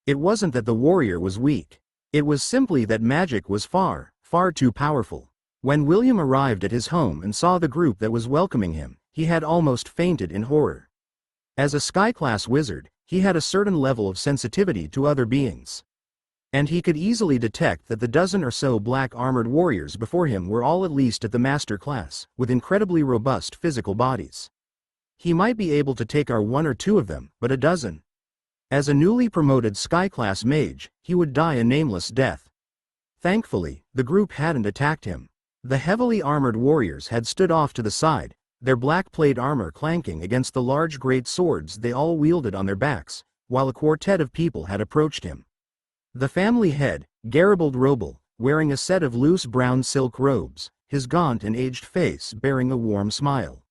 It wasn't that the warrior was weak. It was simply that magic was far, far too powerful. When William arrived at his home and saw the group that was welcoming him, he had almost fainted in horror. As a sky-class wizard, he had a certain level of sensitivity to other beings. And he could easily detect that the dozen or so black-armored warriors before him were all at least at the master class, with incredibly robust physical bodies. He might be able to take out 1 or 2 of them, but a dozen? As a newly promoted sky-class mage, he would die a nameless death. Thankfully, the group hadn't attacked him. The heavily armored warriors had stood off to the side, their black plate armor clanking against the large great swords they all wielded on their backs, while a quartet of people had approached him. The family head, Garibaldi Roble, wearing a set of loose brown silk robes, his gaunt and aged face bearing a warm smile.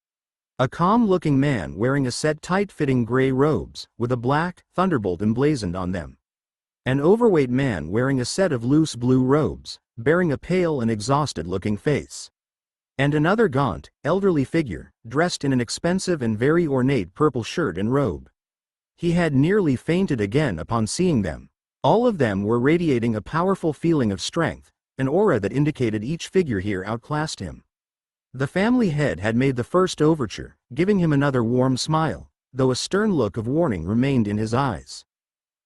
A calm-looking man wearing a set tight-fitting gray robes, with a black thunderbolt emblazoned on them. An overweight man wearing a set of loose blue robes, bearing a pale and exhausted-looking face. And another gaunt, elderly figure, dressed in an expensive and very ornate purple shirt and robe. He had nearly fainted again upon seeing them. All of them were radiating a powerful feeling of strength, an aura that indicated each figure here outclassed him. The family head had made the first overture, giving him another warm smile, though a stern look of warning remained in his eyes.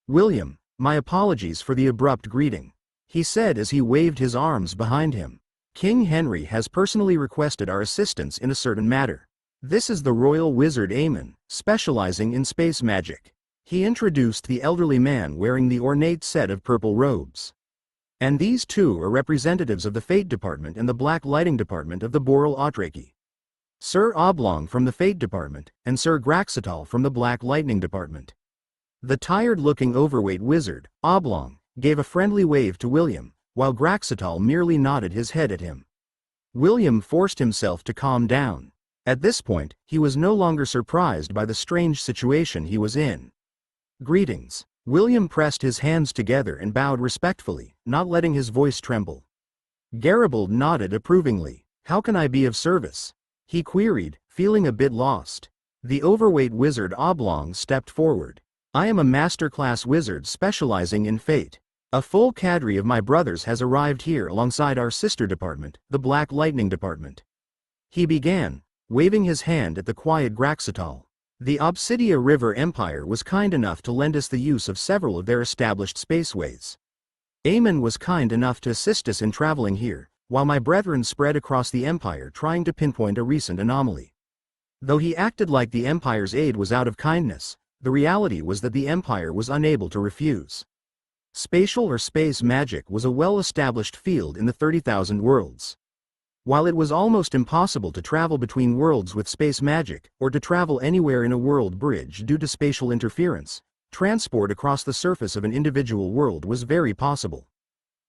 "William, my apologies for the abrupt greeting," he said as he waved his arms behind him. "King Henry has personally requested our assistance in a certain matter. This is the royal wizard Aemon, specializing in space magic." He introduced the elderly man wearing the ornate set of purple robes. "And these two are representatives of the Fate Department and the Black Lighting Department of the Boral Autreki. Sir Oblong from the Fate Department, and Sir Graxital from the Black Lightning Department." The tired-looking overweight wizard, Oblong, gave a friendly wave to William, while Graxital merely nodded his head at him. William forced himself to calm down. At this point, he was no longer surprised by the strange situation he was in. "Greetings." William pressed his hands together and bowed respectfully, not letting his voice tremble. Garibaldi nodded approvingly. "How can I be of service?" he queried, feeling a bit lost. The overweight wizard Oblong stepped forward. "I am a master-class wizard specializing in fate. A full cadre of my brothers has arrived here alongside our sister department, the Black Lightning Department." He began, waving his hand at the quiet Graxital. "The Obsidia River Empire was kind enough to lend us the use of several of their established spaceways. Aemon was kind enough to assist us in traveling here, while my brethren spread across the Empire trying to pinpoint a recent anomaly. Though he acted like the Empire's aid was out of kindness, the reality was that the Empire was unable to refuse. Spatial or space magic was a well-established field in the 30,000 worlds. While it was almost impossible to travel between worlds with space magic, or to travel anywhere in a world bridge due to spatial interference, transport across the surface of an individual world was very possible.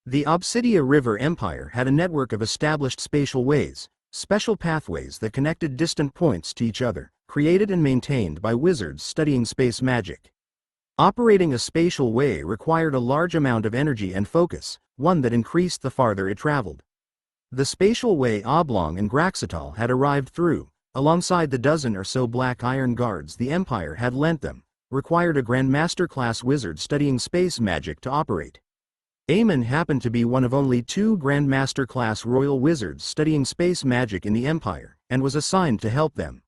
The Obsidia River Empire had a network of established spatial ways, special pathways that connected distant points to each other, created and maintained by wizards studying space magic. Operating a spatial way required a large amount of energy and focus, one that increased the farther it traveled. The spatial way Oblong and Graxital had arrived through, alongside the dozen or so black iron guards the Empire had lent them, required a Grandmaster-class wizard studying space magic to operate. Aemon happened to be one of only 2 Grandmaster-class royal wizards studying space magic in the Empire, and was assigned to help them.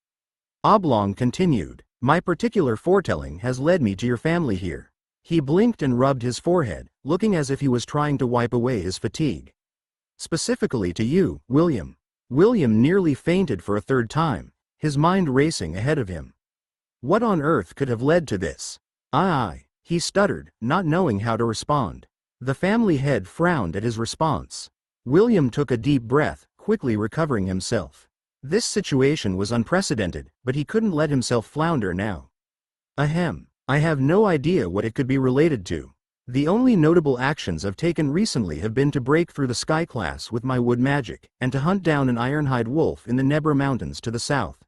Oblong continued, "My particular foretelling has led me to your family here." He blinked and rubbed his forehead, looking as if he was trying to wipe away his fatigue. "Specifically to you, William." William nearly fainted for a third time, his mind racing ahead of him. What on earth could have led to this? He stuttered, not knowing how to respond. The family head frowned at his response. William took a deep breath, quickly recovering himself. This situation was unprecedented, but he couldn't let himself flounder now. "Ahem. I have no idea what it could be related to. The only notable actions I've taken recently have been to break through the Sky Class with my wood magic, and to hunt down an ironhide wolf in the Nebra Mountains to the south."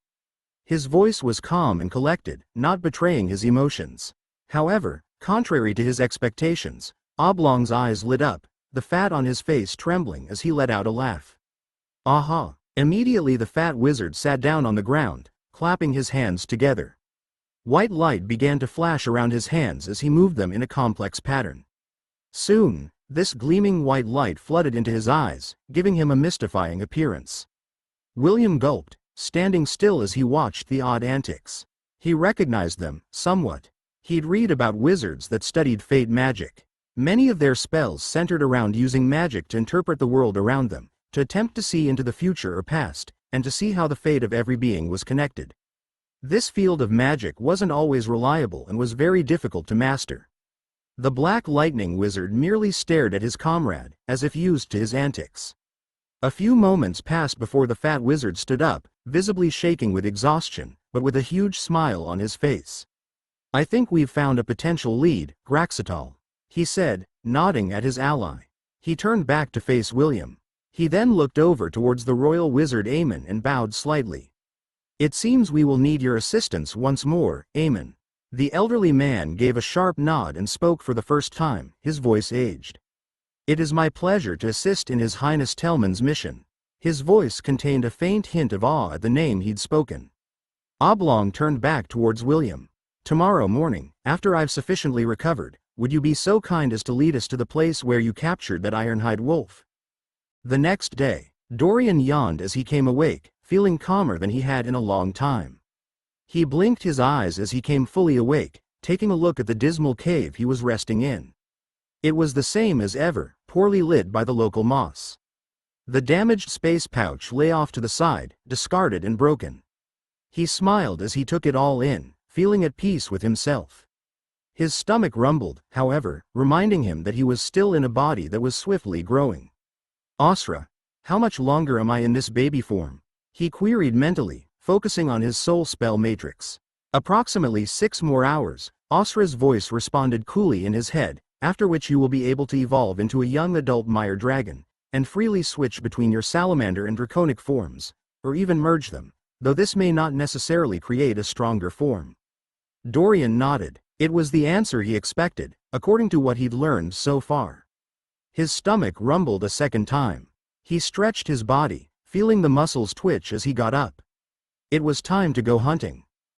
His voice was calm and collected, not betraying his emotions. However, contrary to his expectations, Oblong's eyes lit up, the fat on his face trembling as he let out a laugh. "Aha!" Immediately the fat wizard sat down on the ground, clapping his hands together. White light began to flash around his hands as he moved them in a complex pattern. Soon, this gleaming white light flooded into his eyes, giving him a mystifying appearance. William gulped, standing still as he watched the odd antics. He recognized them, somewhat. He'd read about wizards that studied fate magic. Many of their spells centered around using magic to interpret the world around them, to attempt to see into the future or past, and to see how the fate of every being was connected. This field of magic wasn't always reliable and was very difficult to master. The Black Lightning Wizard merely stared at his comrade, as if used to his antics. A few moments passed before the fat wizard stood up, visibly shaking with exhaustion, but with a huge smile on his face. "I think we've found a potential lead, Graxital," he said, nodding at his ally. He turned back to face William. He then looked over towards the royal wizard Aemon and bowed slightly. "It seems we will need your assistance once more, Aemon." The elderly man gave a sharp nod and spoke for the first time, his voice aged. "It is my pleasure to assist in His Highness Telman's mission." His voice contained a faint hint of awe at the name he'd spoken. Oblong turned back towards William. "Tomorrow morning, after I've sufficiently recovered, would you be so kind as to lead us to the place where you captured that ironhide wolf?" The next day, Dorian yawned as he came awake, feeling calmer than he had in a long time. He blinked his eyes as he came fully awake, taking a look at the dismal cave he was resting in. It was the same as ever, poorly lit by the local moss. The damaged space pouch lay off to the side, discarded and broken. He smiled as he took it all in, feeling at peace with himself. His stomach rumbled, however, reminding him that he was still in a body that was swiftly growing. "Osra, how much longer am I in this baby form?" he queried mentally, focusing on his soul spell matrix. "Approximately 6 more hours," Osra's voice responded coolly in his head, "after which you will be able to evolve into a young adult Mire dragon, and freely switch between your salamander and draconic forms, or even merge them, though this may not necessarily create a stronger form." Dorian nodded. It was the answer he expected, according to what he'd learned so far. His stomach rumbled a second time. He stretched his body, feeling the muscles twitch as he got up. It was time to go hunting.